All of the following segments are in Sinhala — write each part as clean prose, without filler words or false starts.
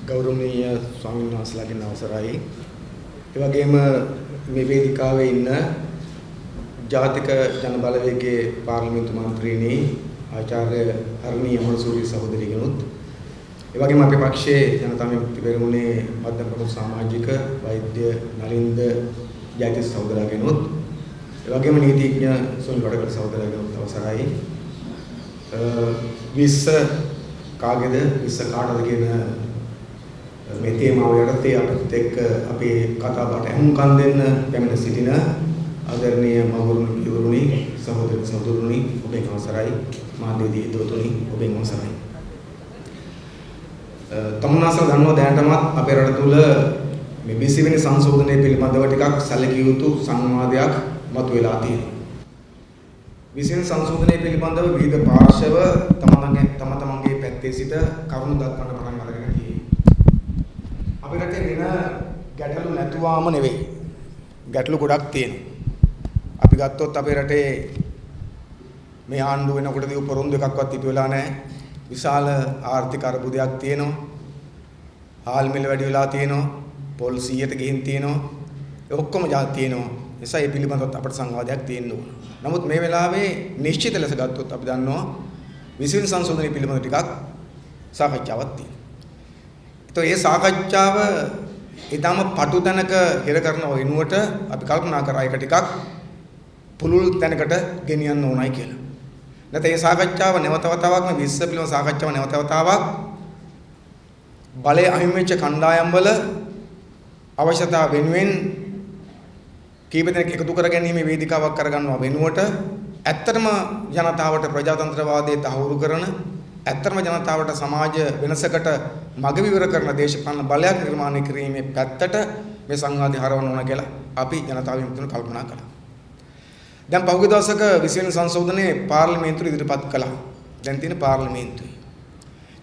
ගෞරවනීය ස්වාමීන් වහන්සේලාගෙන් අවසරයි. ඒ වගේම මේ වේදිකාවේ ඉන්න ජාතික ජන බලවේගයේ පාර්ලිමේන්තු මන්ත්‍රීනි ආචාර්ය හර්නී අමරසූරිය සහෝදරියගෙනුත් ඒ වගේම අපේ පක්ෂයේ ජනතා විමුක්ති පෙරමුණේ මධ්‍යම ප්‍රමුඛ සමාජික වෛද්‍ය නලින්ද ජයතිස් සහෝදරයාගෙනුත් ඒ වගේම නීතිඥ සුනිල් වඩකර සහෝදරයාගෙනුත් අවසරයි. විශ්ව කාගේද විශ්ව කාටද කියන මේ තේමාව යටතේ අපිත් එක්ක අපේ කතා බහට අහුම්කම් දෙන්න පැමිණ සිටින ආදරණීය මවුරුනි පියවරුනි සහෝදරනි ඔබෙන් අවසරයි. මාධ්‍යදී දෝතුනි ඔබෙන් අවසරයි. තමුන්නාසල දන්නවා දැනටමත් අපේ රට තුල මේ 20 වෙනි සංශෝධනය පිළිබඳව ටිකක් සැලකිය යුතු සංවාදයක් මතුවලා තියෙනවා. 20 වෙනි සංශෝධනය පිළිබඳව විවිධ පාර්ශව තම තමන්ගේ පැත්තේ සිට කරුණු දක්වන්න පටන් අරගෙන තියෙනවා. අපේ රටේ වෙන ගැටලු නැතුවම නෙවෙයි. ගැටලු ගොඩක් තියෙනවා. අපි ගත්තොත් අපේ රටේ මේ ආණ්ඩුව වෙනකොටදී උපරොන්දු එකක්වත් ඉටු වෙලා නැහැ. විශාල ආර්ථික අර්බුදයක් තියෙනවා. හාල් මිල වැඩි වෙලා තියෙනවා. පොල් 100ට ගිහින් තියෙනවා. ඒ ඔක්කොම ජාති තියෙනවා. නිසා මේ පිළිබඳව අපට සංවාදයක් තියෙන්න ඕන. නමුත් මේ වෙලාවේ නිශ්චිත ලෙස ගත්තොත් අපි දන්නවා 20 වෙනි සංශෝධනය පිළිබඳව ටිකක් සාකච්ඡාවක් තියෙනවා. ඒතකොට මේ සාකච්ඡාව ඊටම පටු තැනක හිර කරන වෙනුවට අපි කල්පනා කරා ඒක ටිකක් පුළුල් තැනකට ගෙනියන්න ඕනයි කියලා. නැත්නම් මේ සාකච්ඡාව නැවත වතාවක් මේ 20 පිළිබඳ සාකච්ඡාව නැවත වතාවක් බලයේ අහිමි වෙච්ච කණ්ඩායම් වල අවශ්‍යතාව වෙනුවෙන් කීප දෙනෙක් එකතු කර ගැනීම වේදිකාවක් කරගන්නවා වෙනුවට ඇත්තටම ජනතාවට ප්‍රජාතන්ත්‍රවාදයේ තහවුරු කරන ඇත්තටම ජනතාවට සමාජ වෙනසකට මඟ විවර කරන දේශපාලන බලයක් නිර්මාණය කිරීමේ පැත්තට මේ සංවාදය හරවන්න ඕන කියලා අපි ජනතාව විමුක්තිය කල්පනා කළා. දැන් පහුගිය දවසක 20 වෙනි සංශෝධනයේ පාර්ලිමේන්තුවේ ඉදිරිපත් කළා. දැන් තියෙන පාර්ලිමේන්තුවේ.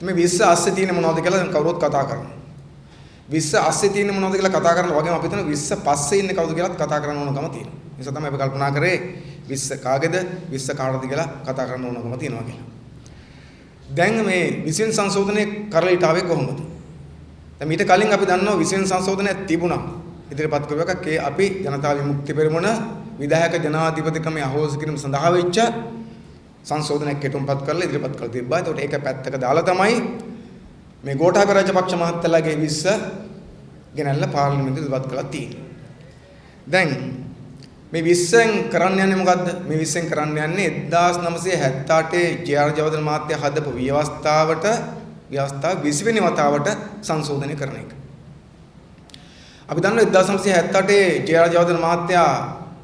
මේ 20 ASCII තියෙන මොනවද කියලා දැන් කවුරුත් කතා කරනවා. 20 ASCII තියෙන මොනවද කියලා කතා කරනවා වගේම අපි හිතන 20 පස්සේ ඉන්නේ කවුද කියලාත් කතා කරන්න ඕනකම තියෙනවා. ඒ නිසා තමයි අපි කල්පනා කරේ 20 කාගේද 20 කාටද කියලා කතා කරන්න ඕනකම තියෙනවා කියලා. දැන් මේ 20 වෙනි සංශෝධනයේ කරලිට ආවේ කොහොමද? දැන් ඊට කලින් අපි දන්නවා 20 වෙනි සංශෝධනය තිබුණා. ඉදිරිපත් කරපු එකක් අපි ජනතා විමුක්ති පෙරමුණ විධායක ජනාධිපතිකම අහෝසි කිරීම සඳහා වෙච්ච සංශෝධනයක් කෙටුම්පත් කරලා ඉදිරිපත් කරලා තිබ්බා. ඒකට ඒක පැත්තක දාලා තමයි මේ ගෝඨාභය රාජපක්ෂ මහත්තයාගේ 20 ගෙනල්ලා පාර්ලිමේන්තුවට ඉදිරිපත් කළා තියෙන්නේ. දැන් මේ 20න් කරන්න යන්නේ මොකද්ද? මේ 20න් කරන්න යන්නේ 1978 ජේ.ආර්. ජයවර්ධන මහත්තයා හදපු ව්‍යවස්ථාව 20 වෙනි වතාවට සංශෝධනය කරන එක. අපි දන්නවා 1978 ජේ.ආර්. ජයවර්ධන මහත්තයා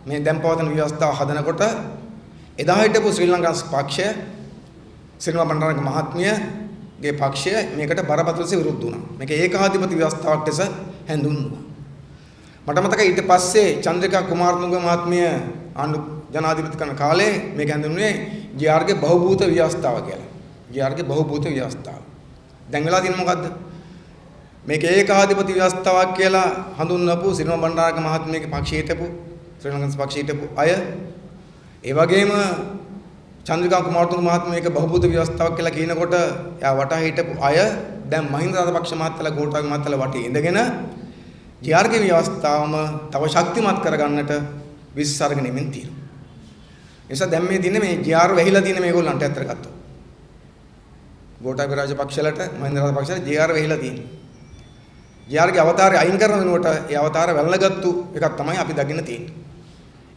මේ දැන් පවතින ව්‍යවස්ථාව හදනකොට එදා හිටපු ශ්‍රී ලංකා පක්ෂය සිරිමා බණ්ඩාරනායක මහත්මියගේ පක්ෂය මේකට බරපතලසේ විරුද්ධ වුණා. මේක ඒකාධිපති ව්‍යවස්ථාවක් ලෙස හැඳින්වුවා. මට මතකයි ඊට පස්සේ චන්ද්‍රිකා කුමාරතුංග මහත්මිය ආණ්ඩු ජනාධිපති කරන කාලේ මේක හැඳින්වුවේ ජේ.ආර්.ගේ බහුභූත ව්‍යවස්ථාව කියලා. ජේ.ආර්.ගේ බහුභූත ව්‍යවස්ථාව. දැන් වෙලා තියෙන්නේ මොකද්ද? මේක ඒකාධිපති ව්‍යවස්ථාවක් කියලා හඳුන්වපු සිරිමා බණ්ඩාරනායක මහත්මියගේ පක්ෂයේ හිටපු ශ්‍රී ලංකා පක්ෂයේ හිටපු අය ඒ වගේම චන්ද්‍රිකා කුමාරතුංග මහත්මිය මේක බහුභූත ව්‍යවස්ථාවක් කියලා කියනකොට එයා වටා හිටපු අය දැන් මහින්ද රාජපක්ෂ මහත්තයලා ගෝඨාභය මහත්තයලා වටේ ඉඳගෙන ජේ.ආර්.ගේ ව්‍යවස්ථාවම තව ශක්තිමත් කරගන්නට විශ්සාරගෙන ඉමින් තියෙනවා. ඒ නිසා දැන් මේ දිනේ මේ ජේ.ආර්. වෙහිලා තියෙන මේගොල්ලන්ට ඇත්තට ගත්තොත්. ගෝඨාභය රාජපක්ෂලට මහින්ද රාජපක්ෂලට ජේ.ආර්. වෙහිලා තියෙනවා. ජේ.ආර්.ගේ අවතාරය අයින් කරන වෙනුවට ඒ අවතාරය වැළඳගත්තු එකක් තමයි අපි දකින්න තියෙන්නේ.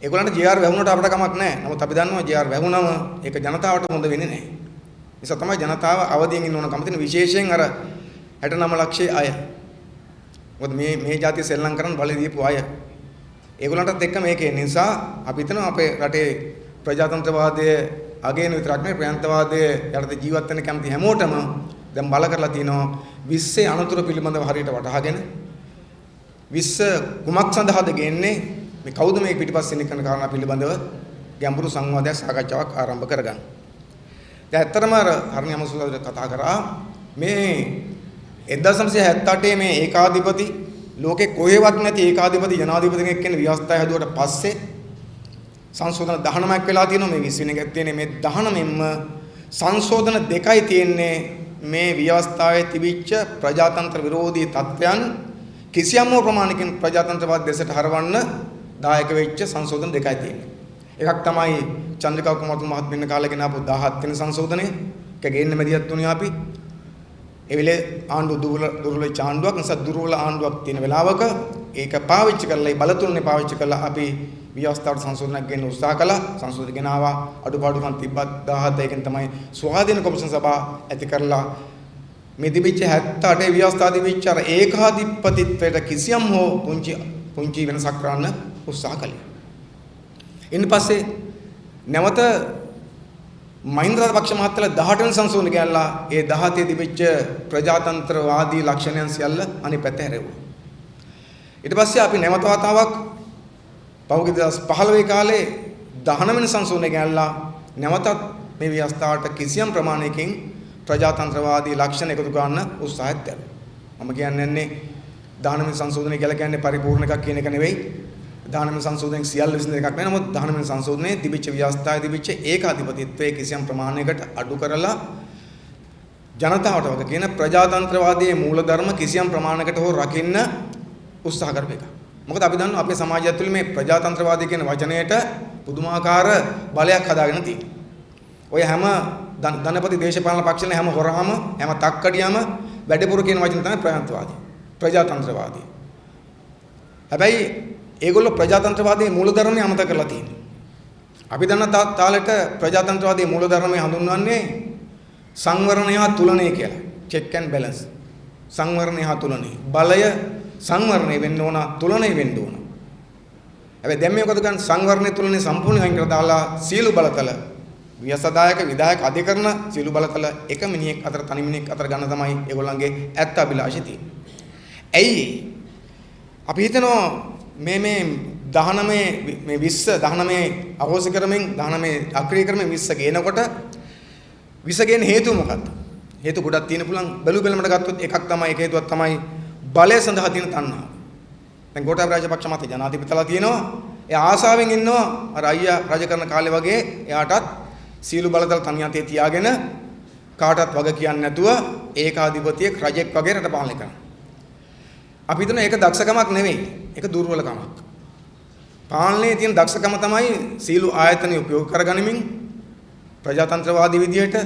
ඒගොල්ලන්ට ජේ.ආර්. වැහුණට අපිට කමක් නැහැ. නමුත් අපි දන්නවා ජේ.ආර්. වැහුණම ඒක ජනතාවට හොඳ වෙන්නේ නැහැ. ඒ නිසා තමයි ජනතාව අවදියෙන් ඉන්න ඕන කම තියෙන විශේෂයෙන් අර 69 ලක්ෂයේ අය. මොකද මේ ජාතිය සෙල්ලම් කරන්න බලය දීපු අය. ඒගොල්ලන්ටත් එක්ක මේකේ නිසා අපි හිතනවා අපේ රටේ ප්‍රජාතන්ත්‍රවාදයේ අගයන විතරක් නෙවෙයි ප්‍රජාතන්ත්‍රවාදයේ යටතේ ජීවත් වෙන්න කැමති හැමෝටම දැන් බල කරලා තිනවා 20 අනතුරු පිළිබඳව හරියට වටහාගෙන 20 කුමක් සඳහාද ගෙන්නේ මේ කවුද මේ පිටිපස්සේ ඉන්න කාරණා පිළිබඳව ගැඹුරු සංවාදයක් සාකච්ඡාවක් ආරම්භ කරගන්න. දැන් ඇත්තටම අර හර්නී අමරසූරිය කතා කරා මේ 1978 මේ ඒකාධිපති ලෝකේ කොහෙවත් නැති ඒකාධිපති ජනාධිපති කෙනෙක් කියන ව්‍යවස්ථාව හැදුවට පස්සේ සංශෝධන 19ක් වෙලා තියෙනවා. මේ 20 වෙනි එකක් තියෙන්නේ මේ 19න්ම සංශෝධන දෙකයි තියෙන්නේ මේ ව්‍යවස්ථාවේ තිබිච්ච ප්‍රජාතන්ත්‍ර විරෝධී තත්ත්වයන් කිසියම් ප්‍රමාණකින් ප්‍රජාතන්ත්‍රවාද දෙසට හරවන්න දායක වෙච්ච සංශෝධන දෙකයි තියෙන්නේ. එකක් තමයි චන්ද්‍රිකා කුමාරතුංග මහත්මිය ඉන්න කාලේ ගෙනාපු 17 වෙනි සංශෝධනය. ඒක ගේන්න මැදිහත් වුණේ අපි. ඒ වෙලේ ආණ්ඩුව දුර්වල ආණ්ඩුවක් නිසා දුර්වල ආණ්ඩුවක් තියෙන වෙලාවක ඒක පාවිච්චි කරලා ඒ බලතුනේ පාවිච්චි කරලා අපි ව්‍යවස්ථාවට සංශෝධනයක් ගෙන්න උත්සාහ කළා. සංශෝධන ගෙනාවා. අඩුපාඩුකම් තිබ්බත් 17 එකෙන් තමයි ස්වාධීන කොමිෂන් සභාව ඇති කරලා මේ තිබිච්ච 78 ව්‍යවස්ථා තිබිච්ච අර ඒකාධිපතිත්වයට කිසියම් හෝ පුංචි වෙනසක් කරන්න උත්සාහ කළේ. ඊට පස්සේ නැවත මහින්ද රාජපක්ෂ මහත්තයලා 18 වෙනි සංශෝධන ගෙනල්ලා ඒ 17 තිබිච්ච ප්‍රජාතන්ත්‍රවාදී ලක්ෂණයන් සියල්ල අනිත් පැත්ත හැරෙව්වා. ඊට පස්සේ අපි නැවත වතාවක් පහුගිය 2015 කාලේ 19 වෙනි සංශෝධනය ගෙනල්ලා නැවතත් මේ ව්‍යවස්ථාවට කිසියම් ප්‍රමාණයකින් ප්‍රජාතන්ත්‍රවාදී ලක්ෂණ එකතු කරන්න උත්සාහයක් දැරුවා. මම කියන්නේ 19 වෙනි සංශෝධනය කියලා කියන්නේ පරිපූර්ණ එකක් කියන එක නෙවෙයි. 19 වෙනි සංශෝධනයේ සියල්ල විසඳන එකක් නෑ. නමුත් 19 වෙනි සංශෝධනයේ තිබිච්ච ව්‍යවස්ථාවේ තිබිච්ච ඒකාධිපතිත්වයේ කිසියම් ප්‍රමාණයකට අඩු කරලා ජනතාවට වගේ කියන ප්‍රජාතන්ත්‍රවාදයේ මූලධර්ම කිසියම් ප්‍රමාණයකට හෝ රකින්න උත්සාහ කරපු එක. මොකද අපි දන්නවා අපේ සමාජය තුළ මේ ප්‍රජාතන්ත්‍රවාදී කියන වචනයට පුදුමාකාර බලයක් හදාගෙන තියෙනවා. ඔය හැම ධනපති දේශපාලන පක්ෂවල හැම හොරහම හැම තක්කඩියම වැඩිපුර කියන වචන තමයි ප්‍රජාතන්ත්‍රවාදී. ප්‍රජාතන්ත්‍රවාදී. හැබැයි ඒගොල්ලෝ ප්‍රජාතන්ත්‍රවාදයේ මූලධර්මය අමතක කරලා තියෙනවා. අපි දන්න තාලෙට ප්‍රජාතන්ත්‍රවාදයේ මූලධර්මය හඳුන්වන්නේ සංවරණය හා තුලනය කියලා. check and balance. සංවරණය හා තුලනය. බලය සංවරණය වෙන්න ඕන, තුලනය වෙන්න ඕන. හැබැයි දැන් මේක මොකද සංවරණය තුලනය සම්පූර්ණයෙන් අයින් කරලා දාලා සීළු බලතල ව්‍යවස්ථාදායක විධායක අධිකරණ සීළු බලතල එක මිනිහෙක් අතර තනි මිනිහෙක් අතර ගන්න තමයි ඒගොල්ලන්ගේ ඇත්ත අභිලාෂය තියෙන්නේ. ඇයි අපි හිතනවා මේ 19 මේ 20 19 අහෝසි කරමින් 19 අක්‍රිය කරමින් 20 ගේනකොට 20 ගේන හේතුව මොකක්ද? හේතු ගොඩක් තියෙන පුළුවන්. බැලු බැලමට ගත්තොත් එකක් තමයි එක හේතුවක් තමයි බලය සඳහා තියෙන තණ්හාව. දැන් ගෝඨාභය රාජපක්ෂ මහත්තයා ජනාධිපතිලා තියෙනවා. ඒ ආසාවෙන් ඉන්නවා අර අයියා රජ කරන කාලේ වගේ එයාටත් සීළු බලතල තනියතේ තියාගෙන කාටවත් වග කියන්නේ නැතුව ඒකාධිපතියෙක් රජෙක් වගේ රට පාලනය කරනවා. අපි හිතන ඒක දක්ෂකමක් නෙවෙයි. ඒක දුර්වලකමක්. පාලනයේ තියෙන දක්ෂකම තමයි සීළු ආයතන උපයෝග කරගනිමින් ප්‍රජාතන්ත්‍රවාදී විදියට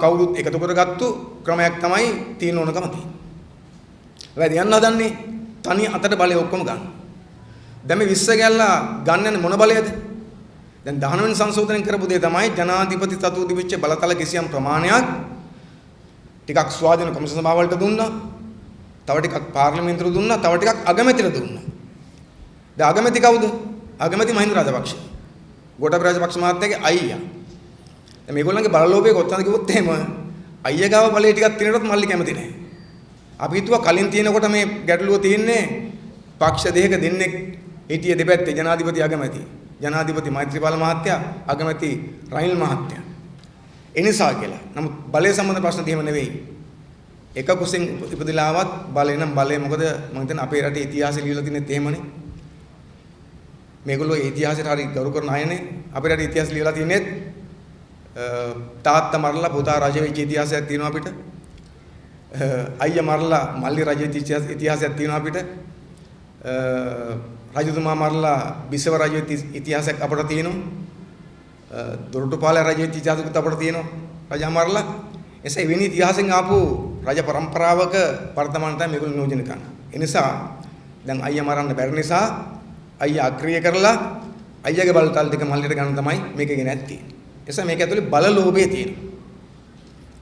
කවුරුත් එකතු කරගත්තු ක්‍රමයක් තමයි තියෙන ඕනකම තියෙන්නේ. වැඩි යන්න හදන්නේ තනි අතට බලය ඔක්කොම ගන්න. දැන් මේ 20 ගැල්ලා ගන්න මොන බලයද? දැන් 19 වෙනි සංශෝධනයෙන් කරපු දේ තමයි ජනාධිපති සතු දිවිච්ච බලතල කිසියම් ප්‍රමාණයක් ටිකක් ස්වාධීන කොමිෂන් සභාවලට දුන්නා. තව ටිකක් පාර්ලිමේන්තුවට දුන්නා. තව ටිකක් අගමැතිට දුන්නා. දැන් අගමැති කවුද? අගමැති මහින්ද රාජපක්ෂ. ගෝඨාභය රාජපක්ෂ මහත්තයාගේ අයියා. දැන් මේගොල්ලන්ගේ බලලෝභය කොත්තනද කිව්වොත් එහෙම අයියා ගාව බලය ටිකක් තියෙනකොටත් මල්ලි කැමති නැහැ. අපි හිතුවා කලින් තියෙනකොට මේ ගැටලුව තියෙන්නේ පක්ෂ දෙකක දෙන්නෙක් හිටියේ දෙපැත්තේ ජනාධිපති අගමැති. ජනාධිපති මෛත්‍රීපාල මහත්තයා අගමැති රනිල් මහත්තයා. ඒ නිසා කියලා. නමුත් බලය සම්බන්ධ ප්‍රශ්න තියෙම නෙවෙයි. එක කුසෙන් ඉපදලාවත් බලය නම් බලය මොකද මම හිතන්නේ අපේ රටේ ඉතිහාසය ලියලා තියෙනෙත් එහෙමනේ. මේගොල්ලෝ ඉතිහාසයට හරි ගරු කරන අයනේ. අපේ රටේ ඉතිහාසය ලියලා තියෙනෙත් තාත්තා මරලා පුතා රජ වෙච්ච ඉතිහාසයක් තියෙනවා අපිට. අයියා මරලා මල්ලි රජ වෙච්ච ඉතිහාසයක් තියෙනවා අපිට. රජතුමා මරලා බිසව රජ වෙච්ච ඉතිහාසයක් අපිට තියෙනවා. දොරටුපාල රජ වෙච්ච ඉතිහාසකුත් අපිට තියෙනවා. රජා මරලා එසේ වෙන ඉතිහාසෙන් ආපු රජ පරම්පරාවක වර්තමාන තමයි මේගොල්ලෝ නියෝජනය කරන්නේ. ඒ නිසා දැන් අයියා මරන්න බැරි නිසා අයියා අක්‍රිය කරලා අයියාගේ බලතල් ටික මල්ලිට ගන්න තමයි මේකේ නැත්තේ. ඒ නිසා මේක ඇතුලේ බල ලෝභය තියෙනවා.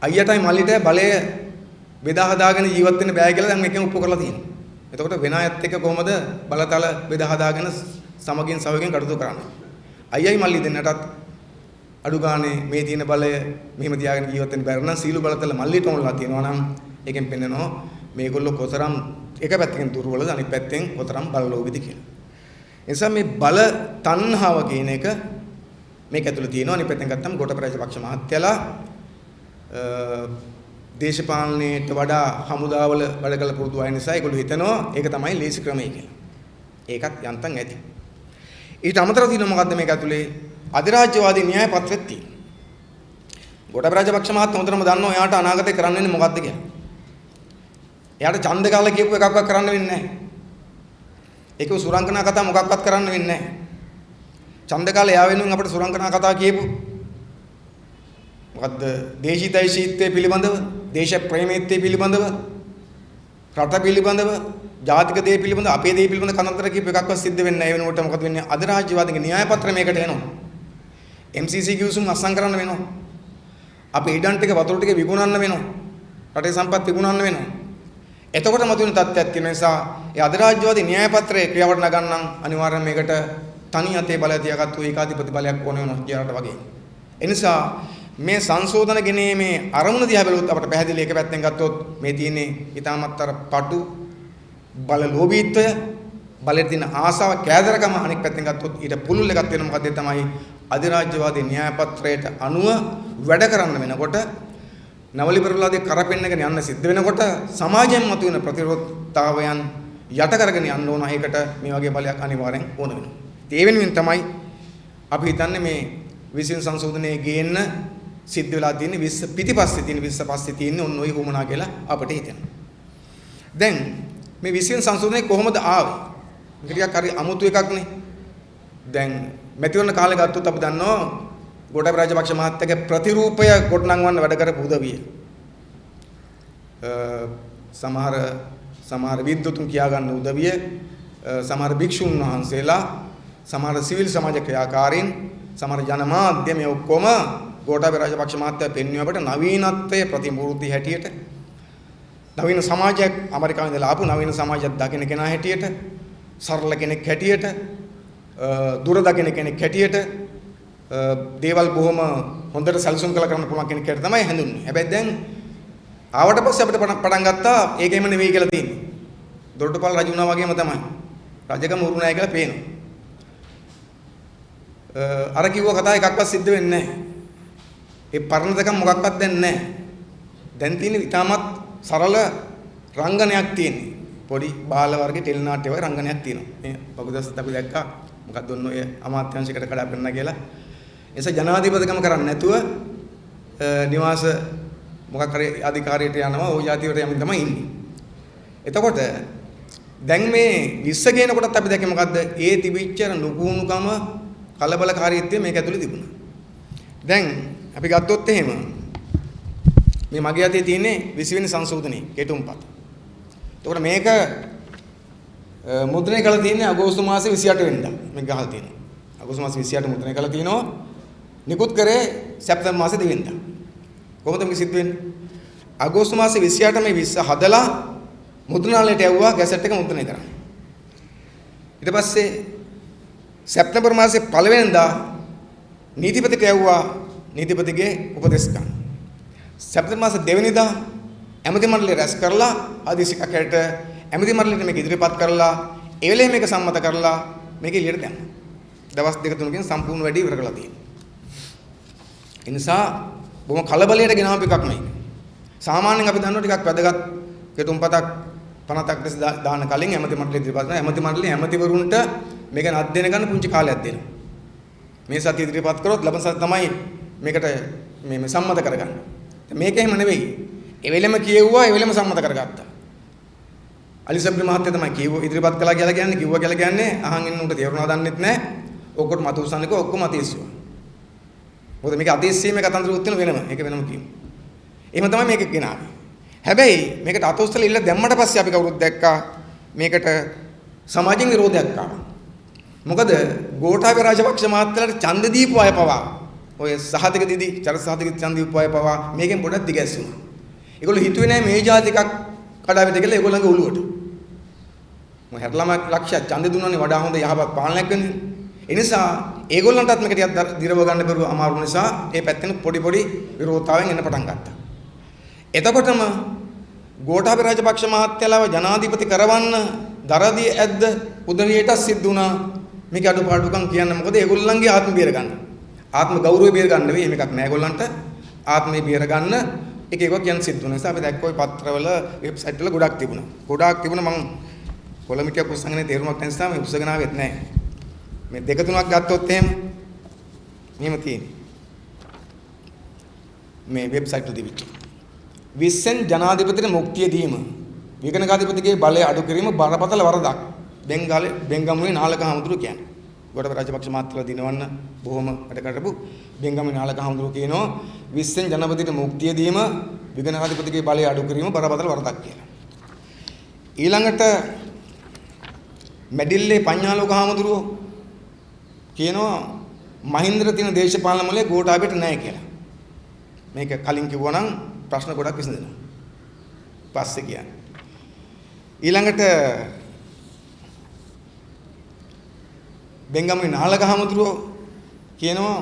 අයියාටයි මල්ලිටයි බලය බෙදා හදාගෙන ජීවත් වෙන්න බෑ කියලා දැන් මේකෙන් උප්පු කරලා තියෙනවා. එතකොට වෙන අයත් එක්ක කොහොමද බලතල බෙදා හදාගෙන සමගින් සහයෝගයෙන් කටයුතු කරන්නේ? අයියයි මල්ලි දෙන්නටත් අඩු ගානේ මේ තියෙන බලය මෙහෙම තියාගෙන ජීවත් වෙන්න බැරි නම් සීළු බලතල මල්ලිට ඕනලා තියෙනවා නම් ඒකෙන් පෙන්නනවා මේගොල්ලෝ කොතරම් එක පැත්තකින් දුර්වලද අනිත් පැත්තෙන් කොතරම් බලලෝභීද කියලා. ඒ නිසා මේ බල තණ්හාව කියන එක මේක ඇතුළේ තියෙනවා. අනිත් පැත්තෙන් ගත්තම ගෝඨාභය රාජපක්ෂ මහත්තයලා දේශපාලනයට වඩා හමුදාවල වැඩ කළ පුරුදු අය නිසා ඒගොල්ලෝ හිතනවා ඒක තමයි ලේසි ක්‍රමය කියලා. ඒකත් යන්තම් ඇති. ඊට අමතරව තියෙන මොකද්ද මේක ඇතුලේ අධිරාජ්‍යවාදී න්‍යාය පත්‍රයක් තියෙනවා. ගෝඨාභය රාජපක්ෂ මහත්මයා හොඳටම දන්නවා එයාට අනාගතේ කරන්න වෙන්නේ මොකක්ද කියලා. එයාට ඡන්ද කාලේ කියපු එකක්වත් කරන්න වෙන්නේ නැහැ. ඒක සුරංගනා කතා මොකක්වත් කරන්න වෙන්නේ නැහැ. ඡන්ද කාලේ එයා වෙනුවෙන් අපිට සුරංගනා කතා කියපු මොකද්ද දේශීතයිශීත්වයේ පිළිබඳව, දේශ ප්‍රේමීත්වයේ පිළිබඳව, රට පිළිබඳව, ජාතික දේ පිළිබඳව, අපේ දේ පිළිබඳව කනතර කියපු එකක්වත් සිද්ධ වෙන්නේ නැහැ. ඒ වෙනකොට මොකද වෙන්නේ? අධිරාජ්‍යවාදීගේ න්‍යාය පත්‍රය මේකට එනවා. MCC කිව්සුම් අස්සම් කරන්න වෙනවා. අපේ ඉඩම් ටික වතුර ටික විකුණන්න වෙනවා. රටේ සම්පත් විකුණන්න වෙනවා. එතකොට මතුවෙන තත්ත්වයක් තියෙන නිසා ඒ අධිරාජ්‍යවාදී න්‍යාය පත්‍රයේ ක්‍රියාවට නගන්නම් අනිවාර්යයෙන් මේකට තනි අතේ බලය තියාගත්තු ඒකාධිපති බලයක් ඕන වෙනවා කියලාට වගේ. ඒ නිසා මේ සංශෝධන ගෙනීමේ අරමුණ දිහා බැලුවොත් අපට පැහැදිලි එක පැත්තෙන් ගත්තොත් මේ තියෙන්නේ ඊටමත්තර පටු බල ලෝභීත්වය, බලයට තියෙන ආසාව, කෑදරකම. අනෙක් පැත්තෙන් ගත්තොත් ඊට පුළුල් එකක් තියෙනවා. මොකද ඒ තමයි අධිරාජ්‍යවාදී න්‍යාය පත්‍රයට අනුව වැඩ කරන්න වෙනකොට නවලිබරලාදී කරපෙන්නගෙන යන්න සිද්ධ වෙනකොට සමාජයෙන් මතුවෙන ප්‍රතිරෝධතාවයන් යට කරගෙන යන්න ඕන. ඒකට මේ වගේ බලයක් අනිවාර්යෙන් ඕන වෙනවා. ඒ වෙනුවෙන් තමයි අපි හිතන්නේ මේ විසින් සංශෝධනයේ ගේන්න සිද්ධ වෙලා තියෙන්නේ 20 පිටිපස්සේ තියෙන 20 පස්සේ තියෙන්නේ ඔන්න ඔය හුමනා කියලා අපිට හිතෙනවා. දැන් මේ විසින් සංශෝධනය කොහොමද ආවේ? මේක ටිකක් හරි අමුතු එකක් නේ. දැන් මැතිවරණ කාලේ ගත්තොත් අපි දන්නවා ගෝඨාභය රාජපක්ෂ මහත්තයාගේ ප්‍රතිරූපය ගොඩනංවන්න වැඩ කරපු උදවිය. සමහර විද්වතුන් කියා ගන්න උදවිය, සමහර භික්ෂුන් වහන්සේලා, සමහර සිවිල් සමාජ ක්‍රියාකාරීන්, සමහර ජනමාධ්‍ය මේ ඔක්කොම ගෝඨාභය රාජපක්ෂ මහත්තයා පෙන්වුව අපට නවීනත්වයේ ප්‍රතිමූර්ති හැටියට, නවීන සමාජයක් ඇමරිකාවේ ඉඳලා ආපු නවීන සමාජයක් දකින්න කෙනා හැටියට, සරල කෙනෙක් හැටියට, දුර දකින්න කෙනෙක් හැටියට, දේවල් බොහොම හොඳට සැලසුම් කළ කරන්න පුළුවන් කෙනෙක් හැටියට තමයි හඳුන්වන්නේ. හැබැයි දැන් ආවට පස්සේ අපිට පටන් ගත්තා ඒකෙම නෙවෙයි කියලා තියෙන්නේ. දොරටුපල් රජු වුණා වගේම තමයි. රජකම උරු නැහැ කියලා පේනවා. අර කිව්ව කතා එකක්වත් සිද්ධ වෙන්නේ නැහැ. ඒ පරණ දෙකම මොකක්වත් දැන් නැහැ. දැන් තියෙන්නේ ඊටමත් සරල රංගනයක් තියෙන්නේ. පොඩි බාල වර්ගයේ ටෙලි නාට්‍ය වගේ රංගනයක් තියෙනවා. මේ පොකුදස්සත් අපි දැක්කා. මොකක්ද ඔන්න ඔය අමාත්‍යාංශයකට කඩා පෙන්නනා කියලා. ඒ නිසා ජනාධිපතිකම කරන්නේ නැතුව නිවාස මොකක් හරි අධිකාරියට යනවා. ওই જાතියට යමින් තමයි ඉන්නේ. එතකොට දැන් මේ 20 ගේනකොටත් අපි දැක්කේ මොකද්ද? ඒ තිබිච්ච නුකුණුකම කලබලකාරීත්වය මේක ඇතුලේ තිබුණා. දැන් අපි ගත්තොත් එහෙම මේ මගේ අතේ තියෙන්නේ 20 වෙනි සංශෝධනයේ කෙටුම්පත. එතකොට මේක මුද්‍රණය කළා තියෙන්නේ අගෝස්තු මාසේ 28 වෙනිදා. මේක ගහලා තියෙනවා. අගෝස්තු මාසේ 28 මුද්‍රණය කළා තියෙනවා. නිකුත් කරේ සැප්තැම්බර් මාසේ 2 වෙනිදා. කොහොමද මේක සිද්ධ වෙන්නේ? අගෝස්තු මාසේ 28 මේ 20 හදලා මුද්‍රණාලයට යවුවා ගැසට් එක මුද්‍රණය කරා. ඊට පස්සේ සැප්තැම්බර් මාසේ 1 වෙනිදා නීතිපතිට යවුවා නීතිපතිගේ උපදෙස් ගන්න. සැප්තැම්බර් මාසේ 2 වෙනිදා ඇමති මණ්ඩලය රැස් කරලා ආදේශකයට ඇමති මණ්ඩලයට මේක ඉදිරිපත් කරලා ඒ වෙලේ මේක සම්මත කරලා මේක එළියට දැම්මා. දවස් 2-3කින් සම්පූර්ණ වැඩි ඉවර කරලා තියෙනවා. ඒ නිසා බොහොම කලබලයට ගෙනාවු එකක් මේක. සාමාන්‍යයෙන් අපි දන්නවා ටිකක් වැදගත් කෙටුම්පතක් 50ක් දැස් දාන්න කලින් ඇමති මණ්ඩලය ඉදිරිපත් කරනවා. ඇමති මණ්ඩලය ඇමතිවරුන්ට මේක අධ්‍යයන ගන්න පුංචි කාලයක් දෙනවා. මේ සතිය ඉදිරිපත් කරොත් ලබන සතිය තමයි මේකට මේ සම්මත කරගන්නේ. මේක එහෙම නෙවෙයි. ඒ වෙලෙම කියෙව්වා ඒ වෙලෙම සම්මත කරගත්තා. අලිසබ්‍රි මහත්තයා තමයි කිව්ව ඉදිරිපත් කළා කියලා කියන්නේ කිව්වා කියලා කියන්නේ අහන් ඉන්න උන්ට තේරුණා දන්නෙත් නැහැ. ඔක්කොට මත උස්සන්නක ඔක්කොම අතීස්සුවා. මොකද මේක අතීස්සීමේ කතන්දරයක් තියෙන වෙනම. ඒක වෙනම කියමු. එහෙම තමයි මේක ගෙනාවේ. හැබැයි මේකට අත උස්සලා ඉල්ල දැම්මට පස්සේ අපි කවුරුත් දැක්කා මේකට සමාජයෙන් විරෝධයක් ආවා. මොකද ගෝඨාභය රාජපක්ෂ මහත්තයාට ඡන්ද දීපු අය පවා ඔය සහතික දීදී චරිත සහතික ඡන්ද දීපු අය පවා මේකෙන් පොඩක් දිගැස්සුණා. ඒගොල්ලෝ හිතුවේ නෑ මේ જાති එකක් කඩාවෙට කියලා ඒගොල්ලන්ගේ ඔළුවට. මොකද 60 ලක්ෂ ඡන්ද දුන්නානේ වඩා හොඳ යහපත් පාලනයක් වෙන්නේ. ඒ නිසා ඒගොල්ලන්ටත් මේක ටිකක් දිරව ගන්න බැරුව අමාරු නිසා ඒ පැත්තෙන් පොඩි විරෝධතාවයන් එන්න පටන් ගත්තා. එතකොටම ගෝඨාභය රාජපක්ෂ මහත්තයාලව ජනාධිපති කරවන්න දරදී ඇද්ද උදවියට සිද්ධ වුණා. මේක අඩුපාඩුකම් කියන්න මොකද ඒගොල්ලන්ගේ ආත්ම බේර ගන්න. ආත්ම ගෞරවය බේර ගන්න නෙවෙයි මේකක් නෑ ඒගොල්ලන්ට ආත්මය බේර ගන්න එක කියන්න සිද්ධ වුණා. නිසා අපි දැක්ක ওই පත්‍රවල වෙබ්සයිට් වල ගොඩක් තිබුණා. මම කොළමිටියක් උස්සගෙන තේරුමක් නැති නිසා මේ උස්සගෙන ආවෙත් නෑ. මේ දෙක තුනක් ගත්තොත් එහෙම මෙහෙම තියෙන්නේ. මේ වෙබ්සයිට් එක තිබිච්ච. 20න් ජනාධිපතිට මුක්තිය දීම. විගණකාධිපතිගේ බලය අඩු කිරීම බරපතල වරදක්. බෙන්ගමුවේ නාලක හමුදුරු කියන්නේ. ගොඩ රාජපක්ෂ මහත්තයලා දිනවන්න බොහොම වැඩ කරපු බෙන්ගමුවේ නාලක හමුදුරු කියනවා 20න් ජනාධිපතිට මුක්තිය දීම විගණකාධිපතිගේ බලය අඩු කිරීම බරපතල වරදක් කියලා. ඊළඟට මැඩිල්ලේ පඤ්ඤාලෝක හමුදුරුවෝ කියනවා මහින්ද්‍ර තියෙන දේශපාලන මොලේ ගෝඨාභයට නැහැ කියලා. මේක කලින් කිව්වා නම් ප්‍රශ්න ගොඩක් විසඳෙනවා. පස්සේ කියන්නේ. ඊළඟට බෙන්ගමුවේ නාලක හමුදුරුවෝ කියනවා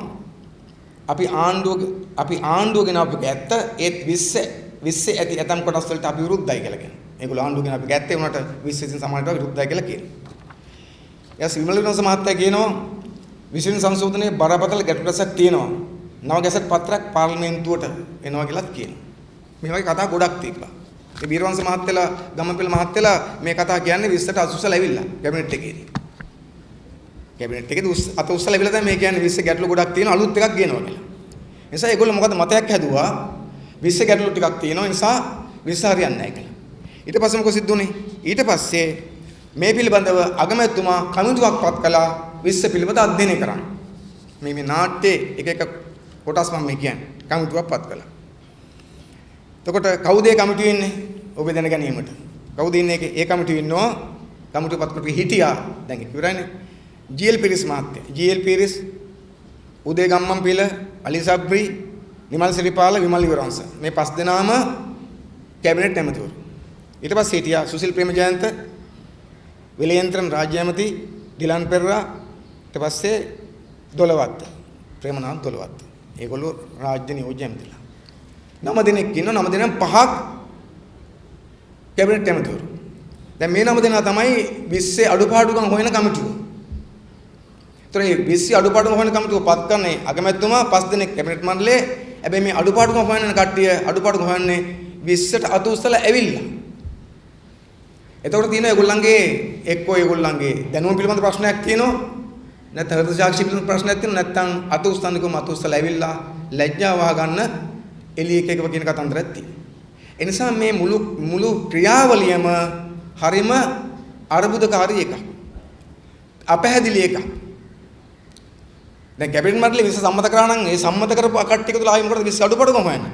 අපි ආණ්ඩුව ගෙන අපිට ඇත්ත ඒත් 20 ඇති ඇතම් කොටස් වලට අපි විරුද්ධයි කියලා කියනවා. ඒගොල්ලෝ ආණ්ඩුව ගෙන අපි ගැත්තේ උනට 20 ඉතින් සමානට විරුද්ධයි කියලා කියනවා. ඊයස් විමල විනෝස මහත්තයා කියනවා 20 සංශෝධනයේ බරපතල ගැටලු රසක් තියෙනවා. නව ගැසට් පත්‍රයක් පාර්ලිමේන්තුවට එනවා කියලාත් කියනවා. මේ වගේ කතා ගොඩක් තිබ්බා. ඒ බීරවංශ මහත්තයලා ගම්මපිල මහත්තයලා මේ කතා කියන්නේ 20ට අසුසලා ඇවිල්ලා කැබිනට් එකේදී. කැබිනට් එකේදී අත උස්සලා ඇවිල්ලා තමයි මේ කියන්නේ 20 ගැටලු ගොඩක් තියෙනවා අලුත් එකක් ගේනවා කියලා. ඒ නිසා ඒගොල්ලෝ මොකද මතයක් හැදුවා 20 ගැටලු ටිකක් තියෙනවා නිසා 20 හරියන්නේ නැහැ කියලා. ඊට පස්සේ මොකද සිද්ධ වුනේ? ඊට පස්සේ මේ පිළිබඳව අගමැතිතුමා කමිටුවක් පත් කළා 20 පිළිබඳ අධ්‍යයනය කරන්න. මේ නාට්‍යයේ එක කොටස් මම මේ කියන්නේ කමිටුවක් පත් කළා. එතකොට කවුද ඒ කමිටුවේ ඉන්නේ? ඔබ දැන ගැනීමට. කවුද ඉන්නේ ඒ කමිටුවේ ඉන්නවා? කමිටුව පත් කමිටුවේ හිටියා. දැන් ඉවරයිනේ. ජී.එල්. පීරිස් මහත්තයා. ජී.එල්. පීරිස්, උදේ ගම්මන්පිල, අලි සබ්රි, නිමල් සිරිපාල, විමල් ඉවරවංශ. මේ පස් දෙනාම කැබිනට් ඇමතිවරු. ඊට පස්සේ හිටියා සුසිල් ප්‍රේමජයන්ත, විලේන්ද්‍රන් රාජ්‍ය ඇමති, ඩිලන් පෙරරා, ඊට පස්සේ දොලවත්ත, ප්‍රේමනාත් දොලවත්ත. ඒගොල්ලෝ රාජ්‍ය නියෝජ්‍ය ඇමතිලා. 9 දෙනෙක් ඉන්නවා. 9 දෙනා පහක් කැබිනට් ඇමතිවරු. දැන් මේ 9 දෙනා තමයි 20 අඩුපාඩුකම් හොයන කමිටුව. ඒතර මේ 20 අඩුපාඩුකම් හොයන කමිටුව පත් කරන්නේ අගමැතිතුමා 5 දෙනෙක් කැබිනට් මණ්ඩලයේ. හැබැයි මේ අඩුපාඩුකම් හොයන කට්ටිය අඩුපාඩුකම් හොයන්නේ 20ට අත උස්සලා ඇවිල්ලා. එතකොට තියෙනවා ඒගොල්ලන්ගේ එක්කෝ ඒගොල්ලන්ගේ දැනුම පිළිබඳ ප්‍රශ්නයක් තියෙනවා. නැත්නම් හෘද සාක්ෂි පිළිබඳ ප්‍රශ්නයක් තියෙනවා. නැත්නම් අත උස්සන්නකම අත උස්සලා ඇවිල්ලා ලැජ්ජාව වහගන්න එළිය එකව කියන කතන්දරයක් තියෙනවා. ඒ නිසා මේ මුළු ක්‍රියාවලියම හරිම අර්බුදකාරී එකක්. අපැහැදිලි එකක්. දැන් කැබිනට් මණ්ඩලය 20 සම්මත කරා නම් ඒ සම්මත කරපු කට්ටිය එකතුලා ආයෙ මොකටද 20 අඩුපාඩුකම් හොයන්නේ?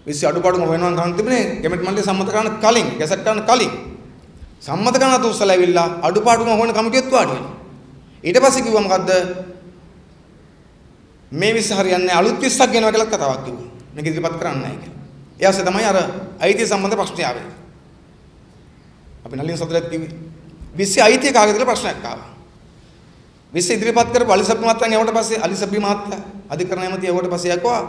20 අඩුපාඩුකම් හොයනවා නම් තිබුණේ කැබිනට් මණ්ඩලය සම්මත කරන කලින් ගැසට් කරන කලින් සම්මත කරන අත උස්සලා ඇවිල්ලා අඩුපාඩුකම් හොයන කමිටියත් වාඩි වෙනවා. ඊට පස්සේ කිව්වා මොකද්ද? මේ 20 හරියන්නේ අලුත් 20ක් ගෙනවා කියලා කතාවක් කිව්වා. මේක ඉදිරිපත් කරන්නේ නැහැ කියලා. ඒ ඇස්සේ තමයි අර අයිතිය සම්බන්ධ ප්‍රශ්නය ආවේ. අපි නලින් සොදලත් කිව්වේ 20 අයිතිය කාගේද කියලා ප්‍රශ්නයක් ආවා. 20 ඉදිරිපත් කරපු අලිසබ්බි මහත්තයන් එවට පස්සේ අලිසබ්බි මහත්තයා අධිකරණ ඇමතිය එවට පස්සේ යකවා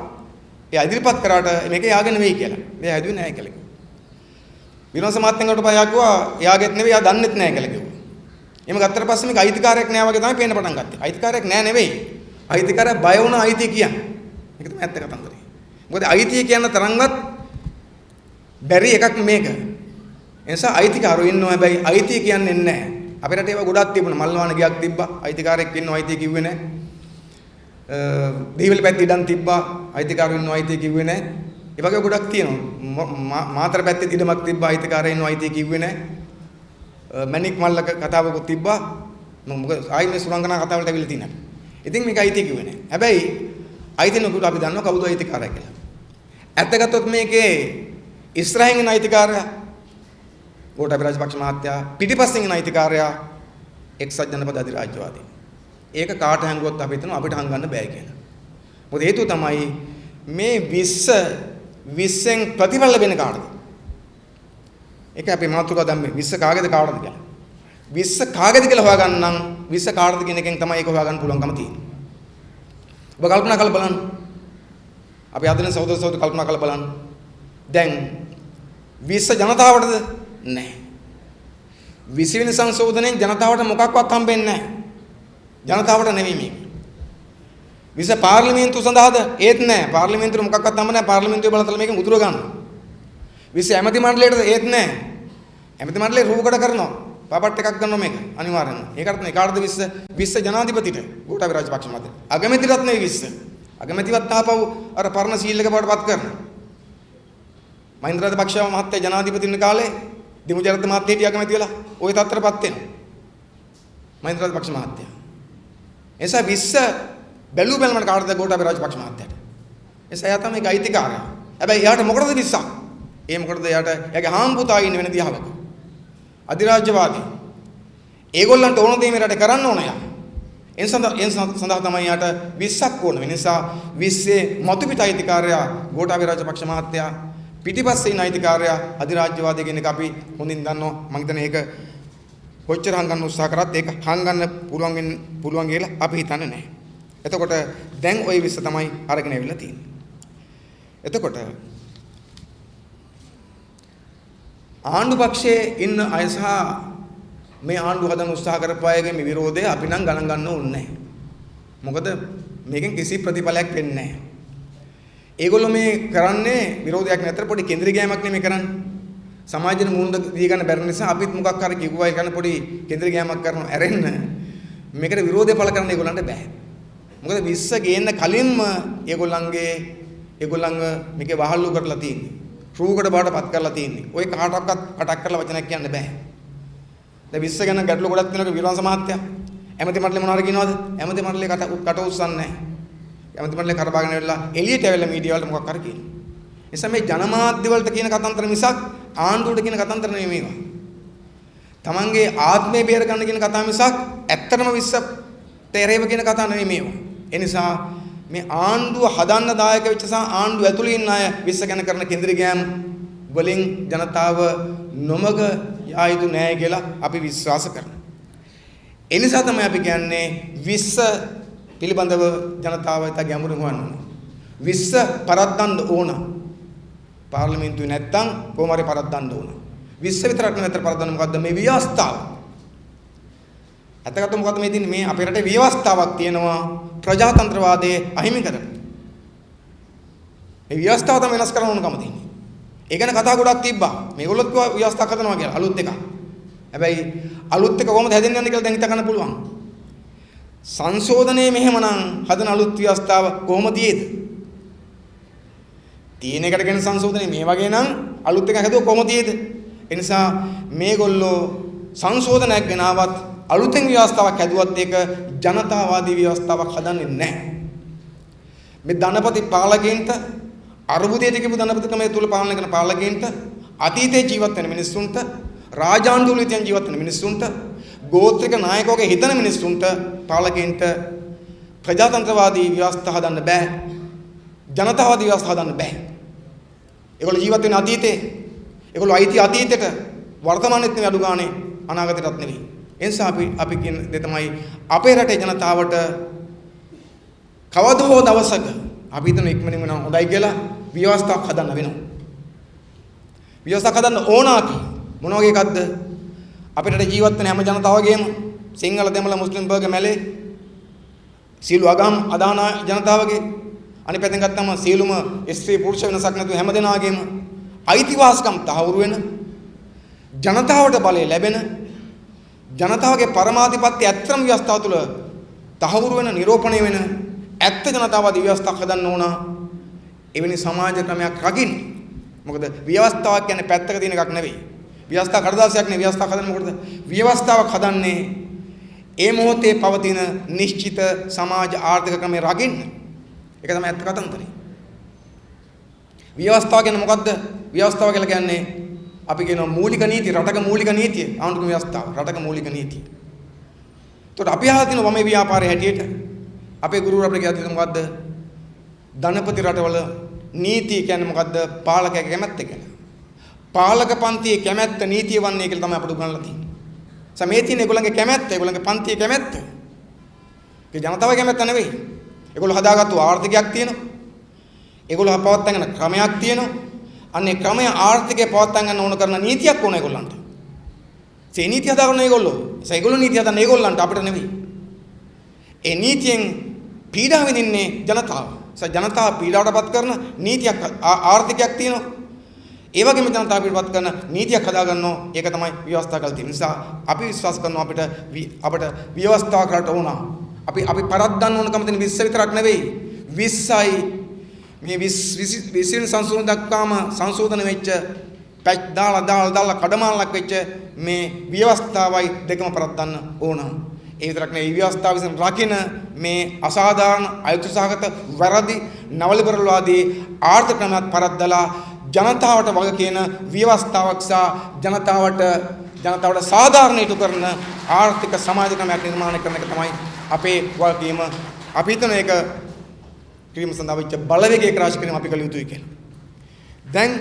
එයා ඉදිරිපත් කරාට මේක යාගේ නෙවෙයි කියලා. එයා හැදුවේ නැහැ කියලා කිව්වා. විනෝස මහත්තයන් එවට පස්සේ යකවා යාගේත් නෙවෙයි එයා දන්නෙත් නැහැ කියලා කිව්වා. එහෙම ගත්තට පස්සේ මේක අයිතිකාරයක් නෑ වගේ තමයි පේන්න පටන් ගත්තේ. අයිතිකාරයක් නෑ නෙවෙයි. අයිතිකාරය බය වුණ අයිතිය කියන්නේ. මේක තමයි ඇත්ත කතන්දරේ. මොකද අයිතිය කියන තරම්වත් බැරි එකක් මේක. ඒ නිසා අයිතිකාරයෝ ඉන්නවා හැබැයි අයිතිය කියන්නේ නැහැ. අපේ රටේ ඒවා ගොඩක් තිබුණා. මල්වාන ගියක් තිබ්බා. අයිතිකාරයෙක් ඉන්නවා අයිතිය කිව්වේ නැහැ. දීවල පැත්තේ ඉඩම් තිබ්බා. අයිතිකාරයෝ ඉන්නවා අයිතිය කිව්වේ නැහැ. ඒ වගේ ගොඩක් තියෙනවා. මාතර පැත්තේ ඉඩමක් තිබ්බා. අයිතිකාරයෝ ඉන්නවා අයිතිය කිව්වේ නැහැ. මැනික් මල්ලක කතාවකුත් තිබ්බා. මොකද ආයි මේ සුරංගනා කතාවලට ඇවිල්ලා තියෙනවා. ඉතින් මේක අයිතිය කිව්වේ නැහැ. හැබැයි අයිතිය නුකුට අපි දන්නවා කවුද අයිතිකාරය කියලා. ඇත්ත ගත්තොත් මේකේ ඉස්රායිල් ඉන්න අයිතිකාරයා ගෝඨාභය රාජපක්ෂ මහත්තයා පිටිපස්සෙන් ඉන්න අයිතිකාරයා එක්සත් ජනපද අධිරාජ්‍යවාදී. ඒක කාට හංගුවොත් අපි හිතනවා අපිට හංගන්න බෑ කියලා. මොකද හේතුව තමයි මේ 20න් ප්‍රතිඵල වෙන කාටද? ඒක අපේ මාතෘකාව දැම්මේ 20 කාගේද කාටද කියලා. 20 කාගේද කියලා හොයාගන්න නම් 20 කාටද කියන එකෙන් තමයි ඒක හොයාගන්න පුළුවන්කම තියෙන්නේ. ඔබ කල්පනා කරලා බලන්න. අපි අදින සහෝදර සහෝදරි කල්පනා කරලා බලන්න. දැන් 20 ජනතාවටද? නැහැ. 20 වෙනි සංශෝධනයෙන් ජනතාවට මොකක්වත් හම්බෙන්නේ නැහැ. ජනතාවට නෙවෙයි මේක. 20 පාර්ලිමේන්තුව සඳහාද? ඒත් නැහැ. පාර්ලිමේන්තුවේ මොකක්වත් හම්බ නැහැ. පාර්ලිමේන්තුවේ බලතල මේක මුදුර ගන්නවා. 20 ඇමති මණ්ඩලයටද? ඒත් නැහැ. ඇමති මණ්ඩලය රූපකඩ කරනවා. පාපට් එකක් ගන්නවා මේක අනිවාර්යෙන්ම. ඒකට නේ කාටද 20 ජනාධිපතිට ගෝඨාභය රාජපක්ෂ මහත්තයා. අගමැතිටත් නෙවෙයි 20. අගමැතිවත් ආපහු අර පරණ සීල් එක බවට පත් කරනවා. මහින්ද රාජපක්ෂ මහත්තයා ජනාධිපති වෙන කාලේ දිමු ජරත් මහත්තයා හිටිය අගමැති වෙලා ওই තත්ත්වයටපත් වෙනවා. මහින්ද රාජපක්ෂ මහත්තයා. එසා 20 බැලු බැලමකට කාටද ගෝඨාභය රාජපක්ෂ මහත්තයාට. එසා එයා තමයි ගයිතිකාරයා. හැබැයි එයාට මොකටද 20ක්? ඒ මොකටද එයාට එයාගේ හාම්පුතා ඉන්න වෙන දිහාවක. අධිරාජ්‍යවාදී. ඒගොල්ලන්ට ඕන දේ මේ රටේ කරන්න ඕන යා. එන් සඳහා තමයි යාට 20ක් ඕන. වෙන නිසා 20 මතු පිට අයිතිකාරයා ගෝඨාභය රාජපක්ෂ මහත්තයා, පිටිපස්සේ ඉන්න අයිතිකාරයා අධිරාජ්‍යවාදී කියන එක අපි හොඳින් දන්නවා. මම හිතන්නේ ඒක කොච්චර හංගන්න උත්සාහ කරත් ඒක හංගන්න පුළුවන් කියලා අපි හිතන්නේ නැහැ. එතකොට දැන් ওই 20 තමයි අරගෙන ඇවිල්ලා තියෙන්නේ. එතකොට ආණ්ඩු පක්ෂයේ ඉන්න අය සහ මේ ආණ්ඩුව හදන්න උත්සාහ කරපු අයගේ මේ විරෝධය අපි නම් ගණන් ගන්න ඕනේ නැහැ. මොකද මේකෙන් කිසි ප්‍රතිඵලයක් වෙන්නේ නැහැ. ඒගොල්ලෝ මේ කරන්නේ විරෝධයක් නැතර පොඩි කේන්ද්‍රීය ගෑමක් නෙමෙයි කරන්නේ. සමාජයෙන් මුහුණ දී ගන්න බැරි නිසා අපිත් මොකක් හරි කිව්වයි කරන පොඩි කේන්ද්‍රීය ගෑමක් කරනවා ඇරෙන්න. මේකට විරෝධය පළ කරන්න ඒගොල්ලන්ට බෑ. මොකද 20 ගේන්න කලින්ම ඒගොල්ලන්ව මේකේ වහල්ලු කරලා තියෙන්නේ. රූකඩ බාටපත් කරලා තියෙන්නේ. ඔය කාටවත් කටක් කරලා වචනයක් කියන්න බෑ. දැන් 20 ගැන ගැටලු ගොඩක් තියෙනවා විරෝධ සමාජය. ඇමති මණ්ඩලේ මොනවාරි කියනවද? ඇමති මණ්ඩලේ කට උස්සන්නේ නැහැ. ඇමති මණ්ඩලේ කරබාගෙන වෙලා එළියට ඇවිල්ලා මීඩියා වලට මොකක් හරි කියනවා. නිසා මේ ජනමාධ්‍ය වලට කියන කතන්දර මිසක් ආණ්ඩුවට කියන කතන්දර නෙමෙයි මේවා. තමන්ගේ ආත්මය බේර ගන්න කියන කතාව මිසක් ඇත්තටම 20 තේරෙව කියන කතාව නෙමෙයි මේවා. ඒ නිසා මේ ආණ්ඩුව හදන්න දායක වෙච්ච සහ ආණ්ඩුව ඇතුළේ ඉන්න අය 20 ගැන කරන කේන්ද්‍රීය ගෑම් වලින් ජනතාව නොමග යා යුතු නෑ කියලා අපි විශ්වාස කරනවා. ඒ නිසා තමයි අපි කියන්නේ 20 පිළිබඳව ජනතාව ඉත ගැඹුරින් හොයන්න ඕන. 20 පරද්දන්න ඕන. පාර්ලිමේන්තුවේ නැත්තම් කොහොම හරි පරද්දන්න ඕන. 20 විතරක් නෙවෙයි පරද්දන්න මොකද්ද මේ ව්‍යවස්ථාව. අතකට මොකද්ද මේ තියෙන්නේ මේ අපේ රටේ ව්‍යවස්ථාවක් තියෙනවා ප්‍රජාතන්ත්‍රවාදයේ අහිමි කරන. මේ ව්‍යවස්ථාව තමයි වෙනස් කරන්න ඕනකම තියෙන්නේ. ඒ ගැන කතා ගොඩක් තිබ්බා. මේගොල්ලොත් කිව්වා ව්‍යවස්ථාවක් හදනවා කියලා අලුත් එකක්. හැබැයි අලුත් එක කොහොමද හැදෙන්නේ යන්නේ කියලා දැන් හිතා ගන්න පුළුවන්. සංශෝධනයේ මෙහෙමනම් හදන අලුත් ව්‍යවස්ථාව කොහොමද තියේද? තියෙන එකට කියන සංශෝධනයේ මේ වගේ නම් අලුත් එකක් හදුවා කොහොමද තියේද? ඒ නිසා මේගොල්ලෝ සංශෝධනයක් ගෙනාවත් අලුතෙන් ව්‍යවස්ථාවක් හැදුවත් ඒක ජනතාවාදී ව්‍යවස්ථාවක් හදන්නේ නැහැ. මේ ධනපති පාලකයන්ට අරුබුදයට කියපු ධනපතිකමේ තුල පාලනය කරන පාලකයන්ට අතීතයේ ජීවත් වෙන මිනිස්සුන්ට රාජාණ්ඩුවලින් ජීවත් වෙන මිනිස්සුන්ට ගෝත්‍රික නායකවගේ හිතන මිනිස්සුන්ට පාලකයන්ට ප්‍රජාතන්ත්‍රවාදී ව්‍යවස්ථා හදන්න බෑ. ජනතාවාදී ව්‍යවස්ථා හදන්න බෑ. ඒගොල්ලෝ ජීවත් වෙන අතීතේ ඒගොල්ලෝ අයිති අතීතයට වර්තමානෙත් නෙවෙයි අඩු ගානේ අනාගතයටත් නෙවෙයි. ඒ නිසා අපි කියන දේ තමයි අපේ රටේ ජනතාවට කවදා හෝ දවසක අපි හිතන ඉක්මනින් වෙනවා හොඳයි කියලා ව්‍යවස්ථාවක් හදන්න වෙනවා. ව්‍යවස්ථාවක් හදන්න ඕන අපි මොන වගේ එකක්ද? අපේ රටේ ජීවත් වෙන හැම ජනතාවගේම සිංහල දෙමළ මුස්ලිම් බර්ග මැලේ සීළු අගම් අදාන ජනතාවගේ අනිත් පැත්තෙන් ගත්තම සීලුම ස්ත්‍රී පුරුෂ වෙනසක් නැතුව හැම දෙනාගේම අයිතිවාසිකම් තහවුරු වෙන ජනතාවට බලය ලැබෙන ජනතාවගේ පරමාධිපත්‍ය ඇත්තම ව්‍යවස්ථාව තුළ තහවුරු වෙන නිරූපණය වෙන ඇත්ත ජනතාවාදී ව්‍යවස්ථාවක් හදන්න ඕන. එවැනි සමාජ ක්‍රමයක් රකින්න. මොකද ව්‍යවස්ථාවක් කියන්නේ පැත්තක තියෙන එකක් නෙවෙයි. ව්‍යවස්ථා කඩදාසියක් නෙවෙයි. ව්‍යවස්ථාවක් හදන්නේ මොකටද? ව්‍යවස්ථාවක් හදන්නේ ඒ මොහොතේ පවතින නිශ්චිත සමාජ ආර්ථික ක්‍රමය රකින්න. ඒක තමයි ඇත්ත කතන්දරේ. ව්‍යවස්ථාව කියන්නේ මොකද්ද? ව්‍යවස්ථාව කියලා කියන්නේ අපි කියනවා මූලික නීති, රටක මූලික නීතිය, ආණ්ඩුක්‍රම ව්‍යවස්ථාව, රටක මූලික නීතිය. ඒකට අපි අහලා තියෙනවා මේ ව්‍යාපාරයේ හැටියට අපේ ගුරුවරු අපිට කියලා තියෙනවා මොකද්ද? ධනපති රටවල නීතිය කියන්නේ මොකද්ද? පාලකයාගේ කැමැත්ත කියලා. පාලක පන්තියේ කැමැත්ත නීතිය වන්නේ කියලා තමයි අපිට උගන්වලා තියෙන්නේ. මේ තියෙන ඒගොල්ලන්ගේ කැමැත්ත, ඒගොල්ලන්ගේ පන්තියේ කැමැත්ත. ඒ ජනතාවගේ කැමැත්ත නෙවෙයි. ඒගොල්ලෝ හදාගත්තු ආර්ථිකයක් තියෙනවා. ඒගොල්ලෝ පවත්වාගෙන ක්‍රමයක් තියෙනවා. අන්නේ ක්‍රමය ආර්ථිකය පවත්වා ගන්න ඕන කරන නීතියක් ඕන ඒගොල්ලන්ට. ඒ නීතිය හදාගන්න ඒගොල්ලෝ. ඒගොල්ලෝ නීතිය හදන්න ඒගොල්ලන්ට අපිට නෙවෙයි. ඒ නීතියෙන් පීඩා විඳින්නේ ජනතාව. ජනතාව පීඩාවටපත් කරන නීතියක් ආර්ථිකයක් තියෙනවා. ඒ වගේම ජනතාව පීඩාවටපත් කරන නීතියක් හදාගන්නවා. ඒක තමයි ව්‍යවස්ථා කළ තියෙන නිසා අපි විශ්වාස කරනවා අපිට ව්‍යවස්ථාවක් කරට ඕන. අපි පරද්දන්න ඕනකම තියෙන 20 විතරක් නෙවෙයි 20යි මේ 20 සංශෝධන දක්වාම සංශෝධන වෙච්ච පැච් දාලා කඩමාල්ලක් වෙච්ච මේ ව්‍යවස්ථාවයි දෙකම පරද්දන්න ඕන. ඒ විතරක් නෙවෙයි ව්‍යවස්ථාව විසින් රකින්න මේ අසාධාරණ අයුතුසහගත වැරදි නවලිබරල්වාදී ආර්ථික ක්‍රමයක් පරද්දලා ජනතාවට වග කියන ව්‍යවස්ථාවක් සහ ජනතාවට සාධාරණීතු කරන ආර්ථික සමාජ ක්‍රමයක් නිර්මාණය කරන එක තමයි අපේ වගකීම. අපි හිතන එක කිරීම සඳහා වෙච්ච බලවේගයේ ක්‍රාශ කිරීම අපි කළ යුතුයි කියලා. දැන්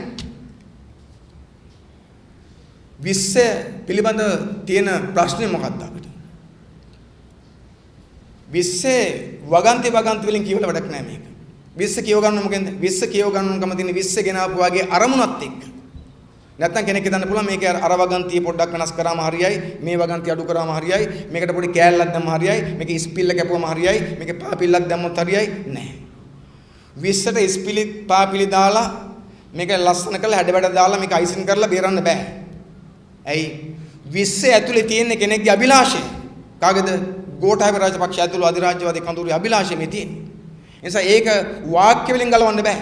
විශ්ව පිළිබඳ තියෙන ප්‍රශ්නේ මොකක්ද අපිට? විශ්ව වගන්ති වලින් කියවල වැඩක් නැහැ මේක. විශ්ව කියව ගන්න මොකෙන්ද? විශ්ව කියව ගන්නකම තියෙන විශ්ව ගෙනාවු වගේ අරමුණත් එක්ක. නැත්තම් කෙනෙක් හිතන්න පුළුවන් මේක අර වගන්තිය පොඩ්ඩක් වෙනස් කරාම හරියයි, මේ වගන්තිය අඩු කරාම හරියයි, මේකට පොඩි කෑල්ලක් දැම්ම හරියයි, මේක ස්පිල්ල කැපුවම හරියයි, මේක පාපිල්ලක් දැම්මොත් හරියයි නැහැ. විශ්වට ස්පිලි පාපිලි දාලා මේක ලස්සන කරලා හැඩ වැඩ දාලා මේක අයිසින් කරලා බේරන්න බෑ. ඇයි? විශ්ව ඇතුලේ තියෙන කෙනෙක්ගේ අභිලාෂය. කාගේද? ගෝඨාභය රාජපක්ෂ ඇතුළු අධිරාජ්‍යවාදී කඳුරේ අභිලාෂය මේ තියෙන්නේ. ඒ නිසා ඒක වාක්‍ය වලින් ගලවන්න බෑ.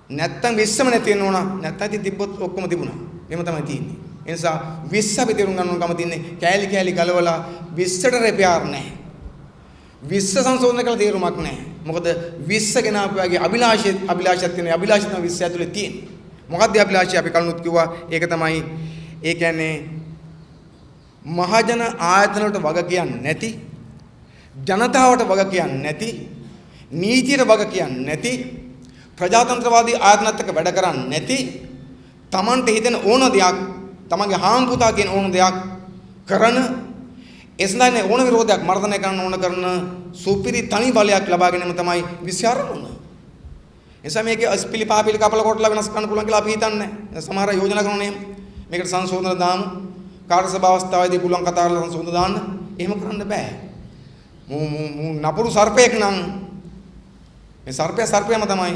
නැත්තම් විශ්වම නැති වෙන්න ඕන. නැත්තම් ඉතින් තිබ්බොත් ඔක්කොම තිබුණා. එහෙම තමයි තියෙන්නේ. ඒ නිසා විශ්ව අපි තේරුම් ගන්න ඕන ගම තියෙන්නේ කෑලි කෑලි ගලවලා විශ්වට රෙපියාර් නැහැ. විශ්ව සංශෝධනය කළ තේරුමක් නැහැ. මොකද විශ්ව ගෙනාවු වගේ අභිලාෂයක් තියෙන අභිලාෂය තමයි විශ්ව ඇතුලේ තියෙන්නේ. මොකක්ද අභිලාෂය? අපි කලිනුත් කිව්වා ඒක තමයි ඒ කියන්නේ මහජන ආයතන වලට වග කියන්නේ නැති, ජනතාවට වග කියන්නේ නැති, නීතියට වග කියන්නේ නැති, ප්‍රජාතන්ත්‍රවාදී ආයතනත් එක්ක වැඩ කරන්නේ නැති, Tamante හිතෙන ඕන දෙයක්, තමන්ගේ හාම් පුතා කියන ඕන දෙයක් කරන, එසඳන්නේ ඕන විරෝධයක් මර්ධනය කරන්න ඕන කරන සුපිරි තනි බලයක් ලබා ගැනීම තමයි විශ්වාරමුණ. එනිසා මේකේ අස්පිලි පාපිලි කපල කොටලා වෙනස් කරන්න පුළුවන් කියලා අපි හිතන්නේ. සමහර යෝජනා කරනවා නේ. මේකට සංශෝධන දාමු. කාර්ය සභාව අවස්ථාවේදී පුළුවන් කතා කරලා සංශෝධන දාන්න. එහෙම කරන්න බෑ. මූ නපුරු සර්පයෙක් නම් මේ සර්පයම තමයි.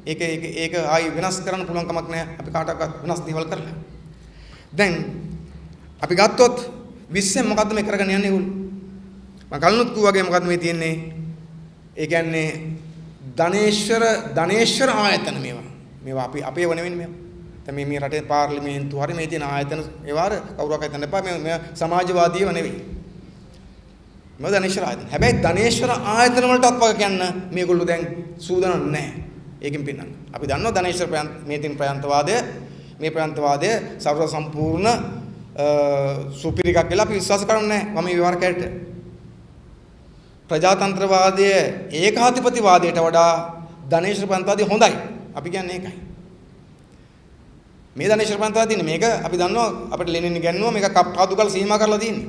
ඒක ආයි වෙනස් කරන්න පුළුවන් කමක් නැහැ. අපි කාටවත් වෙනස් දේවල් කරලා. දැන් අපි ගත්තොත් විශ්වෙන් මොකද්ද මේ කරගෙන යන්නේ උන්? මම කලිනුත් කිව්වා වගේ මොකද්ද මේ තියෙන්නේ? ඒ කියන්නේ ධනේශ්වර ආයතන මේවා අපි අපේව නෙවෙයි මේවා. දැන් මේ රටේ පාර්ලිමේන්තුව හරි මේ තියෙන ආයතන ඒවාර කවුරක් හිතන්න එපා මේ සමාජවාදීව නෙවෙයි. මේ ධනේශ්වර ආයතන. හැබැයි ධනේශ්වර ආයතන වලටත් වගේ කියන්න මේගොල්ලෝ දැන් සූදානම් නැහැ. ඒකෙන් පින්නන්න. අපි දන්නවා ධනේශ්වර මේ තියෙන ප්‍රයන්තවාදය සර්ව සම්පූර්ණ සුපිරි එකක් කියලා අපි විශ්වාස කරන්නේ නැහැ. මම මේ විවරකයට ප්‍රජාතන්ත්‍රවාදයේ ඒකාධිපතිවාදයට වඩා ධනේශ්වර ප්‍රයන්තවාදී හොඳයි. අපි කියන්නේ ඒකයි. මේ ධනේශ්වර ප්‍රයන්තවාදී මේක අපි දන්නවා අපිට ලෙනින් ඉගෙනුවා මේක කප්පාදුකල් සීමා කරලා තියෙන්නේ.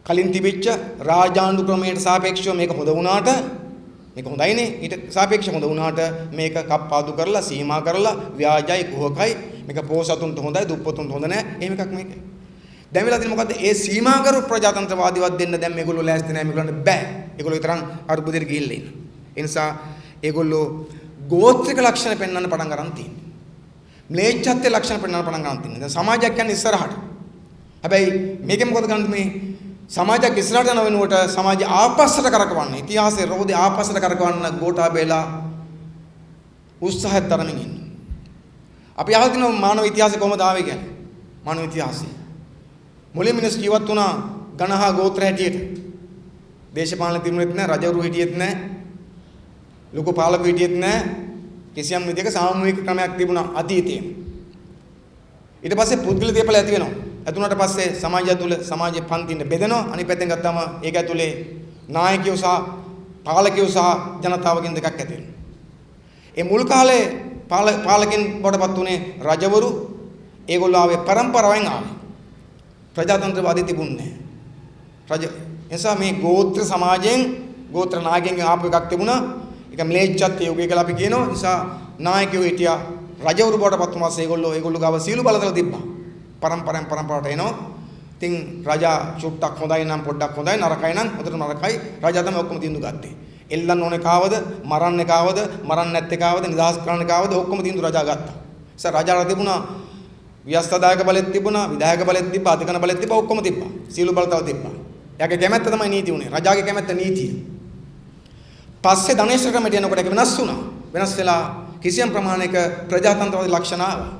කලින් තිබිච්ච රාජාණ්ඩු ක්‍රමයට සාපේක්ෂව මේක හොඳ වුණාට මේක හොඳයිනේ ඊට සාපේක්ෂව හොඳ වුණාට මේක කප්පාදු කරලා සීමා කරලා ව්‍යාජයි කුහකයි මේක පොසතුන්ට හොඳයි දුප්පතුන්ට හොඳ නැහැ එහෙම එකක් මේක. දැන් වෙලා තියෙන්නේ මොකද්ද? ඒ සීමා කරු ප්‍රජාතන්ත්‍රවාදීවත් දෙන්න දැන් මේගොල්ලෝ ලෑස්ති නැහැ මේගොල්ලන්ට බෑ. ඒගොල්ලෝ තරම් අරුබුදෙට ගිහිල්ලා ඉන්න. ඒ නිසා ඒගොල්ලෝ ගෝත්‍රික ලක්ෂණ පෙන්වන්න පටන් ගන්න තියෙනවා. ම්ලේච්ඡත්වයේ ලක්ෂණ පෙන්වන්න පටන් ගන්න තියෙනවා. දැන් සමාජයක් කියන්නේ ඉස්සරහට. හැබැයි මේකෙන් මොකද කරන්නේ මේ සමාජයක් ඉස්සරහට යන වෙනුවට සමාජය ආපස්සට කරකවන්න ඉතිහාසයේ රෝදේ ආපස්සට කරකවන්න ගෝඨාභයලා උත්සාහයක් තරමින් ඉන්නවා. අපි අහලා තියෙනවා මානව ඉතිහාසය කොහොමද ආවේ කියලා. මානව ඉතිහාසය මුලින් මිනිස් ජීවත් වුණා ගණහා ගෝත්‍ර හැටියට. දේශපාලන තිබුණෙත් නැහැ, රජවරු හිටියෙත් නැහැ, ලොකු පාලකයෝ හිටියෙත් නැහැ. කිසියම් විදිහක සාමූහික ක්‍රමයක් තිබුණා අතීතයේ. ඊට පස්සේ පුද්ගල දේපල ඇති වෙනවා. ඇතුණට පස්සේ සමාජය තුළ සමාජයේ පන්තින්න බෙදෙනවා. අනිත් පැත්තෙන් ගත්තාම ඒක ඇතුලේ නායකයෝ සහ පාලකයෝ සහ ජනතාවගෙන් දෙකක් ඇති වෙනවා. ඒ මුල් කාලේ පාලකෙන් බඩපත් උනේ රජවරු. ඒගොල්ලෝ ආවේ පරම්පරාවෙන් ආවේ. ප්‍රජාතන්ත්‍රවාදී තිබුණේ නැහැ. එනිසා මේ ගෝත්‍ර සමාජයෙන් ගෝත්‍ර නායකයන්ගෙන් ආපු එකක් තිබුණා. ඒක ම්ලේච්ඡත් යුගය කියලා අපි කියනවා. නිසා නායකයෝ හිටියා රජවරු බඩපත් වුණාස් ඒගොල්ලෝ ගාව සීළු බලතල තිබ්බා. පරම්පරාවට එනවා. ඉතින් රජා චුට්ටක් හොඳයි නම් පොඩ්ඩක් හොඳයි නරකයි නම් හොඳට නරකයි. රජා තමයි ඔක්කොම තීන්දුව ගත්තේ. එල්ලන්න ඕනේ කාවද, මරන්නේ කාවද, මරන්නේ නැත්තේ කාවද, නිදහස් කරන්නේ කාවද ඔක්කොම තීන්දුව රජා ගත්තා. ඉතින් රජාට තිබුණා ව්‍යවස්ථාදායක බලෙත් තිබුණා, විධායක බලෙත් තිබ්බා, අධිකරණ බලෙත් තිබ්බා ඔක්කොම තිබ්බා. සීළු බලතල තිබ්බා. එයාගේ කැමැත්ත තමයි නීති උනේ. රජාගේ කැමැත්ත නීතිය. පස්සේ ධනේශ්වර ක්‍රමයට එනකොට ඒක වෙනස් වුණා. වෙනස් වෙලා කිසියම් ප්‍රමාණයක ප්‍රජාතන්ත්‍රවාදී ලක්ෂණ ආවා.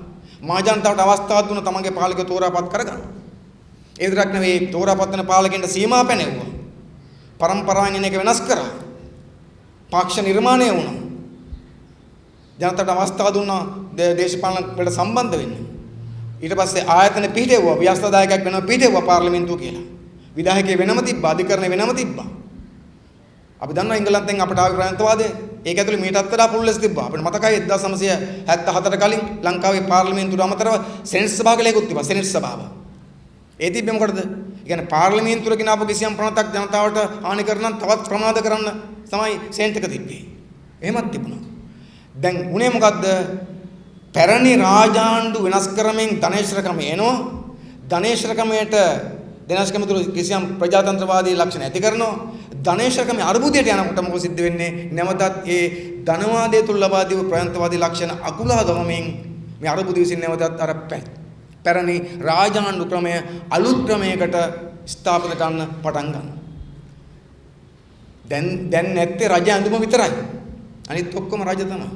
මහජනතාවට අවස්ථාවක් දුන්න තමන්ගේ පාලකව තෝරාපත් කරගන්න. ඒ විතරක් නෙවෙයි තෝරාපත් වෙන පාලකයන්ට සීමා පැනෙවුවා. පරම්පරාවෙන් එන එක වෙනස් කරා. පක්ෂ නිර්මාණය වුණා. ජනතාවට අවස්ථාව දුන්නා දේශපාලන වලට සම්බන්ධ වෙන්න. ඊට පස්සේ ආයතන පිහිටෙවුවා. ව්‍යවස්ථාදායකයෙක් වෙනම පිහිටෙවුවා පාර්ලිමේන්තුව කියලා. විධායකයෙක් වෙනම තිබ්බා. අධිකරණ වෙනම තිබ්බා. අපි දන්නවා එංගලන්තෙන් අපට ආවේ ප්‍රාන්තවාදය. ඒක ඇතුළේ මීටත් වඩා පුළුල්ස් තිබ්බා. අපිට මතකයි 1974 කලින් ලංකාවේ පාර්ලිමේන්තුවට අමතරව සෙනෙට් සභාව කියලා එකක් තිබ්බා. සෙනෙට් සභාව. ඒ තිබ්බේ මොකටද? ඒ කියන්නේ පාර්ලිමේන්තුවල ගෙන ආපු කිසියම් ප්‍රමාණයක් ජනතාවට හානි කරන තවත් ප්‍රමාද කරන්න තමයි සෙනෙට් එක තිබ්බේ. එහෙමත් තිබුණා. දැන් උනේ මොකද්ද? පැරණි රාජාණ්ඩු වෙනස් කරමින් ධනේශ්වර ක්‍රමය එනවා. ධනේශ්වර ක්‍රමයට දෙනස්කම තුල කිසියම් ප්‍රජාතන්ත්‍රවාදී ලක්ෂණ ඇති කරනවා. ධනේශ්වර ක්‍රමයේ අරුබුදයට යනකොට මොකද සිද්ධ වෙන්නේ? නැවතත් ඒ ධනවාදයේ තුල ලබා දීපු ප්‍රජාතන්ත්‍රවාදී ලක්ෂණ අකුලා දමමින් මේ අරුබුද විසින් නැවතත් අර පැරණි රාජාණ්ඩු ක්‍රමය අලුත් ක්‍රමයකට ස්ථාපිත කරන්න පටන් ගන්නවා. දැන් නැත්තේ රජ ඇඳුම විතරයි. අනිත් ඔක්කොම රජ තමයි.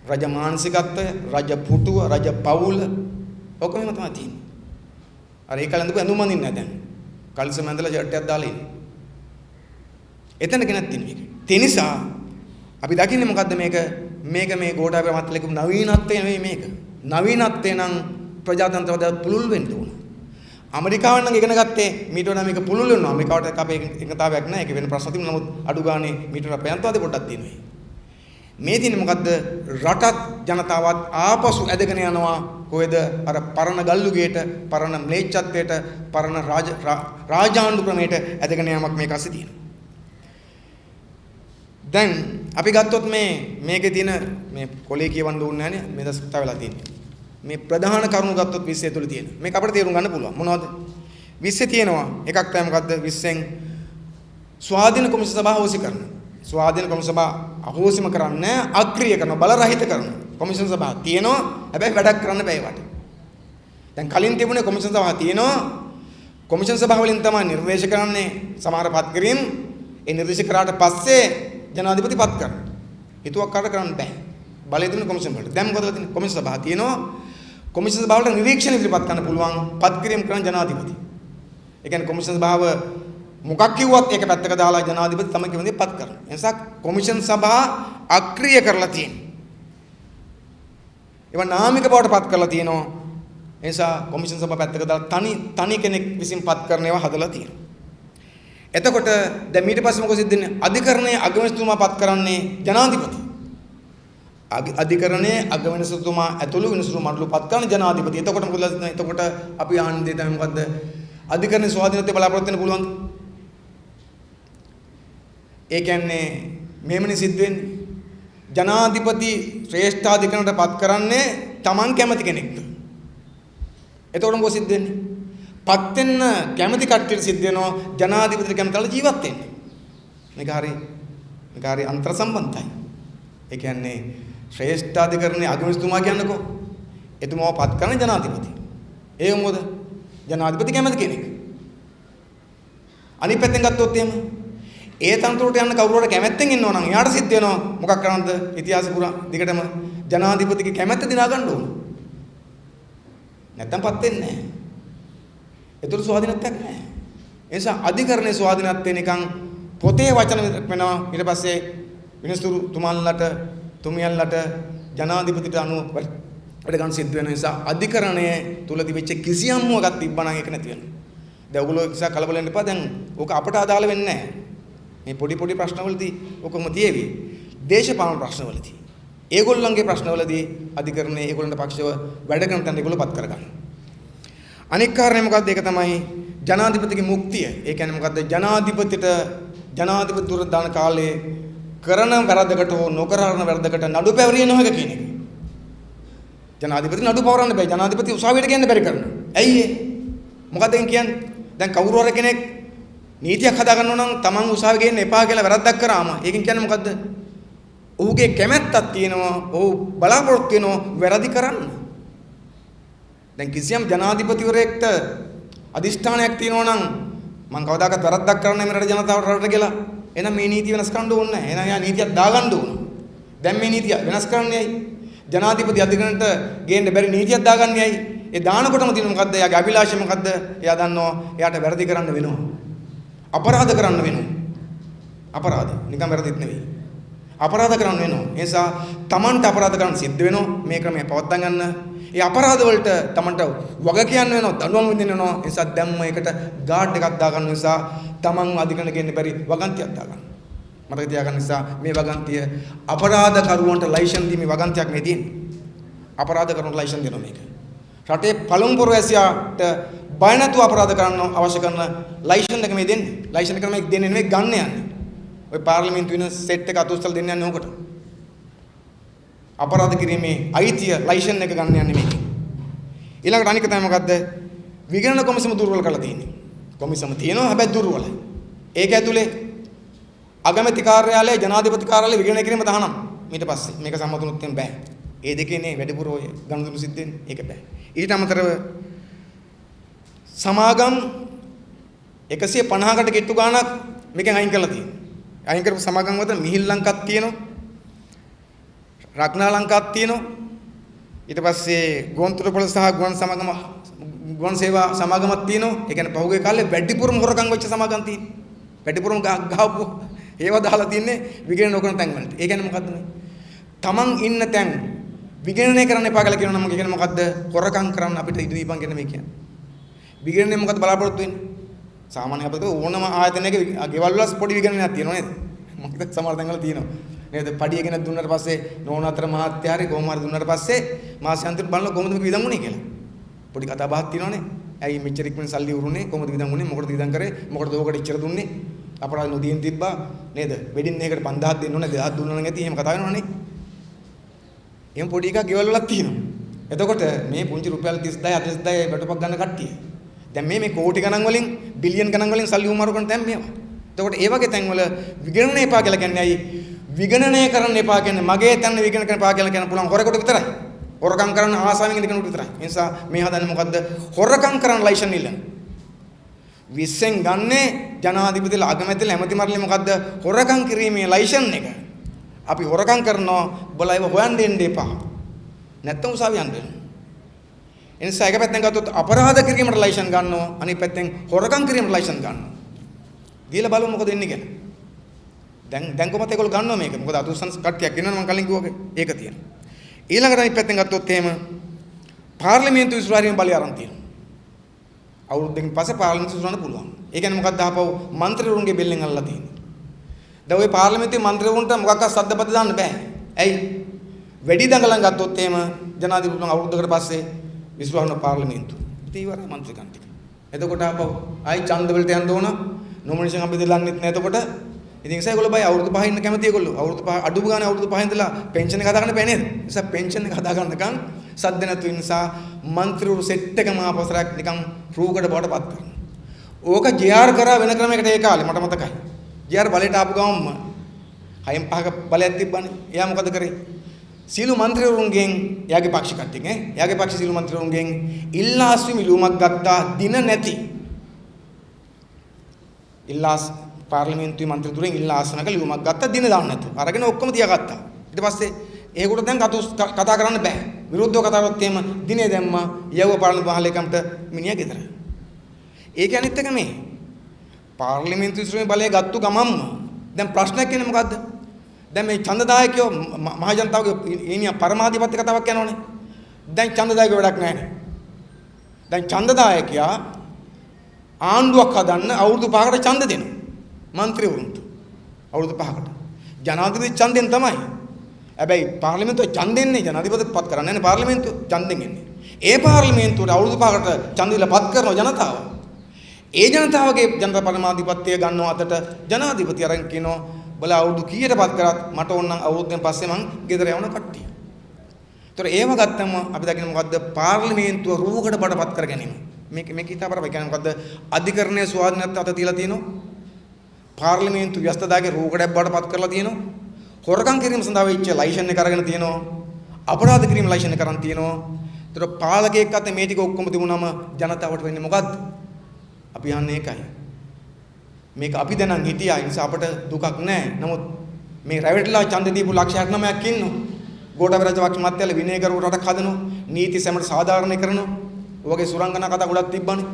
රජ මානසිකත්වය, රජ පුටුව, රජ පවුල ඔක්කොම තමයි තියෙන්නේ. අර ඒ කලඳුක ඇඳුම් අඳින්නේ නැහැ දැන්. කල්සම ඇඳලා ෂර්ට් එකක් දාලා ඉන්නේ. එතන කෙනෙක් තියෙන්නේ මේක. ඒ නිසා අපි දකින්නේ මොකද්ද මේක මේ ගෝඨාභය මහත්තයාගේ නවීනත්වය නෙවෙයි මේක. නවීනත්වය නම් ප්‍රජාතන්ත්‍රවාදය පුළුල් වෙන්න ඕන. ඇමරිකාවෙන් නම් ඉගෙන ගත්තේ මීට වඩා මේක පුළුල් වෙනවා. ඇමරිකාවට අපේ එකතාවයක් නැහැ. ඒක වෙන ප්‍රශ්න තිබුණා. නමුත් අඩු ගානේ මීට වඩා ප්‍රජාතන්ත්‍රවාදය පොඩ්ඩක් තියෙනවා. මේ තියෙන්නේ මොකද්ද? රටත් ජනතාවත් ආපසු ඇදගෙන යනවා. කොහෙද? අර පරණ ගල්ලුගේට, පරණ ම්ලේච්ඡත්වයට, පරණ රාජාණ්ඩු ක්‍රමයට ඇදගෙන යාමක් මේක අස්සේ තියෙනවා. දැන් අපි ගත්තොත් මේකේ තියෙන මේ කොලේ කියවන්න ඕනේ නැහැ නේ. මේ දස්කතා වෙලා තියෙන්නේ. මේ ප්‍රධාන කරුණු ගත්තොත් 20 තුල තියෙන. මේක අපිට තේරුම් ගන්න පුළුවන්. මොනවද? 20 තියෙනවා. එකක් තමයි මොකද්ද? 20න් ස්වාධීන කොමිසම සභාව හොසි කරනවා. ස්වාධීන කොමිසම සභාව අහෝසිම කරන්නේ අක්‍රිය කරනවා, බල රහිත කරනවා. කොමිසම සභාව තියෙනවා. හැබැයි වැඩක් කරන්න බෑ ඒවට. දැන් කලින් තිබුණේ කොමිසම සභාව තියෙනවා. කොමිසම සභාව වලින් තමයි නිර්දේශ කරන්නේ සමහර පත් කිරීම. ඒ නිර්දේශ කරාට පස්සේ ජනාධිපති පත් කරනවා. හිතුවක්කාර කරන්න බෑ. බලය දෙන කොමිසම වලට. දැන් මොකද වෙන්නේ? කොමිසම සභාව තියෙනවා. කොමිසම සභාවට නිරීක්ෂණ ඉදිරිපත් කරන්න පුළුවන්. පත් කිරීම කරන ජනාධිපති. ඒ කියන්නේ කොමිසම සභාව මොකක් කිව්වත් ඒක පැත්තක දාලා ජනාධිපති තමයි කියන්නේ පත් කරනවා. ඒ නිසා කොමිෂන් සභාව අක්‍රිය කරලා තියෙනවා. ඒවා නාමික බවට පත් කරලා තියෙනවා. ඒ නිසා කොමිෂන් සභාව පැත්තක දාලා තනි කෙනෙක් විසින් පත් කරන ඒවා හදලා තියෙනවා. එතකොට දැන් ඊට පස්සේ මොකද සිද්ධ වෙන්නේ? අධිකරණයේ අගමැතිතුමා පත් කරන්නේ ජනාධිපති. අධිකරණයේ අගමැතිතුමා ඇතුළු විනිසුරු මණ්ඩල පත් කරන ජනාධිපති. එතකොට මොකද වෙන්නේ? එතකොට අපි අහන්නේ දේ තමයි මොකද්ද? අධිකරණයේ ස්වාධීනත්වය බලාපොරොත්තු වෙන්න පුළුවන්ද? ඒ කියන්නේ මෙහෙමනේ සිද්ධ වෙන්නේ. ජනාධිපති ශ්‍රේෂ්ඨාධිකරණයට පත් කරන්නේ Taman කැමති කෙනෙක්ද? එතකොට මොකද සිද්ධ වෙන්නේ? පත් වෙන්න කැමති කට්ටියට සිද්ධ වෙනවා ජනාධිපතිට කැමතිලා ජීවත් වෙන්න. මේක හරි අන්තර් සම්බන්ධයි. ඒ කියන්නේ ශ්‍රේෂ්ඨාධිකරණයේ අගමැතිතුමා කියන්නකෝ. එතුමාව පත් කරන ජනාධිපති. ඒ මොකද? ජනාධිපති කැමති කෙනෙක්. අනිත් පැත්තෙන් ගත්තොත් එහෙම ඒ තනතුරට යන්න කවුරුහරි කැමැත්තෙන් ඉන්නවා නම් එයාට සිද්ධ වෙනවා මොකක් කරන්නද? ඉතිහාසෙ පුරා දිගටම ජනාධිපතිගේ කැමැත්ත දිනා ගන්න ඕන. නැත්තම් පත් වෙන්නේ නැහැ. ඒතර ස්වාධීනත්වයක් නැහැ. ඒ නිසා අධිකරණයේ ස්වාධීනත්වය නිකන් පොතේ වචන වෙනවා. ඊට පස්සේ විනිසුරු තුමියන්ලට ජනාධිපතිට අනුව වැඩ ගන්න සිද්ධ වෙන නිසා අධිකරණයේ තුල තිබෙච්ච කිසියම් මොකක් තිබ්බනම් ඒක නැති වෙනවා. දැන් ඔයගොල්ලෝ නිසා කලබල වෙන්න එපා. දැන් ඕක අපට අදාළ වෙන්නේ නැහැ. මේ පොඩි ප්‍රශ්නවලදී ඔකම තියේවි. දේශපාලන ප්‍රශ්නවලදී. ඒගොල්ලන්ගේ ප්‍රශ්නවලදී අධිකරණයේ ඒගොල්ලන්ට පක්ෂව වැඩ කරන තැන ඒගොල්ලෝ පත් කරගන්න. අනික් කාරණේ මොකද්ද? ඒක තමයි ජනාධිපතිගේ මුක්තිය. ඒ කියන්නේ මොකද්ද? ජනාධිපති දුර දාන කාලේ කරන වැරද්දකට හෝ නොකරන වැරද්දකට නඩු පැවරිය නොහැක කියන එක. ජනාධිපති නඩු පවරන්න බෑ. ජනාධිපති උසාවියට ගන්න බැරි කරනවා. ඇයි ඒ? මොකද කියන්නේ? දැන් කවුරු හරි කෙනෙක් නීතියක් හදා ගන්නවා නම් Taman උසාවි ගේන්න එපා කියලා වැරද්දක් කරාම ඒකෙන් කියන්නේ මොකද්ද? ඔහුගේ කැමැත්තක් තියෙනවා. ඔහු බලාපොරොත්තු වෙනවා වැරදි කරන්න. දැන් කිසියම් ජනාධිපතිවරයෙක්ට අදිෂ්ඨානයක් තියෙනවා නම් මම කවදාකවත් වැරද්දක් කරන්නේ නැහැ මේ රට ජනතාවට රටට කියලා. එහෙනම් මේ නීතිය වෙනස් කරන්න ඕනේ නැහැ. එහෙනම් යා නීතියක් දාගන්න ඕන. දැන් මේ නීතිය වෙනස් කරන්නේ ඇයි? ජනාධිපති අධිකරණයට ගේන්න බැරි නීතියක් දාගන්නේ ඇයි? ඒ දානකොටම තියෙන මොකද්ද? එයාගේ අභිලාෂය මොකද්ද? එයා දන්නවා එයාට වැරදි කරන්න වෙනවා. අපරාධ කරන්න වෙනවා. අපරාධ නිකන් වැරදිත් නෙවෙයි. අපරාධ කරන්න වෙනවා. ඒ නිසා Tamanට අපරාධ කරන්න සිද්ධ වෙනවා. මේ ක්‍රමය පවත්වා ගන්න. ඒ අපරාධ වලට Tamanට වග කියන්න වෙනවා. දඬුවම් විඳින්න වෙනවා. ඒ නිසා දැම්ම එකට ගාඩ් එකක් දාගන්න නිසා Taman අධිකරණ ගෙන්න බැරි වගන්තියක් දාගන්න. මතක තියාගන්න නිසා මේ වගන්තිය අපරාධකරුවන්ට ලයිසන් දීමේ වගන්තියක් මේ තියෙන්නේ. අපරාධකරුවන්ට ලයිසන් දෙනවා මේක. රටේ පළමු පුරවැසියාට බය නැතුව අපරාධ කරන්න අවශ්‍ය කරන ලයිසන් එක මේ දෙන්නේ. ලයිසන් එක මේ දෙන්නේ නෙවෙයි ගන්න යන්නේ. ඔය පාර්ලිමේන්තු වෙන සෙට් එක අතුස්සල දෙන්න යන්නේ ඕකට. අපරාධ කිරීමේ අයිතිය ලයිසන් එක ගන්න යන්නේ මේක. ඊළඟට අනික තමයි මොකද්ද? විගණන කොමිසම දුර්වල කරලා තියෙන්නේ. කොමිසම තියෙනවා හැබැයි දුර්වලයි. ඒක ඇතුලේ අගමැති කාර්යාලය ජනාධිපති කාර්යාලය විගණනය කිරීම තහනම්. ඊට පස්සේ මේක සම්මතුනොත් එම් බෑ. ඒ දෙකේනේ වැඩිපුර ඔය ගනුදෙනු සිද්ධ වෙන්නේ. ඒක බෑ. ඊට අමතරව සමාගම් 150කට කිට්ටු ගාණක් මේකෙන් අයින් කරලා තියෙනවා. අයින් කරපු සමාගම් වල මිහිල් ලංකක් තියෙනවා. රත්නා ලංකාවක් තියෙනවා. ඊට පස්සේ ගුවන්තොටුපළ සහ ගුවන් සේවා සමාගමක් තියෙනවා. ඒ කියන්නේ පහුගිය කාලේ වැඩිපුරම හොරකම් වෙච්ච සමාගම් තියෙනවා. වැඩිපුරම ගහපු ඒවා දාලා තින්නේ විගණන නොකරන තැන් වලට. ඒ කියන්නේ මොකද්ද මේ? Taman ඉන්න තැන් විගණනය කරන්න එපා කියලා කියනවා නම් මම කියන්නේ මොකද්ද? හොරකම් කරන්න අපිට ඉඩ දීපන් කියන මේ කියන්නේ. විගණනය මොකද්ද බලාපොරොත්තු වෙන්නේ? සාමාන්‍ය අපිට ඕනම ආයතනයක ගෙවල් වල පොඩි විගණනයක් තියෙනවා නේද? මොකද සමහර තැන්වල තියෙනවා. නේද? පඩිය ගෙන දුන්නාට පස්සේ නෝන අතර මහත්යාරි කොහොම හරි දුන්නාට පස්සේ මාසෙන්තර බලන කොහොමද මේක විදන් වුනේ කියලා. පොඩි කතා බහක් තියෙනවනේ. ඇයි මෙච්චර ඉක්මන සල්ලි උරුනේ? කොහොමද විදන් වුනේ? මොකටද විදන් කරේ? මොකටද ඕකට ඉච්චර දුන්නේ? අපරාධ නොදීන් තිබ්බා නේද? වෙඩින් එකකට 5000ක් දෙන්න ඕනේ 2000ක් දුන්නා නම් ඇති එහෙම කතා වෙනවනේ. එහෙම පොඩි එකක් ගෙවල් වලක් තියෙනවා. එතකොට මේ පුංචි රුපියල් 30000 40000 වැටුපක් ගන්න කට්ටිය. දැන් මේ කෝටි ගණන් වලින් බිලියන් ගණන් වලින් සල්ලි උමාරු කරන තැන් මේවා. එතකොට ඒ වගේ තැන් වල විගණනය එපා කියලා කියන්නේ ඇයි? විගණනය කරන්න එපා කියන්නේ මගේ තැන විගණනය කරන්න එපා කියලා කියන්න පුළුවන් හොරකට විතරයි. හොරකම් කරන්න ආසාවෙන් ඉඳ කෙනෙකුට විතරයි. ඒ නිසා මේ හදන්නේ මොකද්ද? හොරකම් කරන්න ලයිසන් ඉල්ලන. 20න් ගන්නේ ජනාධිපතිලා අගමැතිලා ඇමති මරලේ මොකද්ද? හොරකම් කිරීමේ ලයිසන් එක. අපි හොරකම් කරනවා බලලා ඒව හොයන්න දෙන්න එපා. නැත්තම් උසාවිය යන්න වෙනවා. ඒ නිසා එක පැත්තෙන් ගත්තොත් අපරාධ කිරීමට ලයිසන් ගන්නවා අනිත් පැත්තෙන් හොරකම් කිරීමට ලයිසන් ගන්නවා. දීලා බලමු මොකද වෙන්නේ කියලා. දැන් කොහොමද ඒගොල්ලෝ ගන්නවා මේක? මොකද අතුස්සන් කට්ටියක් ඉන්නවනේ මම කලින් කිව්වා ඒක තියෙනවා. ඊළඟට අනිත් පැත්තෙන් ගත්තොත් එහෙම පාර්ලිමේන්තු විශ්වාසයෙන් බලය අරන් තියෙනවා. අවුරුද්දකින් පස්සේ පාර්ලිමේන්තු විශ්වාසන්න පුළුවන්. ඒ කියන්නේ මොකක්ද අහපව മന്ത്രിවරුන්ගේ බෙල්ලෙන් අල්ලලා තියෙන්නේ. දැන් ওই පාර්ලිමේන්තුවේ මන්ත්‍රීවරුන්ට මොකක්වත් සද්දපද දාන්න බෑ. ඇයි? වැඩි දඟලන් ගත්තොත් එහෙම ජනාධිපතිතුමා අවුරුද්දකට පස්සේ විශ්වාසන පාර්ලිමේන්තුව. ඉතින් ඉවරයි මන්ත්‍රීකම් ටික. එතකොට ආපහු ආයි ඡන්ද වලට යන්න ඕන. නොමිනේෂන් අපි දෙලන්නෙත් නෑ එතකොට. ඉතින් ඒ නිසා ඒගොල්ලෝ බයි අවුරුදු 5 ඉන්න කැමති ඒගොල්ලෝ. අවුරුදු 5 අඩු ගානේ අවුරුදු 5 ඉඳලා පෙන්ෂන් එක හදා ගන්න බෑ නේද? ඒ නිසා පෙන්ෂන් එක හදා ගන්නකම් සද්ද නැතු නිසා മന്ത്രിවරු සෙට් එකම ආපසරක් නිකන් රූකඩ බවට පත් කරනවා. ඕක ජේ.ආර් කරා වෙන ක්‍රමයකට ඒ කාලේ මට මතකයි. ජේ.ආර් බලයට ආපු ගමන්ම 6න් 5ක බලයක් තිබ්බනේ. එයා මොකද කරේ? සීළු മന്ത്രിවරුන්ගෙන් එයාගේ පක්ෂ කට්ටියන් එයාගේ පක්ෂ සීළු മന്ത്രിවරුන්ගෙන් ඉල්ලාස්වි මිලුමක් ගත්තා දින නැති. ඉල්ලාස් පාර්ලිමේන්තුවේ മന്ത്രിතුරෙන් ඉල්ලාසනක ලියුමක් ගත්තා දින දාන්න නැතුව. අරගෙන ඔක්කොම තියාගත්තා. ඊට පස්සේ ඒකට දැන් කතා කරන්න බෑ. විරුද්ධව කතා කරොත් එහෙම දිනේ දැම්මා යවුව පාර්ලිමේන්තු මහලේකම්ට මිනිහා ගෙදර. ඒක අනිත් එක මේ පාර්ලිමේන්තු ඉස්රෝමේ බලය ගත්තු ගමම්ම දැන් ප්‍රශ්නයක් එන්නේ මොකද්ද? දැන් මේ ඡන්දදායකයෝ මහ ජනතාවගේ ඊනියා පරමාධිපත්‍ය කතාවක් යනවනේ. දැන් ඡන්දදායකයෝ වැඩක් නැහැනේ. දැන් ඡන්දදායකයා ආණ්ඩුවක් හදන්න අවුරුදු 5කට ඡන්ද දෙනවා. മന്ത്രിවරුන්ට අවුරුදු 5කට. ජනාධිපති ඡන්දෙන් තමයි. හැබැයි පාර්ලිමේන්තුව ඡන්දෙන්නේ ජනාධිපතිත් පත් කරන්නේ නැහැ පාර්ලිමේන්තුව ඡන්දෙන් එන්නේ. ඒ පාර්ලිමේන්තුවට අවුරුදු 5කට ඡන්ද දීලා පත් කරන ජනතාව. ඒ ජනතාවගේ ජනතා පරමාධිපත්‍යය ගන්නව අතට ජනාධිපති අරන් කියනවා බල අවුරුදු කීයට පත් කරත් මට ඕන නම් අවුරුද්දෙන් පස්සේ මං ගෙදර යවන කට්ටිය. ඒතර ඒව ගත්තම අපි දකින්න මොකද්ද පාර්ලිමේන්තුව රූකඩ බඩපත් කර ගැනීම. මේක හිතාපරව කියන්නේ මොකද්ද? අධිකරණයේ ස්වාධීනත්වය අත තියලා තියෙනවා. පාර්ලිමේන්තු ව්‍යස්තතාවගේ රූකඩයක් බඩපත් කරලා තියෙනවා. හොරකම් කිරීම සඳහා වෙච්ච ලයිසන් එක අරගෙන තියෙනවා. අපරාධ කිරීම ලයිසන් එක අරන් තියෙනවා. ඒතර පාලකයෙක් අතේ මේ ටික ඔක්කොම තිබුණාම ජනතාවට වෙන්නේ මොකද්ද? අපි යන්නේ ඒකයි. මේක අපි දැනන් හිටියා. ඒ නිසා අපට දුකක් නැහැ. නමුත් මේ රැවටලා ඡන්ද දීපු ලක්ෂ 69ක් ඉන්නවා. ගෝඨාභය රාජපක්ෂ මහත්තයාලා විනය කරු රටක් හදනවා. නීති සැමට සාධාරණය කරනවා. ඔයගේ සුරංගනා කතා ගොඩක් තිබ්බනේ.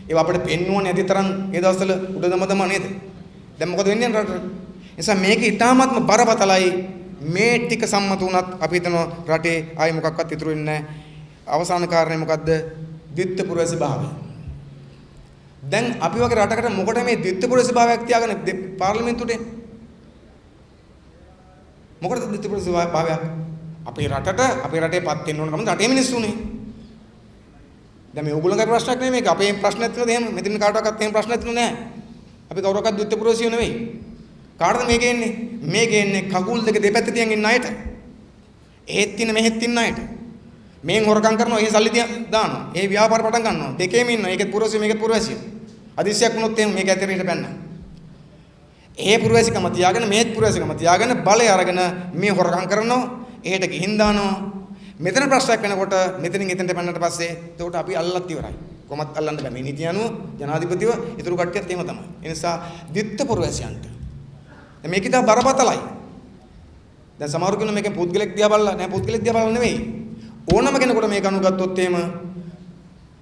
ඒව අපිට පෙන්වන්නේ නැති තරම් ඒ දවස්වල උඩදම නේද? දැන් මොකද වෙන්නේ රටට? නිසා මේක ඉතාමත්ම බරපතලයි. මේ ටික සම්මත වුණත් අපි හිතනවා රටේ ආයි මොකක්වත් ඉතුරු වෙන්නේ නැහැ. අවසාන කාරණේ මොකද්ද? ද්විත්ව පුරවැසි භාවය. දැන් අපි වගේ රටකට මොකට මේ ද්විත්ව පුරවැසි භාවයක් තියාගෙන පාර්ලිමේන්තුවට මොකටද ද්විත්ව පුරවැසි භාවයක්? අපේ රටේ පත් වෙන්න ඕන කම රටේ මිනිස්සුනේ. දැන් මේ ඕගොල්ලෝගේ ප්‍රශ්නයක් නෙමෙයි මේක. අපේ ප්‍රශ්නයක් තියෙනද එහෙම? මෙතන කාටවත් එහෙම ප්‍රශ්නයක් තියෙන්නේ නැහැ. අපි කවුරක්වත් ද්විත්ව පුරවැසියෝ නෙමෙයි. කාටද මේක එන්නේ? මේක එන්නේ කකුල් දෙක දෙපැත්ත තියන් ඉන්න අයට. එහෙත් ඉන්න මෙහෙත් ඉන්න අයට. මේන් හොරකම් කරනවා, එහෙ සල්ලි දානවා. ඒ ව්‍යාපාර පටන් ගන්නවා. දෙකේම ඉන්නවා. ඒකෙත් පුරවැසියෝ මේකෙත් පුරවැසියෝ. අදිසියක් වුණොත් එහෙම මේක ඇතරියට පැන්න. ඒ පුරවැසිකම තියාගෙන මේත් පුරවැසිකම තියාගෙන බලය අරගෙන මේ හොරකම් කරනවා. එහෙට ගිහින් දානවා. මෙතන ප්‍රශ්නයක් වෙනකොට මෙතනින් එතනට පැන්නට පස්සේ එතකොට අපි අල්ලත් ඉවරයි. කොහොමත් අල්ලන්න බෑ. මේ නීතිය අනුව ජනාධිපතිව ඊතුරු කට්ටියත් එහෙම තමයි. ඒ නිසා ද්විත්ව පුරවැසියන්ට මේක ඉතින් බරපතලයි. දැන් සමහරු කියන මේකෙන් පුද්ගලෙක් දිහා බලලා නෑ, පුද්ගලෙක් දිහා බලලා නෙවෙයි. ඕනම කෙනෙකුට මේක අනුගත්තොත් එහෙම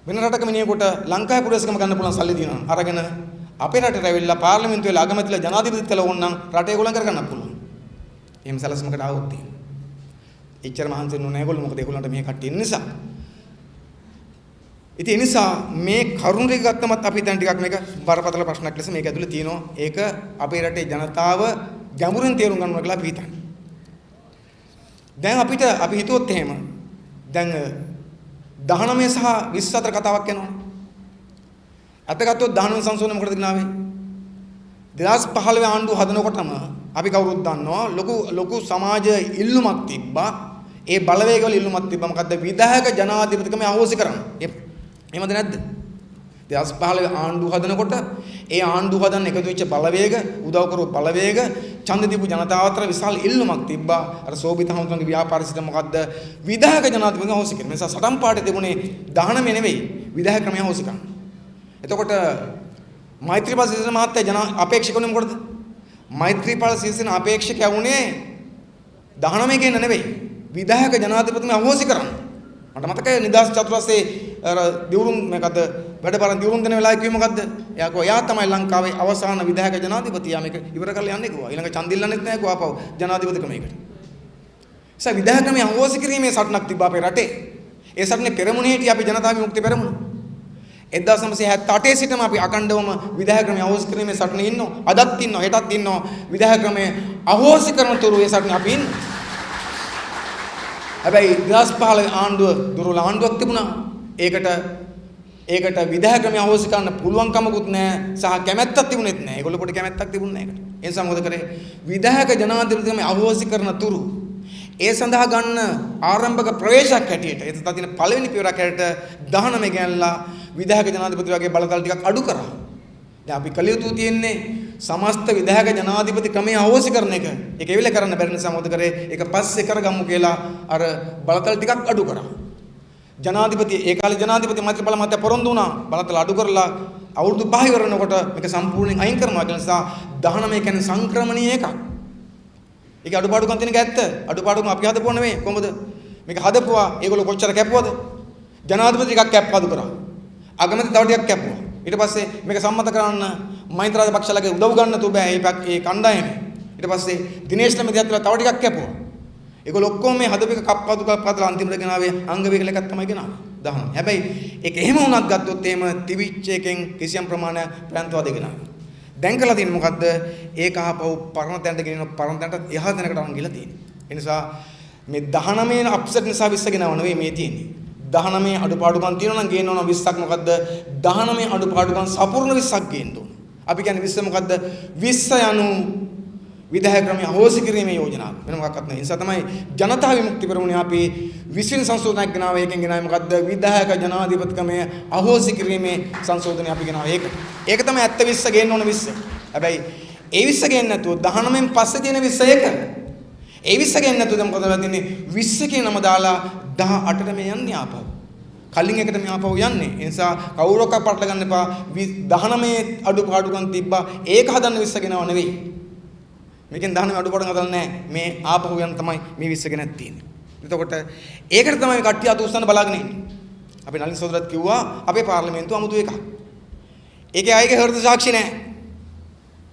වෙන රටක මිනිහෙකුට ලංකාවේ පුරවැසිකම ගන්න පුළුවන් සල්ලි දිනනවා. අරගෙන අපේ රටට ඇවිල්ලා පාර්ලිමේන්තුවේ අගමැතිලා ජනාධිපතිත් කළා ඕනනම් රටේ ගොල්ලන් කරගන්න පුළුවන්. එහෙම සැලසුමකට ආවොත් එහෙම. එච්චර මහන්සි වෙන්නේ නැහැ ඒගොල්ලෝ. මොකද ඒගොල්ලන්ට මේ කට්ටිය නිසා. ඉතින් ඒ නිසා මේ කරුණ ටික ගත්තමත් අපි දැන් ටිකක් මේක බරපතල ප්‍රශ්නයක් ලෙස මේක ඇතුලේ තියෙනවා. ඒක අපේ රටේ ජනතාව ගැඹුරින් තේරුම් ගන්නවා කියලා අපි හිතන්නේ. දැන් අපි හිතුවොත් එහෙම දැන් 19 සහ 20 අතර කතාවක් යනවා. අත ගත්තොත් 19 සංශෝධනය මොකටද ගෙනාවේ? 2015 ආණ්ඩුව හදනකොටම අපි කවුරුත් දන්නවා ලොකු සමාජ ඉල්ලුමක් තිබ්බා. ඒ බලවේගවල ඉල්ලුමක් තිබ්බා. මොකද්ද? විධායක ජනාධිපතිකම අහෝසි කරන්න. එහෙමද නැද්ද? 2015 ආණ්ඩුව හදනකොට ඒ ආණ්ඩුව හදන්න එකතු වෙච්ච බලවේග, උදව් කරපු බලවේග, ඡන්ද දීපු ජනතාව අතර විශාල ඉල්ලුමක් තිබ්බා. අර සෝබිත හමුදුන්ගේ ව්‍යාපාර සිස්ටම් මොකද්ද? විධායක ජනාධිපතිකම අහෝසි කරන. නිසා සටන් පාඩේ තිබුණේ 19 නෙවෙයි විධායක ක්‍රමය අහෝසි කරන්න. එතකොට මෛත්‍රීපාල සිරිසේන මහත්තයා අපේක්ෂකවුනේ මොකටද? මෛත්‍රීපාල සිරිසේන අපේක්ෂකයා වුණේ 19 කියන නෙවෙයි විධායක ජනාධිපතිකම අහෝසි කරන්න. මට මතකයි නිදාස් චතුරස්සේ අර දිවුරුම් මේකද වැඩබරන් දිවුරුම් දෙන වෙලාවේ කිව්වේ මොකද්ද? එයා කිව්වා එයා තමයි ලංකාවේ අවසාන විධායක ජනාධිපතියා මේක ඉවර කරලා යන්නේ කිව්වා. ඊළඟ ඡන්දිල්ලන්නෙත් නැහැ කිව්වා ආපහු ජනාධිපතිකමේකට. ඒ විධායකමේ අහෝසි කිරීමේ සටනක් තිබ්බා අපේ රටේ. ඒ සටනේ පෙරමුණ හිටිය අපි ජනතා විමුක්ති පෙරමුණ. 1978 සිටම අපි අකණ්ඩවම විධායක ක්‍රමයේ අහෝසි කිරීමේ සටනේ ඉන්නවා. අදත් ඉන්නවා, හෙටත් ඉන්නවා. විධායක ක්‍රමයේ අහෝසි කරන තුරු ඒ සටනේ අපි ඉන්නවා. හැබැයි 2015 ආණ්ඩුව දුර්වල ආණ්ඩුවක් තිබුණා. ඒකට විධායක ක්‍රමයේ අහෝසි කරන්න පුළුවන්කමකුත් නැහැ සහ කැමැත්තක් තිබුණෙත් නැහැ. ඒගොල්ලෝ පොඩි කැමැත්තක් තිබුණේ නැහැ ඒකට. ඒ නිසා මොකද කරේ? විධායක ජනාධිපතිකම අහෝසි කරන තුරු ඒ සඳහා ගන්න ආරම්භක ප්‍රවේශයක් හැටියට ඒ තත්ත්වයේ තියෙන පළවෙනි පියවරක් හැටියට 19 ගෑනලා විධායක ජනාධිපති වගේ බලතල ටිකක් අඩු කරා. දැන් අපි කළ යුතු තියෙන්නේ සමස්ත විධායක ජනාධිපති ක්‍රමයේ අහෝසි කරන එක. ඒක එවිල කරන්න බැරි නිසා මොකද කරේ? ඒක පස්සේ කරගමු කියලා අර බලතල ටිකක් අඩු කරා. ජනාධිපති ඒ කාලේ ජනාධිපති මෛත්‍රීපාල මහත්තයා පොරොන්දු වුණා බලතල අඩු කරලා අවුරුදු 5 ඉවරනකොට මේක සම්පූර්ණයෙන් අයින් කරනවා කියලා නිසා 19 කියන්නේ සංක්‍රමණීය එකක්. ඒක අඩුපාඩුකම් තියෙන එක ඇත්ත. අඩුපාඩුකම් අපි හදපුවා නෙමෙයි. කොහොමද? මේක හදපුවා ඒගොල්ලෝ කොච්චර කැපුවද? ජනාධිපති ටිකක් කැප් අඩු කරා. අගමැති තව ටිකක් කැපුවා. ඊට පස්සේ මේක සම්මත කරන්න මහින්ද රාජපක්ෂලගේ උදව් ගන්න තු බෑ මේ කණ්ඩායම. ඊට පස්සේ දිනේෂ් ලමදියත්ලා තව ටිකක් කැපුවා. ඒගොල්ලෝ ඔක්කොම මේ හදපු එක කප් අඩුකප්පදලා අන්තිමට ගෙනාවේ අංග වේගල එකක් තමයි ගෙනාවේ. 19. හැබැයි ඒක එහෙම වුණත් ගත්තොත් එහෙම තිවිච් එකෙන් කිසියම් ප්‍රමාණයක් ප්‍රාන්තවාද ගෙනාවේ. දැන් කළා තියෙන්නේ මොකද්ද? ඒක ආපහු පරණ තැනට ගෙනියන පරණ තැනට එහා තැනකට අරන් ගිහලා තියෙන්නේ. ඒ නිසා මේ 19 අප්සෙට් නිසා 20 ගෙනව නෙවෙයි මේ තියෙන්නේ. 19 අඩුපාඩුකම් තියෙනවා නම් ගේන්න ඕන 20ක් මොකද්ද? 19 අඩුපාඩුකම් සපූර්ණ 20ක් ගේන්න ඕන. අපි කියන්නේ 20 මොකද්ද? 20 යනු විධායක ක්‍රමයේ අහෝසි කිරීමේ යෝජනාව. වෙන මොකක්වත් නැහැ. ඒ නිසා තමයි ජනතා විමුක්ති පෙරමුණේ අපි 20 සංශෝධනයක් ගෙනාවා. ඒකෙන් ගෙනාවේ මොකද්ද? විධායක ජනාධිපතිකමේ අහෝසි කිරීමේ සංශෝධනය අපි ගෙනාවා. ඒක තමයි ඇත්ත 20 ගේන්න ඕන 20. හැබැයි ඒ 20 ගේන්න නැතුව 19න් පස්සේ තියෙන 20 ඒක. ඒ 20 ගේන්න නැතුව දැන් මොකද වෙලා තින්නේ? 20 කියන නම දාලා 18ට මේ යන්නේ ආපහු. කලින් එකට මෙහාපහු යන්නේ. ඒ නිසා කවුරක් අපට ගන්න එපා. 19 අඩුපාඩුකම් තිබ්බා. ඒක හදන්න 20 ගෙනව නෙවෙයි. මේකෙන් 19 අඩුපාඩුකම් හදන්න නැහැ. මේ ආපහු යන තමයි මේ 20 ගෙනත් තියෙන්නේ. එතකොට ඒකට තමයි කට්ටිය අත උස්සන්න බලාගෙන ඉන්නේ. අපි නලින් සෝදරත් කිව්වා අපේ පාර්ලිමේන්තුව අමුතු එකක්. ඒකේ අයගේ හෘද සාක්ෂි නැහැ.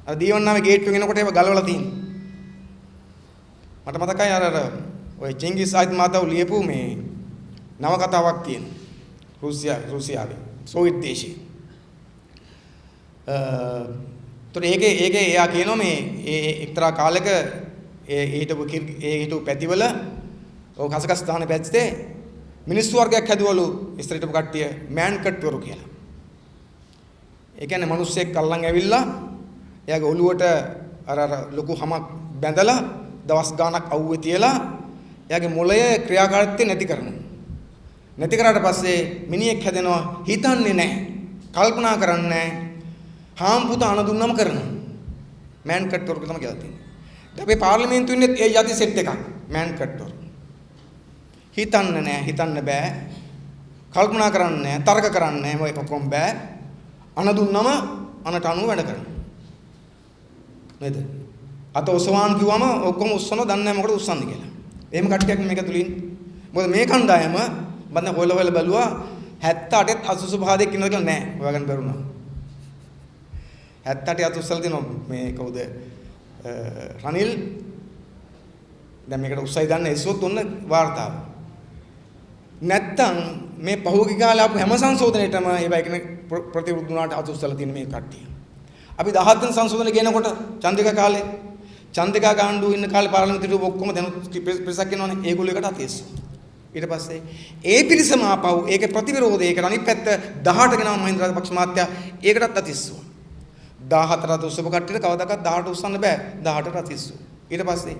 අර දීවන්නාමේ ගේට්ටුවෙන් එනකොට ඒව ගලවලා තියෙනවා. මට මතකයි අර ඔය චිංගිස් ආයිත් මාතාව ලියපු මේ නවකතාවක් තියෙනවා. රුසියාවේ සෝවියට් දේශේ. ඒකේ එයා කියනවා මේ එක්තරා කාලයක හිටපු පැතිවල ඔය කසකස්ථානේ පැත්තේ මිනිස්සු වර්ගයක් හැදුවලු ඉස්සරහට කට්ටිය මෑන් කට්වරු කියලා. ඒ කියන්නේ මිනිස්සෙක් අල්ලන් ඇවිල්ලා එයාගේ ඔළුවට අර ලොකු හමක් බැඳලා දවස් ගාණක් අවුවේ තියලා එයාගේ මොළය ක්‍රියාකාරීත්වය නැති කරනවා. නැති කරාට පස්සේ මිනිහෙක් හැදෙනවා හිතන්නේ නැහැ. කල්පනා කරන්නේ නැහැ. හාම්පුත අණ දුන්නම කරනවා. මෑන් කට්වරු තමයි කියලා තියෙන්නේ. දැන් අපේ පාර්ලිමේන්තුවේ ඉන්නේ ඒ යටි සෙට් එකක්. මෑන් කට්වරු. හිතන්න නැහැ, හිතන්න බෑ. කල්පනා කරන්නේ නැහැ, තර්ක කරන්නේ නැහැ, මොකක් කොම් බෑ. අණ දුන්නම අනට අනුව වැඩ කරනවා. නේද? අත ඔසවාන් කිව්වම ඔක්කොම උස්සනවා දන්නේ නැහැ මොකටද උස්සන්නේ කියලා. එහෙම කට්ටියක් මේක තුලින්. මොකද මේ කණ්ඩායම බඳ හොයලා බැලුවා 78ත් අසුසුභාදයක් ඉන්නවද කියලා නැහැ. හොයාගන්න බැරුණා. 78 අසුසල දිනන මේ කවුද? රනිල් දැන් මේකට උස්සයි දන්න එස්සොත් ඔන්න වාර්තාව. නැත්තම් මේ පහුගිය කාලේ ආපු හැම සංශෝධනයකටම ඒවයි කියන ප්‍රතිවිරුද්ධ වුණාට අසුසල තියෙන මේ කට්ටිය. අපි 17 වෙනි සංශෝධනය ගෙනකොට චන්ද්‍රිකා කාලේ චන්ද්‍රිකා ගාණ්ඩුව ඉන්න කාලේ පාර්ලිමේන්තුවේ ඔක්කොම දැනුත් පිරිසක් එනවනේ ඒගොල්ලෝ එකට අතීස්සු. ඊට පස්සේ ඒ පිරිසම ආපහු ඒකේ ප්‍රතිවිරෝධය ඒකට අනිත් පැත්ත 18 ගෙනම මහින්ද රාජපක්ෂ මහත්තයා ඒකටත් අතීස්සුවා. 14 අත උස්සපු කට්ටියට කවදාකවත් 18 උස්සන්න බෑ 18ට අතීස්සුවා. ඊට පස්සේ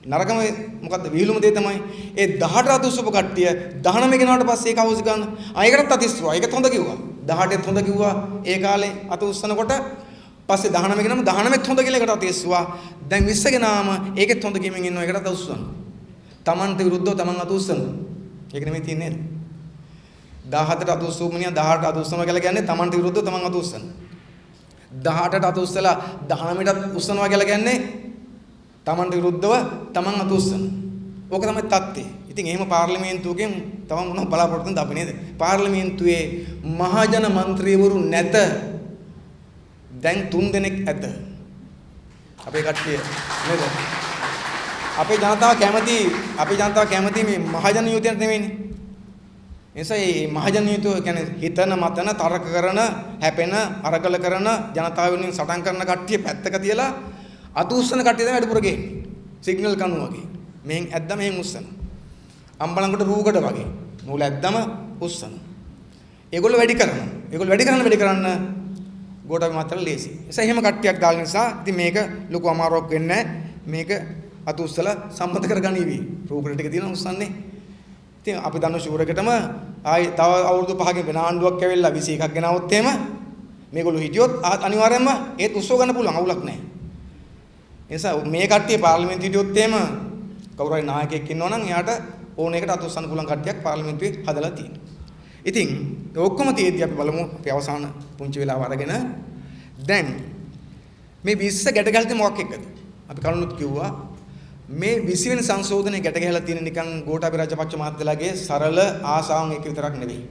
නරකම මොකද්ද විහිළුම දේ තමයි ඒ 18 අත උස්සපු කට්ටිය 19 ගෙනාවට පස්සේ ඒක අවශ්‍ය ගන්න. ඒකටත් අතීස්සුවා. ඒකත් හොඳ කිව්වා. 18ත් හොඳ කිව්වා ඒ කාලේ අත උස්සනකොට පස්සේ 19 ගෙනම 19ත් හොඳ කියලා එකට අතීස්සුවා. දැන් 20 ගෙනාම ඒකෙත් හොඳ කියමින් ඉන්නවා ඒකට අත උස්සනවා. Tamanට විරුද්ධව Taman අත උස්සනවා. ඒක නෙමෙයි තියන්නේ. 17ට අත උස්සපු මිනිහා 18ට අත උස්සනවා කියලා කියන්නේ Tamanට විරුද්ධව Taman අත උස්සනවා. 18ට අත උස්සලා 19ට උස්සනවා කියලා කියන්නේ Tamanට විරුද්ධව Taman අත උස්සනවා. ඕක තමයි தත්ත්වය. ඉතින් එහෙම පාර්ලිමේන්තුවකින් තව මොනව බලාපොරොත්තු වෙනද අපි නේද? පාර්ලිමේන්තුවේ මහජන മന്ത്രിවරු නැත. දැන් 3 දෙනෙක් ඇත. අපේ කට්ටිය නේද? අපේ ජනතාව කැමති මේ මහජන යුතියට නෙවෙයිනේ. එනිසා මේ මහජන යුතුය කියන්නේ හිතන මතන තරක කරන හැපෙන අරගල කරන ජනතාව වෙනුවෙන් සටන් කරන කට්ටිය පැත්තක තියලා අත උස්සන කට්ටිය තමයි වැඩිපුර ගේන්නේ. සිග්නල් කණු වගේ. මෙහෙන් ඇද්දම මෙහෙන් උස්සන. අම්බලන්කට රූකඩ වගේ. මූල ඇද්දම උස්සන. ඒගොල්ලෝ වැඩි කරනවා. ඒගොල්ලෝ වැඩි කරන්න ගෝඨාභය මාත්‍ර ලේසි. එසේ එහෙම කට්ටියක් දාන නිසා ඉතින් මේක ලොකු අමාරුවක් වෙන්නේ නැහැ. මේක අත උස්සලා සම්මත කරගනිවි. රූකඩ ටික තියෙනවා උස්සන්නේ. ඉතින් අපි දන්න ෂුවරකටම ආයි තව අවුරුදු 5කින් වෙන ආණ්ඩුවක් ඇවිල්ලා 21ක් ගෙනාවොත් එහෙම මේගොල්ලෝ හිටියොත් අනිවාර්යයෙන්ම ඒත් උස්සව ගන්න පුළුවන් අවුලක් නැහැ. ඒ නිසා මේ කට්ටිය පාර්ලිමේන්තුවේ හිටියොත් එහෙම කවුරු හරි නායකයෙක් ඉන්නවනම් එයාට ඕන එකට අත උස්සන්න පුළුවන් කට්ටියක් පාර්ලිමේන්තුවේ හදලා තියෙනවා. ඉතින් ඔක්කොම තියෙද්දි අපි බලමු අපි අවසාන පුංචි වෙලාව අරගෙන දැන් මේ 20 ගැට ගැලති මොකක් එක්කද? අපි කලිනුත් කිව්වා මේ 20 වෙනි සංශෝධනයේ ගැට ගැහලා තියෙන නිකන් ගෝඨාභය රාජපක්ෂ මහත්තයාගේ සරල ආසාවන් එක විතරක් නෙවෙයි.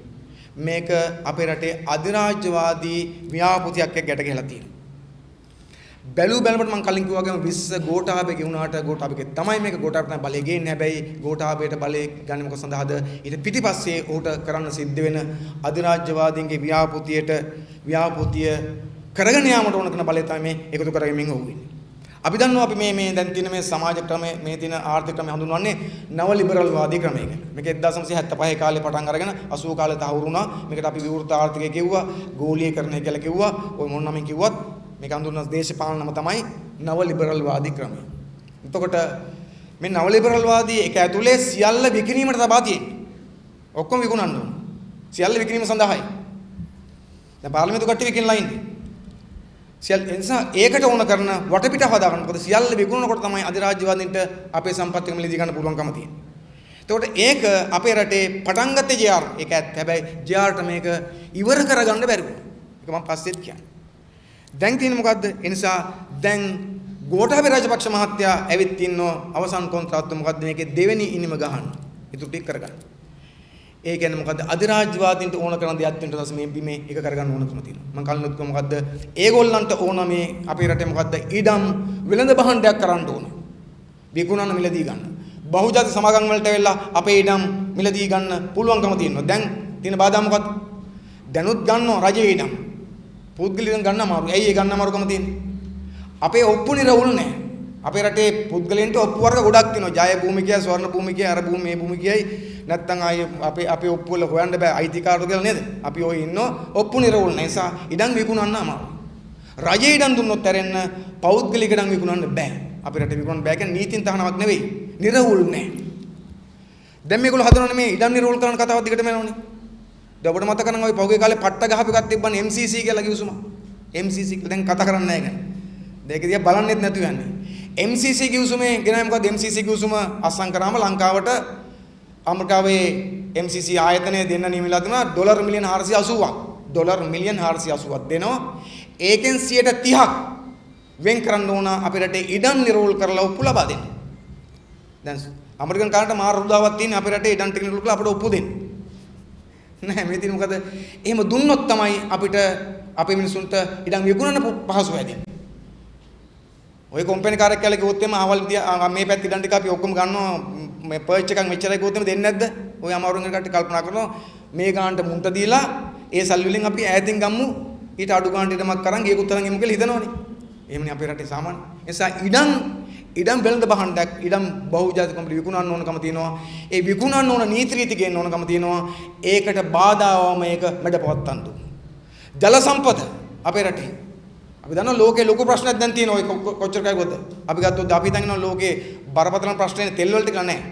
මේක අපේ රටේ අධිරාජ්‍යවාදී ව්‍යාපෘතියක් එක්ක ගැට ගැහලා තියෙනවා. බැලුවට මම කලින් කිව්වා වගේම 20 ගෝඨාභය ගෙවුනාට ගෝඨාභයගේ තමයි මේක ගෝඨාභය තමයි බලය ගේන්නේ. හැබැයි ගෝඨාභයට බලය ගන්න මොකද සඳහාද? ඊට පිටිපස්සේ උට කරන්න සිද්ධ වෙන අධිරාජ්‍යවාදීන්ගේ ව්‍යාපෘතිය කරගෙන යාමට ඕන කරන බලය තමයි මේ එකතු කරගෙන ඕනේ. අපි දන්නවා අපි මේ දැන් තියෙන මේ සමාජ ක්‍රමය මේ තියෙන ආර්ථික ක්‍රමය හඳුන්වන්නේ නව ලිබරල් වාදී ක්‍රමය කියලා. මේක 1975 කාලේ පටන් අරගෙන 80 කාලේ තහවුරු වුණා. මේකට අපි විවෘත ආර්ථිකය කිව්වා, ගෝලීකරණය කියලා කිව්වා. ඔය මොන නමින් කිව්වත් මේක හඳුන්වන දේශපාලන නම තමයි නව ලිබරල් වාදී ක්‍රමය. එතකොට මේ නව ලිබරල් වාදී එක ඇතුලේ සියල්ල විකිණීමට තබා තියෙන්නේ. ඔක්කොම විකුණන්න ඕන. සියල්ල විකිණීම සඳහායි. දැන් පාර්ලිමේන්තු කට්ටිය විකිණලා ඉන්නේ. සියල්ල එනිසා ඒකට ඕන කරන වටපිට හදාගන්න. මොකද සියල්ල විකුණනකොට තමයි අධිරාජ්‍යවාදීන්ට අපේ සම්පත් එකම ලිදී ගන්න පුළුවන්කම තියෙන්නේ. එතකොට ඒක අපේ රටේ පටන් ගත්තේ JR. ඒක ඇත්ත. හැබැයි JRට මේක ඉවර කරගන්න බැරි වුණා. ඒක මම පස්සෙත් කියන්නේ. දැන් තියෙන්නේ මොකද්ද? ඒ නිසා දැන් ගෝඨාභය රාජපක්ෂ මහත්තයා ඇවිත් ඉන්නෝ අවසන් කොන්ත්‍රාත්තුව මොකද්ද මේකේ දෙවෙනි ඉනිම ගහන්න. ඉතුරු ටික කරගන්න. ඒ කියන්නේ මොකද්ද? අධිරාජ්‍යවාදීන්ට ඕන කරන දෙයක් වෙනට තමයි මේ බිමේ එක කරගන්න ඕනකම තියෙනවා. මම කලිනුත් කිව්වා මොකද්ද? ඒගොල්ලන්ට ඕන මේ අපේ රටේ මොකද්ද? ඉඩම් වෙළඳ භාණ්ඩයක් කරන්න ඕන. විකුණන්න මිලදී ගන්න. බහුජාති සමාගම් වලට වෙලා අපේ ඉඩම් මිලදී ගන්න පුළුවන්කම තියෙනවා. දැන් තියෙන බාධා මොකද්ද? දැනුත් ගන්නවා රජයේ ඉඩම්. පුද්ගලයන් ගන්න අමාරුයි. ඇයි ඒ ගන්න අමාරුකම තියෙන්නේ? අපේ ඔප්පු නිරවුල් නැහැ. අපේ රටේ පුද්ගලයන්ට ඔප්පු වර්ග ගොඩක් තියෙනවා. ජය භූමිකය, ස්වර්ණ භූමිකය, අර භූමි, මේ භූමිකයයි නැත්තම් ආයේ අපේ ඔප්පු වල හොයන්න බෑ අයිතිකාරයෝ කියලා නේද? අපි ඔය ඉන්නෝ ඔප්පු නිරවුල් නැහැ. නිසා ඉඩම් විකුණන්න අමාරුයි. රජයේ ඉඩම් දුන්නොත් ඇරෙන්න පෞද්ගලික ඉඩම් විකුණන්න බෑ. අපේ රටේ විකුණන්න බෑ කියන්නේ නීතින් තහනමක් නෙවෙයි. නිරවුල් නැහැ. දැන් මේගොල්ලෝ හදනවනේ මේ ඉඩම් නිරවුල් කරන කතාවක් දිගටම යනවනේ. දැන් ඔබට මතක නම් ওই පහුගිය කාලේ පට්ට ගහපු එකක් තිබ්බනේ MCC කියලා කිව්සුම. MCC කියලා දැන් කතා කරන්නේ නැහැ ගැන. දෙක දිහා බලන්නෙත් නැතුව යන්නේ. MCC කිව්සුමේ ගෙනාවේ මොකද? MCC කිව්සුම අස්සම් කරාම ලංකාවට ඇමරිකාවේ MCC ආයතනය දෙන්න නියමිලා දුනා ඩොලර් මිලියන් 480ක්. ඩොලර් මිලියන් 480ක් දෙනවා. ඒකෙන් 30ක් වෙන් කරන්න ඕන අපේ රටේ ඉඩම් නිරවුල් කරලා ඔප්පු ලබා දෙන්න. දැන් ඇමරිකන් කාරණට මාර රුදාවක් තියෙන අපේ රටේ ඉඩම් ටික නිරවුල් කරලා අපිට ඔප්පු දෙන්න. නෑ මේ තියෙන මොකද? එහෙම දුන්නොත් තමයි අපිට අපේ මිනිසුන්ට ඉඩම් විකුණන්න පහසු වෙන්නේ. ඔය කම්පැනි කාර්යයක් කියලා කිව්වොත් එම ආවල් මේ පැත්ත ඉඩම් ටික අපි ඔක්කොම ගන්නවා මේ පර්ච් එකක් මෙච්චරයි කිව්වොත් එම දෙන්නේ නැද්ද? ඔය අමාරුවෙන් කට්ටිය කල්පනා කරනවා මේ ගානට මුන්ට දීලා ඒ සල්ලි වලින් අපි ඈතින් ගම්මු ඊට අඩු ගානට ඉඩමක් කරන් ගියකුත් තරන් එමු කියලා හිතනවනේ. එහෙමනේ අපේ රටේ සාමාන්‍ය. ඒ නිසා ඉඩම් වෙළඳ භාණ්ඩයක් ඉඩම් බහුජාතික කම්පැනි විකුණන්න ඕනකම තියෙනවා. ඒ විකුණන්න ඕන නීති රීති ගේන්න ඕනකම තියෙනවා. ඒකට බාධාවම මේක මැඩපවත්තන්න දුන්න. ජල සම්පත අපේ රටේ අපි දන්නවා ලෝකේ ලොකු ප්‍රශ්නයක් දැන් තියෙනවා. ඔය කොච්චර කයිවොත් අපි ගත්තොත් අපි හිතන්නේ ලෝකේ බරපතලම ප්‍රශ්නේ තෙල් වලට කියලා නැහැ.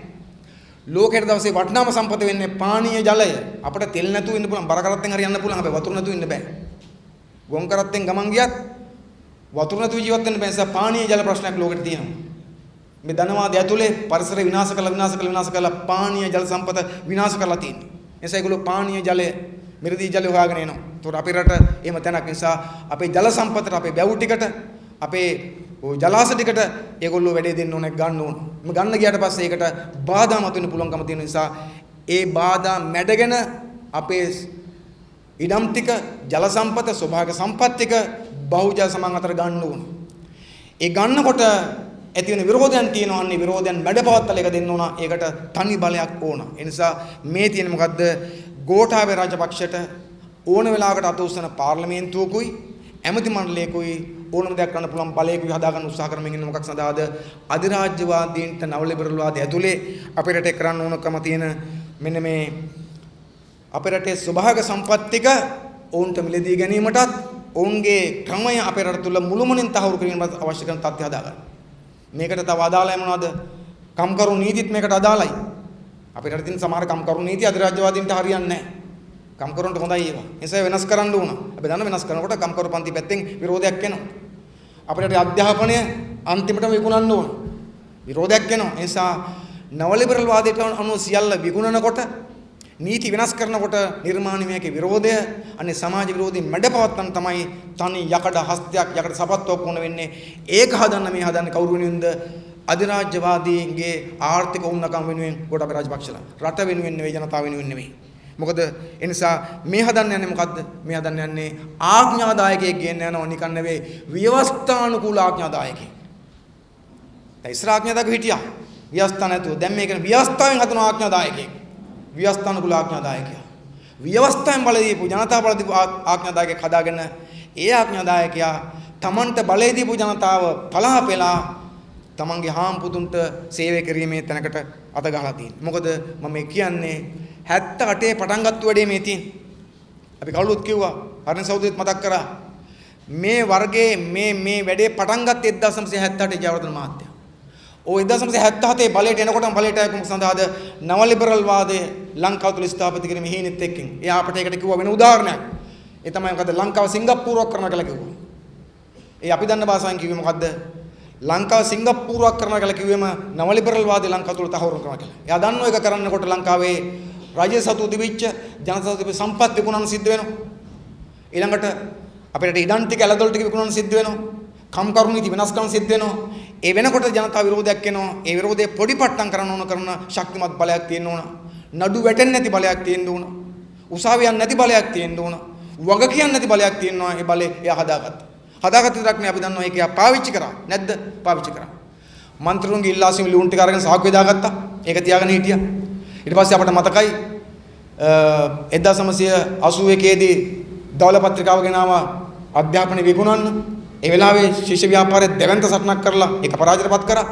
ලෝකෙට දවසේ වටිනාම සම්පත වෙන්නේ පානීය ජලය. අපිට තෙල් නැතුව ඉන්න පුළුවන්, බර කරත්තෙන් හරි යන්න පුළුවන්. හැබැයි වතුර නැතුව ඉන්න බෑ. ගොන් කරත්තෙන් ගමන් ගියත් වතුර නැතුව ජීවත් වෙන්න බෑ. නිසා පානීය ජල ප්‍රශ්නයක් ලෝකෙට තියෙනවා. මේ ධනවාදය ඇතුලේ පරිසරය විනාශ කළා පානීය ජල සම්පත විනාශ කරලා තියෙනවා. එනිසා ඒගොල්ලෝ පානීය ජලය මිරිදී ජලය හොයාගෙන එනවා. ඒතකොට අපේ රට එහෙම තැනක් නිසා අපේ ජල සම්පතට අපේ බැව් ටිකට අපේ ජලාශ ටිකට ඒගොල්ලෝ වැඩේ දෙන්න ඕනේ ගන්න ඕන. මේ ගන්න ගියාට පස්සේ ඒකට බාධා මතුවෙන්න පුළුවන්කම තියෙන නිසා ඒ බාධා මැඩගෙන අපේ ඉඩම් ටික ජල සම්පත ස්වභාවික සම්පත් ටික බහුජන සමන් අතර ගන්න ඕන. ඒ ගන්නකොට ඇති වෙන විරෝධයන් තියෙනවා. අන්නේ විරෝධයන් මැඩපවත්තල එක දෙන්න ඕන. ඒකට තනි බලයක් ඕන. ඒ නිසා මේ තියෙන මොකද්ද? ගෝඨාභය රාජපක්ෂට ඕන වෙලාවකට අත උස්සන පාර්ලිමේන්තුවකුයි ඇමති මණ්ඩලයකුයි ඕනම දෙයක් කරන්න පුළුවන් බලයකුයි හදාගන්න උත්සාහ කරමින් ඉන්න මොකක් සඳහාද? අධිරාජ්‍යවාදීන්ට නව ලිබරල් වාදය ඇතුලේ අපේ රටේ කරන්න ඕනකම තියෙන මෙන්න මේ අපේ රටේ ස්වභාවික සම්පත් ටික ඔවුන්ට මිලදී ගැනීමටත් ඔවුන්ගේ ක්‍රමය අපේ රට තුල මුළුමනින් තහවුරු කිරීමට අවශ්‍ය කරන තත්ත්වය හදාගන්න. මේකට තව අදාළයි මොනවද? කම්කරු නීතිත් මේකට අදාළයි. අපේ රටේ තියෙන සමහර කම්කරු නීති අධිරාජ්‍යවාදීන්ට හරියන්නේ නැහැ. කම්කරුන්ට හොඳයි ඒවා. ඒ නිසා වෙනස් කරන්න ඕන. අපි දන්න වෙනස් කරනකොට කම්කරු පන්ති පැත්තෙන් විරෝධයක් එනවා. අපේ රටේ අධ්‍යාපනය අන්තිමටම විකුණන්න ඕන. විරෝධයක් එනවා. ඒ නිසා නව ලිබරල් වාදයට අනුව සියල්ල විකුණනකොට නීති වෙනස් කරනකොට නිර්මාණය මේකේ විරෝධය අනේ සමාජ විරෝධී මැඩපවත්තන තමයි තනි යකඩ හස්තයක් යකඩ සපත්තුවක් වුණ වෙන්නේ. ඒක හදන්න මේ හදන්නේ කවුරු වෙනුවෙන්ද? අධිරාජ්‍යවාදීන්ගේ ආර්ථික උන්නකම් වෙනුවෙන් ගෝඨාභය රාජපක්ෂලා. රට වෙනුවෙන් නෙවෙයි, ජනතාව වෙනුවෙන් නෙවෙයි. මොකද ඒ නිසා මේ හදන්න යන්නේ මොකද්ද? මේ හදන්න යන්නේ ආඥාදායකයෙක් ගේන්න යනවා නිකන් නෙවෙයි, ව්‍යවස්ථානුකූල ආඥාදායකයෙක්. දැන් ඉස්සර ආඥාදායක හිටියා. ව්‍යවස්ථා නැතුව. දැන් මේක ව්‍යවස්ථාවෙන් හදන ආඥාදායකයෙක්. ව්‍යවස්ථානුකූල ආඥාදායකයා. ව්‍යවස්ථාවෙන් බල දීපු ජනතාව බල දීපු ආඥාදායකයෙක් හදාගෙන ඒ ආඥාදායකයා තමන්ට බලය දීපු ජනතාව පලාපෙලා තමන්ගේ හාම්පුතුන්ට සේවය කිරීමේ තැනකට අත ගහලා තියෙනවා. මොකද මම කියන්නේ 78 පටන් ගත්ත වැඩේ මේ තියෙන්නේ. අපි කවුරුත් කිව්වා හරින සෞදේත් මතක් කරා. මේ වර්ගයේ මේ වැඩේ පටන් ගත්තේ 1978 ජයවර්ධන මහත්තයා. ඔය 1977 බලයට එනකොටම බලයට ආයකම සඳහාද නව ලිබරල් වාදයේ ලංකාව තුල ස්ථාපිත කිරීමේ හේනිත් එක්කින්. එයා අපිට ඒකට කිව්වා වෙන උදාහරණයක්. ඒ තමයි මොකද ලංකාව සිංගප්පූරුවක් කරනවා කියලා කිව්වා. ඒ අපි දන්න භාෂාවෙන් කිව්වේ මොකද්ද? ලංකාව සිංගප්පූරුවක් කරනවා කියලා කිව්වෙම නවලිබරල් වාදී ලංකාව තුල තහවුරු කරනවා කියලා. එයා දන්නෝ ඒක කරන්නකොට ලංකාවේ රජය සතු තිබිච්ච ජනතාව තිබි සම්පත් විකුණන සිද්ධ වෙනවා. ඊළඟට අපිට ඉඩම් ටික ඇලදොල් ටික විකුණන සිද්ධ වෙනවා. කම්කරු නීති වෙනස්කම් සිද්ධ වෙනවා. ඒ වෙනකොට ජනතා විරෝධයක් එනවා. ඒ විරෝධය පොඩිපට්ටම් කරන්න ඕන කරන ශක්තිමත් බලයක් තියෙන්න ඕන. නඩු වැටෙන්නේ නැති බලයක් තියෙන්න ඕන. උසාවියක් නැති බලයක් තියෙන්න ඕන. වග කියන්නේ නැති බලයක් තියෙනවා. ඒ බලේ එයා හදාගත්තා. හදාගත්ත විතරක් නේ අපි දන්නවා ඒක එයා පාවිච්චි කරා. නැද්ද? පාවිච්චි කරා. මන්ත්‍රීතුන්ගේ ඉල්ලාසීම ලියුම් ටික අරගෙන සාක්කුවේ දාගත්තා. ඒක තියාගෙන හිටියා. ඊට පස්සේ අපිට මතකයි 1981 දී දවල පත්‍රිකාව ගෙනාව අධ්‍යාපන විකුණන්න. ඒ වෙලාවේ ශිෂ්‍ය ව්‍යාපාරයේ දෙවන්ත සටනක් කරලා ඒක පරාජයටපත් කරා.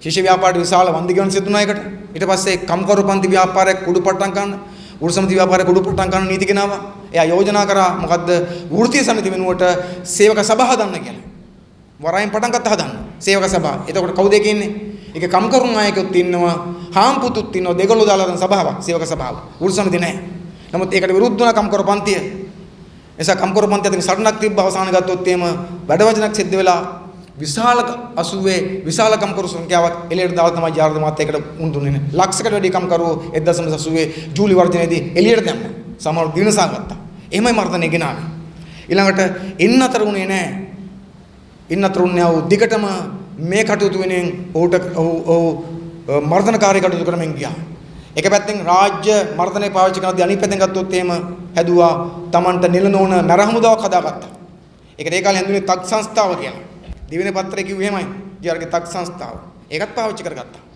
ශිෂ්‍ය ව්‍යාපාරයේ විශාල වන්දිගමන සිදු වුණා ඒකට. ඊට පස්සේ කම්කරු පන්ති ව්‍යාපාරයේ කුඩු පට්ටම් ගන්න, වෘත්ති සමිති ව්‍යාපාරයේ කුඩු පට්ටම් ගන්න නීති ගෙනාවා. එයා යෝජනා කරා මොකද්ද? වෘත්තීය සමිති වෙනුවට සේවක සභා හදන්න කියලා. වරායෙන් පටන් ගත්ත හදන්න. සේවක සභා. එතකොට කවුද ඒකේ ඉන්නේ? ඒක කම්කරු නායකයොත් ඉන්නවා, හාම්පුතුත් ඉන්නවා, දෙගොල්ලෝ දාලා හදන සභාවක්, සේවක සභාව. වෘත්ති සමිති නැහැ. නමුත් ඒකට විරුද්ධ වුණා කම්කරු පන්තිය. එසා කම්කරු පන්තිය අතරින් සටනක් තිබ්බ අවසාන ගත්තොත් එහෙම වැඩ වචනක් සිද්ධ වෙලා විශාල 80 විශාල කම්කරු සංඛ්‍යාවක් එළියට දාලා තමයි ජාර්ද මාත්‍යයකට උඳුන්නේ. ලක්ෂයකට වැඩි කම්කරු 1980 ජූලි වර්ෂයේදී එළියට දැම්මා. සමහර දිනසා ගත්තා. එහෙමයි මර්ධනය ගෙනාවේ. ඊළඟට ඉන්න අතර උනේ නැහැ. ඉන්න අතර උන්නේ දිගටම මේ කටයුතු වෙනින් ඔහු මර්ධනකාරී කටයුතු කරමින් ගියා. එක පැත්තෙන් රාජ්‍ය මර්ධනය පාවිච්චි කරනදී අනිත් පැත්තෙන් ගත්තොත් එහෙම හැදුවා Tamanට නිල නොවන නරහමුදාවක් හදාගත්තා. ඒකට ඒ කාලේ හඳුන්නේ තක් සංස්ථාව කියලා. දිවෙන පත්‍රයේ කිව්වේ එහෙමයි. ජාර්ගේ තක් සංස්ථාව. ඒකත් පාවිච්චි කරගත්තා.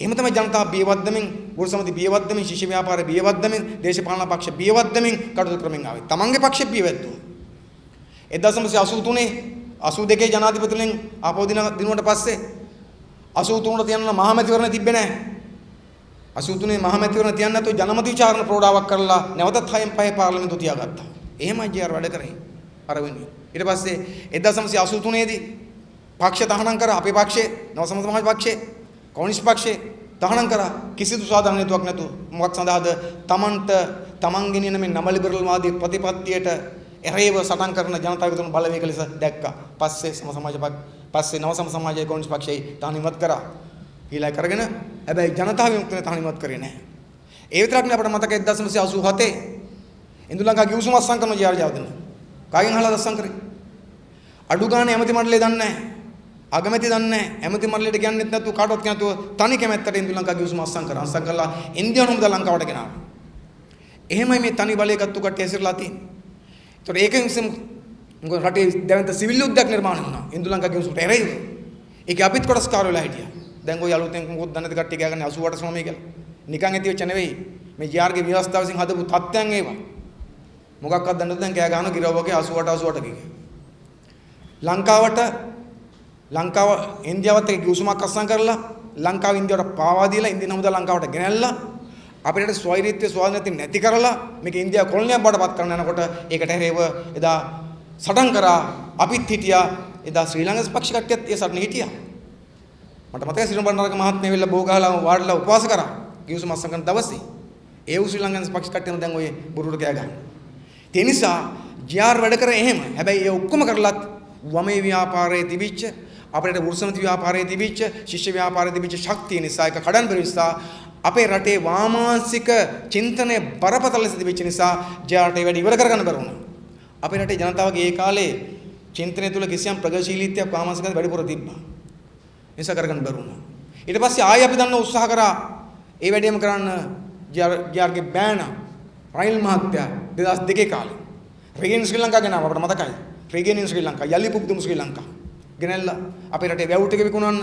එහෙම තමයි ජනතාව බියවද්දමින්, වෘත්සමිති බියවද්දමින්, ශිෂ්‍ය ව්‍යාපාරේ බියවද්දමින්, දේශපාලන පක්ෂ බියවද්දමින් කටයුතු කරමින් ආවේ. Tamanගේ පක්ෂෙ බියවැද්දුවා. 1983 82 ජනාධිපතිතුලින් ආපහු දිනුවට පස්සේ 83ට තියන මහමැතිවරණ තිබ්බේ නැහැ. 83 මහමැතිවරණ තියන්න නැතුව ජනමත විචාරණ ප්‍රෝඩාවක් කරලා නැවතත් 6න් 5 පාර්ලිමේන්තුව තියාගත්තා. එහෙමයි ජේ.ආර් වැඩ කරේ. අර වෙන්නේ. ඊට පස්සේ 1983 දී පක්ෂ තහනම් කරා අපේ පක්ෂේ, නව සමාජ පක්ෂේ, කොමියුනිස්ට් පක්ෂේ තහනම් කරා කිසිදු සාධාරණ හේතුවක් නැතුව. මොකක් සඳහාද? තමන් ගෙනියන මේ නව ලිබරල් වාදී ප්‍රතිපත්තියට එරෙහිව සටන් කරන ජනතාවගේ තුන බලවේග ලෙස දැක්කා. පස්සේ පස්සේ නව සමාජයේ කොමියුනිස්ට් පක්ෂයේ තහනම්වත් කරා. ඊළඟ කරගෙන හැබැයි ජනතාව විමුක්තිය තහනම්වත් කරේ නැහැ. ඒ විතරක් නෙවෙයි අපිට මතකයි 1987 ඉන්දුලංකා ගිවිසුම අත්සන් කරන ජේ.ආර් ජයවර්ධන. කාගෙන් අහලා අත්සන් කරේ? අඩු ගානේ ඇමති මණ්ඩලය දන්නේ නැහැ. අගමැති දන්නේ නැහැ. ඇමති මණ්ඩලයට කියන්නෙත් නැතුව කාටවත් කියනතුව තනි කැමැත්තට ඉන්දුලංකා ගිවිසුම අත්සන් කරා. අත්සන් කරලා ඉන්දියානු මුදල් ලංකාවට ගෙනාවා. එහෙමයි මේ තනි බලය ගත්තු කට්ටිය ඇසිරලා තියෙන්නේ. ඒතකොට ඒකෙන් මොකද රටේ දැවන්ත සිවිල් යුද්ධයක් නිර්මාණය වුණා. ඉන්දුලංකා ගිවිසුමට එරෙහිව. ඒකේ අපිත් කොටස්කාර වෙලා හිටියා. දැන් ඔය අලුතෙන් මොකද දන්නේ නැති කට්ටිය ගෑගන්නේ 88 ශ්‍රමය කියලා. නිකන් ඇති වෙච්ච නෙවෙයි. මේ ජේ.ආර්ගේ ව්‍යවස්ථාව විසින් හදපු තත්ත්වයන් ඒවා. මොකක්වත් දන්නේ නැත්නම් දැන් කෑ ගහන ගිරව්වගේ 88 කිය. ලංකාව ඉන්දියාවත් එක්ක ගිවිසුමක් අත්සන් කරලා ලංකාව ඉන්දියාවට පාවා දීලා ඉන්දියානු මුදල් ලංකාවට ගෙනල්ලා අපිට ස්වෛරීත්වය ස්වාධීනත්වය නැති කරලා මේක ඉන්දියාව කොලොනියක් බඩපත් කරන්න යනකොට ඒකට හැරෙව එදා සටන් කරා අපිත් හිටියා. එදා ශ්‍රී ලංකාවේ පක්ෂ කට්ටියත් ඒ සටනේ හිටියා. මට මතකයි ශ්‍රී බණ්ඩාරක මහත්මයා ඇවිල්ලා බෝගහලා වාඩිලා උපවාස කරා ගිවිසුම අත්සන් කරන දවසේ. ඒ ශ්‍රී ලංකාවේ පක්ෂ කට්ටියන් දැන් ඔය බුරුට කෑ ගහනවා. ඒ නිසා ජේ.ආර් වැඩ කරේ එහෙම. හැබැයි ඒ ඔක්කොම කරලත් වමේ ව්‍යාපාරයේ තිබිච්ච අපේ වෘත්සමිති ව්‍යාපාරයේ තිබිච්ච ශිෂ්‍ය ව්‍යාපාරයේ තිබිච්ච ශක්තිය නිසා ඒක කඩන් බැරි නිසා අපේ රටේ වාමාංශික චින්තනයේ බරපතල ලෙස තිබිච්ච නිසා ජේ.ආර්ට වැඩ ඉවර කරගන්න බැරි වුණා. අපේ රටේ ජනතාවගේ ඒ කාලේ චින්තනය තුල කිසියම් ප්‍රගතිශීලීත්වයක් වාමාංශිකව වැඩිපුර තිබ්බා. නිසා කරගන්න බැරි වුණා. ඊට පස්සේ ආයෙ අපි දන්න උත්සාහ කරා ඒ වැඩේම කරන්න ජේ.ආර්ගේ බෑන රයිල් මහත්තයා 2002 කාලේ රේගන් ශ්‍රී ලංකා ගෙනාවා. අපිට මතකයි. රේගන් ඉන් ශ්‍රී ලංකා යලි පුබ්දුම් ශ්‍රී ලංකා ගෙනල්ලා අපේ රටේ වැව් ටික විකුණන්න,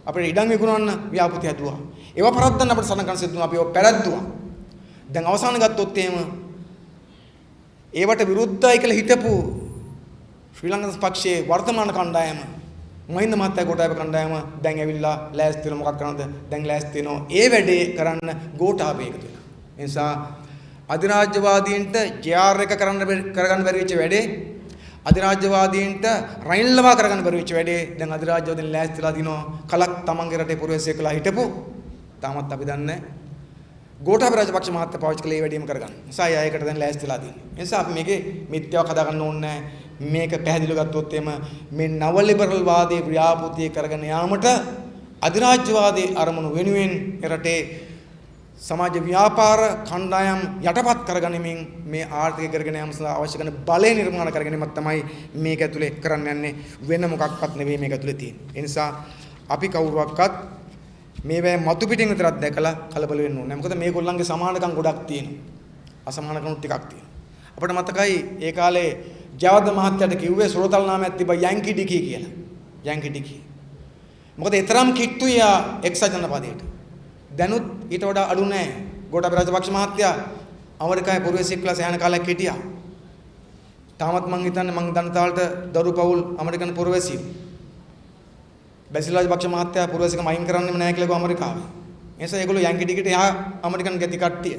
අපේ ඉඩම් විකුණන්න ව්‍යාපෘති හැදුවා. ඒවා පරද්දන්න අපිට සනකන් සිද්ධ වුණා. අපි ඒවා පැරද්දුවා. දැන් අවසාන ගත්තොත් එහෙම ඒවට විරුද්ධයි කියලා හිටපු ශ්‍රී ලංකා පක්ෂයේ වර්තමාන කණ්ඩායම මහින්ද මහත්තයා ගෝඨාභය කණ්ඩායම දැන් ඇවිල්ලා ලෑස්ති වෙන මොකක් කරනවද? දැන් ලෑස්ති වෙනවා. ඒ වැඩේ කරන්න ගෝඨාභය එකතු වෙනවා. ඒ නිසා අධිරාජ්‍යවාදීන්ට ජේ.ආර් එක කරගන්න බැරි වෙච්ච වැඩේ, අධිරාජ්‍යවාදීන්ට රයින්ලවා කරගන්න බැරි වෙච්ච වැඩේ දැන් අධිරාජ්‍යවාදීන් ලෑස්තිලා දිනවා. කලක් තමන්ගේ රටේ පුරවැසියෙක් කියලා හිටපු තාමත් අපි දන්නේ ගෝඨාභය රාජපක්ෂ මහත්තයා පාවිච්චි කළේ ඒ වැඩේම කරගන්න. නිසා ඒකට දැන් ලෑස්තිලා දිනවා. ඒ නිසා අපි මේකේ මිත්‍යාවක් හදාගන්න ඕනේ නැහැ. මේක පැහැදිලිව ගත්තොත් එම මේ නව ලිබරල් වාදයේ ව්‍යාපෘතිය කරගෙන යාමට අධිරාජ්‍යවාදී අරමුණු වෙනුවෙන් රටේ සමාජ ව්‍යාපාර කණ්ඩායම් යටපත් කරගනිමින් මේ ආර්ථික කරගෙන යාම සඳහා අවශ්‍ය කරන බලය නිර්මාණ කර ගැනීමක් තමයි මේක ඇතුලේ කරන්න යන්නේ වෙන මොකක්වත් නෙවෙයි මේක ඇතුලේ තියෙන්නේ. ඒ නිසා අපි කවුරුවක්වත් මේවැ මතු පිටින් විතරක් දැකලා කලබල වෙන්න ඕනේ. මොකද මේගොල්ලන්ගේ සමානකම් ගොඩක් තියෙනවා. අසමානකම් ටිකක් තියෙනවා. අපිට මතකයි ඒ කාලේ ජයවර්ධන මහත්තයාට කිව්වේ සුරතල් නාමයක් තිබ්බා යැන්කි ඩිකි කියලා. යැන්කි ඩිකි. මොකද ඊතරම් කිට්ටුයි එක්සත් ජනපදයට. දැනුත් ඊට වඩා අඩු නැහැ. ගෝඨාභය රාජපක්ෂ මහත්තයා ඇමරිකාවේ පුරවැසියෙක්ලා සෑහෙන කාලයක් හිටියා. තාමත් මං හිතන්නේ මං දන්න තාලට දරු පවුල් ඇමරිකන් පුරවැසියෝ. බැසිල් රාජපක්ෂ මහත්තයා පුරවැසිකම අයින් කරන්නෙම නැහැ කියලා කිව්වා ඇමරිකාවේ. ඒ නිසා ඒගොල්ලෝ යැන්කි ටිකට එහා ඇමරිකන් ගැති කට්ටිය.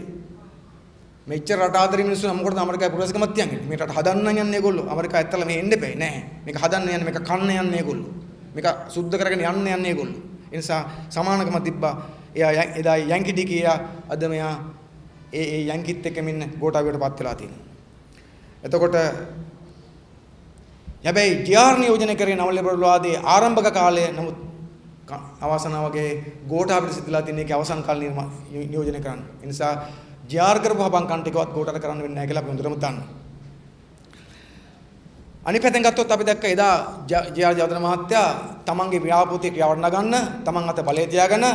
මෙච්චර රට ආදරේ මිනිස්සු මොකටද ඇමරිකාවේ පුරවැසිකමක් තියන්නේ? මේ රට හදන්න යන්නේ ඒගොල්ලෝ. ඇමරිකාව ඇත්තලා මේ එන්න එපා නෑ. මේක හදන්න යන්නේ මේක කන්න යන්නේ ඒගොල්ලෝ. මේක සුද්ධ කරගෙන යන්න යන්නේ ඒගොල්ලෝ. ඒ නිසා සමානකම තිබ්බා. එයා එදා යැන්කි ටිකියා අද මෙයා ඒ යැන්කිත් එක්කම ඉන්න ගෝඨාභයට පත් වෙලා තියෙනවා. එතකොට හැබැයි ජිආර් නියෝජනය කරේ නව ලිබරල් වාදයේ ආරම්භක කාලයේ නමුත් අවසාන වගේ ගෝඨාභයට සිද්ධලා තියෙන එකේ අවසන් කාල නියෝජනය කරන්න. ඒ නිසා ජිආර් කරපු හපංකම් ටිකවත් ගෝඨාට කරන්න වෙන්නේ නැහැ කියලා අපි හොඳටම දන්නවා. අනිත් පැත්තෙන් ගත්තොත් අපි දැක්ක එදා ජිආර් ජයවර්ධන මහත්තයා තමන්ගේ ව්‍යාපෘතිය ක්‍රියාවට නගන්න තමන් අත බලය තියාගෙන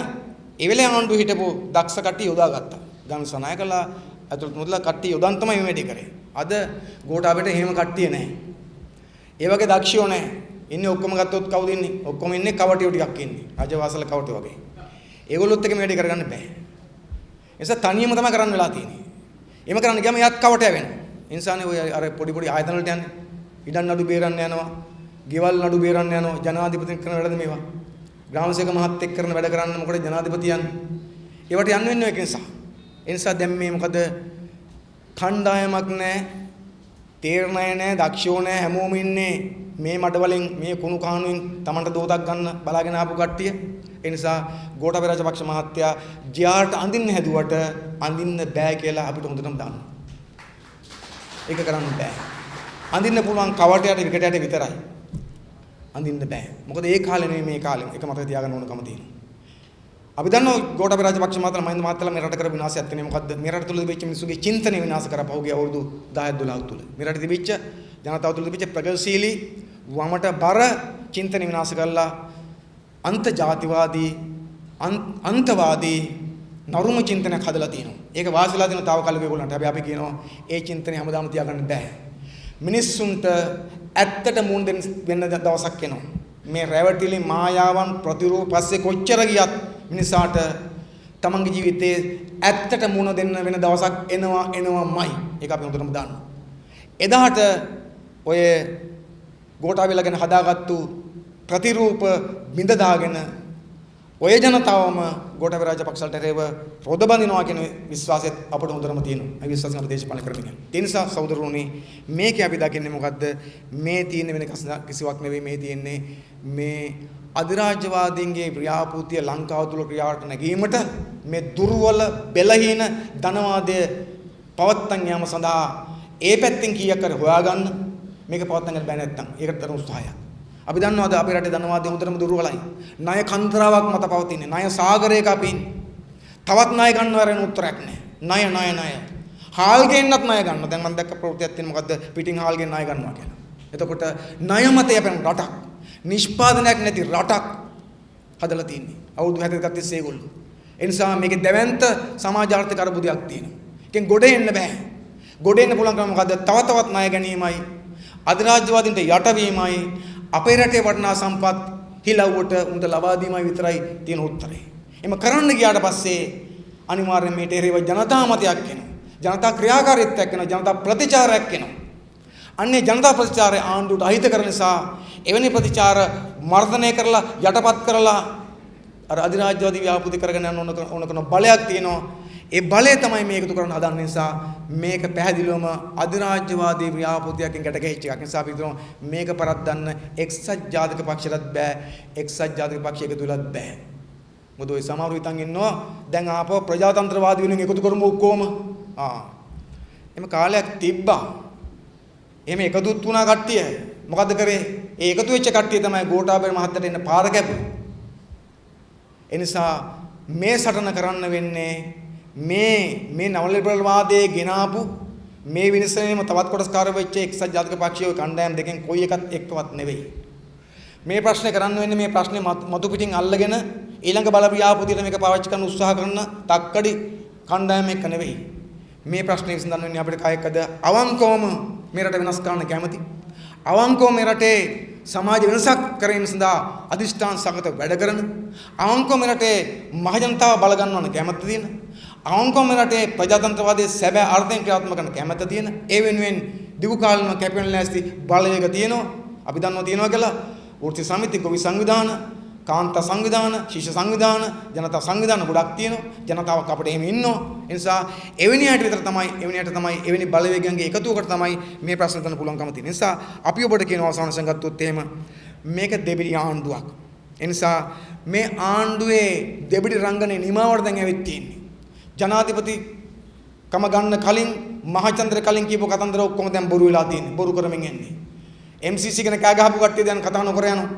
ඒ වෙලේ ආණ්ඩුව හිටපු දක්ෂ කට්ටිය යොදාගත්තා. ගම් සනායකලා අතුරුත් මුදලා කට්ටිය යොදන් තමයි මේ වැඩේ කරේ. අද ගෝඨාභයට එහෙම කට්ටිය නැහැ. ඒ වගේ දක්ෂයෝ නැහැ. ඉන්නේ ඔක්කොම ගත්තොත් කවුද ඉන්නේ? ඔක්කොම ඉන්නේ කවටියෝ ටිකක් ඉන්නේ. රජවාසල කවටියෝ වගේ. ඒගොල්ලොත් එක මේ වැඩේ කරගන්න බෑ. ඒ නිසා තනියම තමයි කරන්න වෙලා තියෙන්නේ. එහෙම කරන්න ගියාම එයාත් කවටය වෙනවා. ඒ නිසානේ ඔය අර පොඩි පොඩි ආයතන වලට යන්නේ. ඉඩම් නඩු බේරන්න යනවා. ගෙවල් නඩු බේරන්න යනවා. ජනාධිපතින් කරන වැඩද මේවා? ග්‍රාමසේවක මහත් එක්ක කරන වැඩ කරන්න මොකද ජනාධිපති යන්නේ? ඒවට යන්න වෙන්නේ ඒක නිසා. ඒ නිසා දැන් මේ මොකද කණ්ඩායමක් නැහැ, තේරණය නැහැ, දක්ෂයෝ නැහැ, හැමෝම ඉන්නේ මේ මඩවලින් මේ කුණු කහනුවෙන් Tamanට දෝතක් ගන්න බලාගෙන ආපු කට්ටිය. ඒ නිසා ගෝඨාභය රාජපක්ෂ මහත්තයා ජිආර්ට අඳින්න හැදුවට අඳින්න බෑ කියලා අපිට හොඳටම දන්නවා. ඒක කරන්න බෑ. අඳින්න පුළුවන් කවටයට විකටයට විතරයි. අඳින්න බෑ. මොකද ඒ කාලේ නෙමෙයි මේ කාලේ. ඒක මතක තියාගන්න ඕනකම තියෙනවා. අපි දන්නවා ගෝඨාභය රාජපක්ෂ මහත්තයා මහින්ද මහත්තයා මේ රට කරපු විනාශයක් තියෙන්නේ මොකද්ද? මේ රට තුල තිබිච්ච මිනිස්සුගේ චින්තනය විනාශ කරපහුගේ අවුරුදු 10 12 තුල. මේ රට තිබිච්ච ජනතාව තුල තිබිච්ච ප්‍රගතිශීලී වමට බර චින්තන විනාශ කරලා අන්ත ජාතිවාදී අන්තවාදී නරුම චින්තනයක් හදලා තියෙනවා. ඒක වාසිලා දෙන තාවකල්ලක ඒගොල්ලන්ට. හැබැයි අපි කියනවා ඒ චින්තනය හැමදාම තියාගන්න බෑ. මිනිස්සුන්ට ඇත්තට මුණ දෙන්න වෙන දවසක් එනවා. මේ රැවටිලි මායාවන් ප්‍රතිරූප පස්සේ කොච්චර ගියත් මිනිසාට තමන්ගේ ජීවිතේ ඇත්තට මුණ දෙන්න වෙන දවසක් එනවාමයි. ඒක අපි හොඳටම දන්නවා. එදාට ඔය ගෝඨාභයලා ගැන හදාගත්තු ප්‍රතිරූප බිඳ දාගෙන ඔය ජනතාවම ගෝඨාභය රාජපක්ෂලට රේව රොද බඳිනවා කියන විශ්වාසයත් අපට හොඳටම තියෙනවා. ඒ විශ්වාසයෙන් අපි දේශපාලන කරමින් යනවා. ඒ නිසා සහෝදරෝනි මේකේ අපි දකින්නේ මොකද්ද? මේ තියෙන වෙන කිසිවක් නෙවෙයි මේ තියෙන්නේ මේ අධිරාජ්‍යවාදීන්ගේ ව්‍යාපෘතිය ලංකාව තුල ක්‍රියාවට නැගීමට මේ දුර්වල බෙලහීන ධනවාදය පවත්තන් යාම සඳහා ඒ පැත්තෙන් කීයක් කර හොයාගන්න මේක පවත්තන් ගන්න බෑ නැත්තම් ඒකට තරම් උත්සාහයක්. අපි දන්නවාද අපේ රටේ ධනවාදය හොඳටම දුර්වලයි. ණය කන්දරාවක් මත පවතින්නේ. ණය සාගරයක අපි තවත් ණය ගන්නව රැන උත්තරයක් නැහැ. ණය. හාල් ගෙන්නත් ණය ගන්න. දැන් මම දැක්ක ප්‍රවෘත්තියක් තියෙන මොකද්ද? පිටින් හාල් ගෙන්න ණය ගන්නවා කියලා. එතකොට ණය මත යපෙන රටක් නිෂ්පාදනයක් නැති රටක් හදලා තින්නේ. අවුරුදු 70ක් තිස්සේ ඒගොල්ලෝ. ඒ නිසා මේකේ දැවැන්ත සමාජ ආර්ථික අර්බුදයක් තියෙනවා. එකෙන් ගොඩ එන්න බෑ. ගොඩ එන්න පුළුවන් ක්‍රම මොකද්ද? තවත් ණය ගැනීමයි. අධිරාජ්‍යවාදීන්ට යටවීමයි. අපේ රටේ වටිනා සම්පත් හිලව්වට උන්ට ලබා දීමයි විතරයි තියෙන උත්තරේ. එම කරන්න ගියාට පස්සේ අනිවාර්යයෙන් මේට එරෙහිව ජනතා මතයක් එනවා. ජනතා ක්‍රියාකාරීත්වයක් එනවා. ජනතා ප්‍රතිචාරයක් එනවා. අන්නේ ජනතා ප්‍රතිචාරය ආණ්ඩුවට අහිත කරන නිසා එවැනි ප්‍රතිචාර මර්ධනය කරලා යටපත් කරලා අර අධිරාජ්‍යවාදී ව්‍යාපෘති කරගෙන යන ඕන කරන බලයක් තියෙනවා. ඒ බලය තමයි මේ එකතු කරන්න හදන නිසා මේක පැහැදිලිවම අධිරාජ්‍යවාදී ව්‍යාපෘතියකින් ගැට ගැහිච්ච එකක්. නිසා අපි හිතනවා මේක පරද්දන්න එක්සත් ජාතික පක්ෂයටත් බෑ. එක්සත් ජාතික පක්ෂය එකතු වෙලත් බෑ. මොකද ඔය සමහරු හිතන් ඉන්නවා දැන් ආපහු ප්‍රජාතන්ත්‍රවාදී වෙනුවෙන් එකතු කරමු ඔක්කොම. එම කාලයක් තිබ්බා. එහෙම එකතුත් වුණා කට්ටිය. මොකද කරේ? ඒ එකතු වෙච්ච කට්ටිය තමයි ගෝඨාභය මහත්තයට එන්න පාර කැපුවේ. ඒ නිසා මේ සටන කරන්න වෙන්නේ මේ නව ලිබරල් වාදයේ ගෙනාපු මේ විනිශ්චයේම තවත් කොටස්කාර වෙච්ච එක්සත් ජාතික පක්ෂයේ කණ්ඩායම් දෙකෙන් කොයි එකත් එක්කවත් නෙවෙයි. මේ ප්‍රශ්නේ කරන්න වෙන්නේ මේ ප්‍රශ්නේ මතු පිටින් අල්ලගෙන ඊළඟ බල ව්‍යාපෘතියට මේක පාවිච්චි කරන්න උත්සාහ කරන තක්කඩි කණ්ඩායම් එක්ක නෙවෙයි. මේ ප්‍රශ්නේ විසඳන්න වෙන්නේ අපිට කායකද අවංකවම මේ රට වෙනස් කරන්න කැමති. අවංකව මේ රටේ සමාජ වෙනසක් කිරීම සඳහා අදිෂ්ඨාන සගත වැඩ කරන අවංකව මේ රටේ මහජනතාව බල ගන්නවන කැමැත්ත තියෙන අවංකව මේ රටේ ප්‍රජාතන්ත්‍රවාදයේ සැබෑ අර්ථයෙන් ක්‍රියාත්මක කරන කැමැත්ත තියෙන ඒ වෙනුවෙන් දිගු කාලීනව කැපෙන ලෑස්ති බලවේග තියෙනවා. අපි දන්නවා තියෙනවා කියලා වෘත්ති සමිති, ගොවි සංවිධාන, කාන්තා සංවිධාන, ශිෂ්‍ය සංවිධාන, ජනතා සංවිධාන ගොඩක් තියෙනවා. ජනතාවක් අපිට එහෙම ඉන්නවා. ඒ නිසා එවැනියට විතර තමයි එවැනි බලවේගයන්ගේ එකතුවකට තමයි මේ ප්‍රශ්න තන පුළුවන්කම තියෙන නිසා අපි ඔබට කියනවා අවසාන වශයෙන් ගත්තොත් එහෙම මේක දෙබිඩි ආණ්ඩුවක්. ඒ නිසා මේ ආණ්ඩුවේ දෙබිඩි රංගනේ නිමාවට දැන් ඇවිත් තියෙන්නේ. ජනාධිපති කම ගන්න කලින් මහචන්ද්‍ර කලින් කියපු කතන්දර ඔක්කොම දැන් බොරු වෙලා තියෙන්නේ. බොරු කරමින් එන්නේ. MCC ගැන කෑ ගහපු කට්ටිය දැන් කතා නොකර යනවා.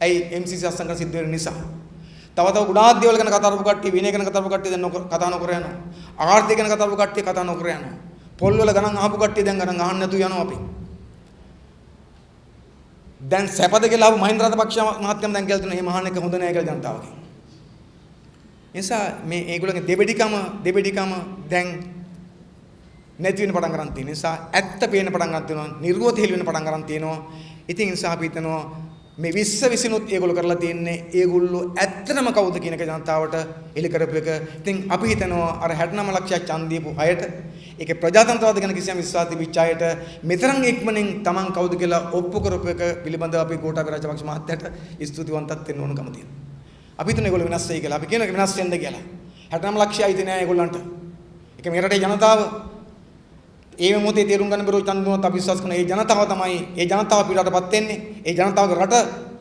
ඇයි MCC අස්සංග සිද්ධ වෙන නිසා. තව ගොඩාක් දේවල් ගැන කතා කරපු කට්ටිය, විනය ගැන කතා කරපු කට්ටිය දැන් කතා නොකර යනවා. ආර්ථික ගැන කතා කරපු කට්ටිය කතා නොකර යනවා. පොල් වල ගණන් අහපු කට්ටිය දැන් ගණන් අහන්න නැතුව යනවා අපි. දැන් සැපද කියලා ආපු මහින්ද රාජපක්ෂ මහත්මයා දැන් කියලා තියෙනවා මේ මහාන එක හොඳ නෑ කියලා ජනතාවගෙන්. නිසා මේ ඒගොල්ලන්ගේ දෙබෙඩිකම දැන් නැති වෙන පටන් ගන්න තියෙන නිසා ඇත්ත පේන පටන් ගන්න තියෙනවා, නිර්ගෝත හෙල වෙන පටන් ගන්න තියෙනවා. ඉතින් ඒ නිසා අපි හිතනවා මේ 20 විසිනුත් ඒගොල්ලෝ කරලා තියෙන්නේ ඒගොල්ලෝ ඇත්තටම කවුද කියන එක ජනතාවට එලි කරපු එක. ඉතින් අපි හිතනවා අර 69 ලක්ෂයක් ඡන්ද දීපු අයට ඒකේ ප්‍රජාතන්ත්‍රවාද ගැන කිසියම් විශ්වාස තිබිච්ච අයට මෙතරම් ඉක්මනින් Taman කවුද කියලා ඔප්පු කරපු එක පිළිබඳව අපි ගෝඨාභය රාජපක්ෂ මහත්තයාට ස්තුතිවන්තත් වෙන්න ඕනකම තියෙනවා. අපි හිතන ඒගොල්ලෝ වෙනස් වෙයි කියලා. අපි කියන එක වෙනස් වෙන්න කියලා. 69 ලක්ෂයයි තියෙන නෑ ඒගොල්ලන්ට. ඒක මේ රටේ ජනතාව ඒ මොහොතේ තේරුම් ගන්න බැරුව ඡන්ද දුන්නොත් අපි විශ්වාස කරන ඒ ජනතාව තමයි ඒ ජනතාව පිටරටපත් වෙන්නේ. ඒ ජනතාවගේ රට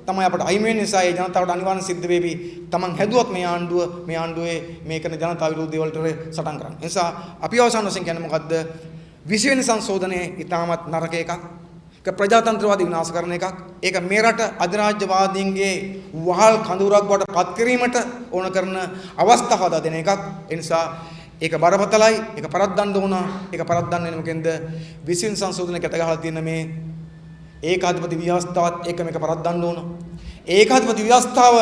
තමයි අපට අයිමි වෙන නිසා ඒ ජනතාවට අනිවාර්යෙන් සිද්ධ වෙවි. Taman හැදුවත් මේ ආණ්ඩුවේ මේ කරන ජනතාව විරෝධී දේවල්ට සටන් කරන්න. ඒ නිසා අපි අවසාන වශයෙන් කියන්නේ මොකද්ද? 20 වෙනි සංශෝධනයේ ඉතාමත් නරක එකක්. ඒක ප්‍රජාතන්ත්‍රවාදී විනාශ කරන එකක්. ඒක මේ රට අධිරාජ්‍යවාදීන්ගේ වහල් කඳවුරක් බවට පත් කිරීමට ඕන කරන අවස්ථාව හදා දෙන එකක්. ඒ නිසා ඒක බරපතලයි. ඒක පරද්දන්න ඕන. ඒක පරද්දන්නේ මොකෙන්ද? 20 වෙනි සංශෝධනයේ ගැට ගහලා තියෙන මේ ඒකාධිපති ව්‍යවස්ථාවත් එක මේක පරද්දන්න ඕන. ඒකාධිපති ව්‍යවස්ථාව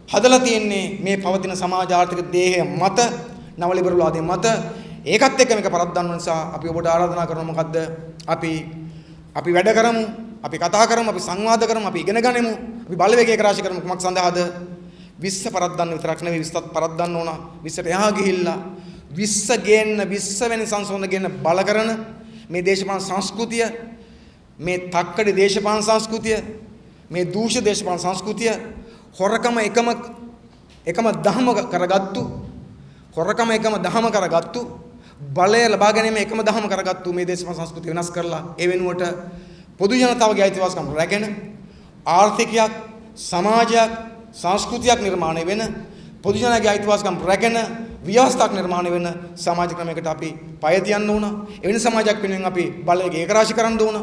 හදලා තියෙන්නේ මේ පවතින සමාජ ආර්ථික දේහය මත, නව ලිබරල් වාදයේ මත. ඒකත් එක්ක මේක පරද්දන්න නිසා අපි ඔබට ආරාධනා කරනවා මොකද්ද? අපි වැඩ කරමු, අපි කතා කරමු, අපි සංවාද කරමු, අපි ඉගෙන ගනිමු, අපි බලවේගයක රාශි කරමු. කුමක් සඳහාද? 20 පරද්දන්න විතරක් නෙවෙයි 20ත් පරද්දන්න ඕන. 20ට එහා ගිහිල්ලා 20 ගේන්න 20 වෙනි සංශෝධන ගේන්න බල කරන මේ දේශපාලන සංස්කෘතිය, මේ තක්කඩි දේශපාලන සංස්කෘතිය, මේ දූෂ්‍ය දේශපාලන සංස්කෘතිය හොරකම එකම දහම කරගත්තු බලය ලබා ගැනීම එකම දහම කරගත්තු මේ දේශපාලන සංස්කෘතිය වෙනස් කරලා ඒ වෙනුවට පොදු ජනතාවගේ අයිතිවාසිකම් රැගෙන ආර්ථිකයක්, සමාජයක්, සංස්කෘතියක් නිර්මාණය වෙන පොදු ජනතාවගේ අයිතිවාසිකම් රැගෙන ව්‍යවස්ථාවක් නිර්මාණය වෙන සමාජ ක්‍රමයකට අපි පය තියන්න ඕන. එවැනි සමාජයක් වෙනුවෙන් අපි බලවේග ඒකරාශී කරන්න ඕන.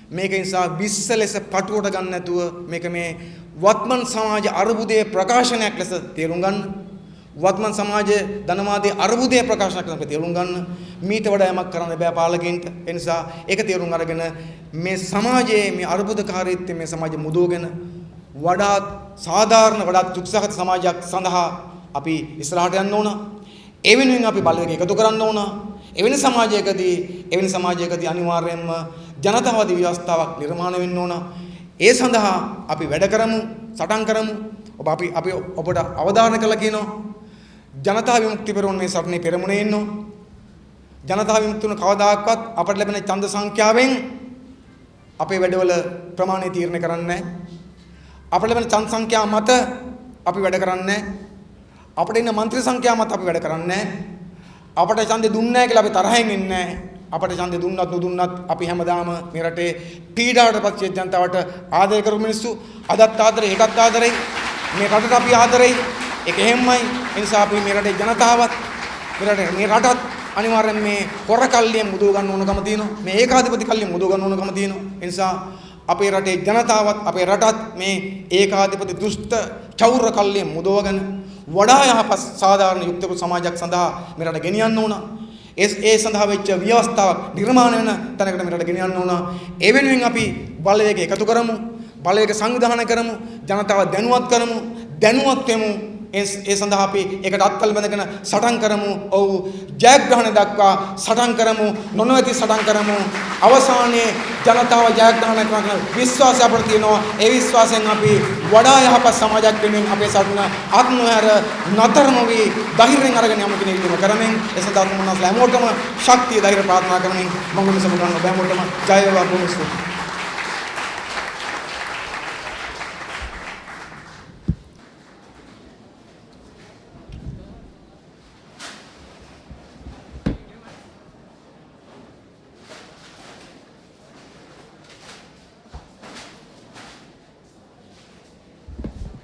මේක නිසා 20 ලෙස පටුවට ගන්න නැතුව මේක මේ වත්මන් සමාජ අරුබුදයේ ප්‍රකාශනයක් ලෙස තේරුම් ගන්න. වත්මන් සමාජයේ ධනවාදයේ අරුබුදයේ ප්‍රකාශනයක් ලෙස තේරුම් ගන්න. මීට වඩා යමක් කරන්න බෑ පාලකයන්ට. ඒ නිසා ඒක තේරුම් අරගෙන මේ සමාජයේ මේ අරුබුදකාරීත්වය මේ සමාජය මුදවගෙන වඩාත් සාධාරණ වඩාත් උත්සාහක සමාජයක් සඳහා අපි ඉස්සරහට යන්න ඕන. ඒ වෙනුවෙන් අපි බලවේග එකතු කරන්න ඕන. එවැනි සමාජයකදී අනිවාර්යයෙන්ම ජනතාවාදී ව්‍යවස්ථාවක් නිර්මාණය වෙන්න ඕන. ඒ සඳහා අපි වැඩ කරමු, සටන් කරමු. අපි ඔබට අවධාරණ කළා කියනවා. ජනතා විමුක්ති පෙරමුණ මේ සටනේ පෙරමුණේ ඉන්නවා. ජනතා විමුක්තිය කවදාකවත් අපට ලැබෙන ඡන්ද සංඛ්‍යාවෙන් අපේ වැඩවල ප්‍රමාණය තීරණය කරන්නේ නැහැ. අපට ලැබෙන ඡන්ද සංඛ්‍යාව මත අපි වැඩ කරන්නේ නැහැ. අපට ඉන්න മന്ത്രി සංඛ්‍යාව මත අපි වැඩ කරන්නේ නැහැ. අපට ඡන්දෙ දුන්නේ නැහැ කියලා අපි තරහින් ඉන්නේ නැහැ. අපට ඡන්දෙ දුන්නත් නොදුන්නත් අපි හැමදාම මේ රටේ පීඩාවටපත් වෙච්ච ජනතාවට ආදරය කරපු මිනිස්සු අදත් ආදරේ, හෙටත් ආදරේ, මේ රටට අපි ආදරේ. ඒක එහෙමයි. ඒ නිසා අපි මේ රටේ ජනතාවත් මේ රටත් අනිවාර්යෙන් මේ කොර කල්ලියෙන් මුදව ගන්න ඕනකම තියෙනවා. මේ ඒකාධිපති කල්ලියෙන් මුදව ගන්න ඕනකම තියෙනවා. ඒ නිසා අපේ රටේ ජනතාවත් අපේ රටත් මේ ඒකාධිපති දුෂ්ට චෞර කල්ලියෙන් මුදවගෙන වඩා යහපත් සාධාරණ යුක්ත සමාජයක් සඳහා මේ රට ගෙනියන්න ඕන. ඒ සඳහා වෙච්ච ව්‍යවස්ථාවක් නිර්මාණය වෙන තැනකට මේ රට ගෙනියන්න ඕන. ඒ වෙනුවෙන් අපි බලවේග එකතු කරමු. බලවේග සංවිධානය කරමු. ජනතාව දැනුවත් කරමු. දැනුවත් වෙමු. ඒ සඳහා අපි ඒකට අත්කල් බඳගෙන සටන් කරමු. ඔව් ජයග්‍රහණ දක්වා සටන් කරමු. නොනවති සටන් කරමු. අවසානයේ ජනතාව ජයග්‍රහණ කරන විශ්වාසය අපට තියෙනවා. ඒ විශ්වාසයෙන් අපි වඩා යහපත් සමාජයක් වෙනුවෙන් අපේ සටන ආත්මහර නතර නොවි ධෛර්යයෙන් අරගෙන යමු කියන ඉල්ලීම කරමින් ඒ සඳහා මොනවාද හැමෝටම ශක්තිය ධෛර්ය ප්‍රාර්ථනා කරමින් මම මේ සමුගන්න ඔබ හැමෝටම ජය වේවා.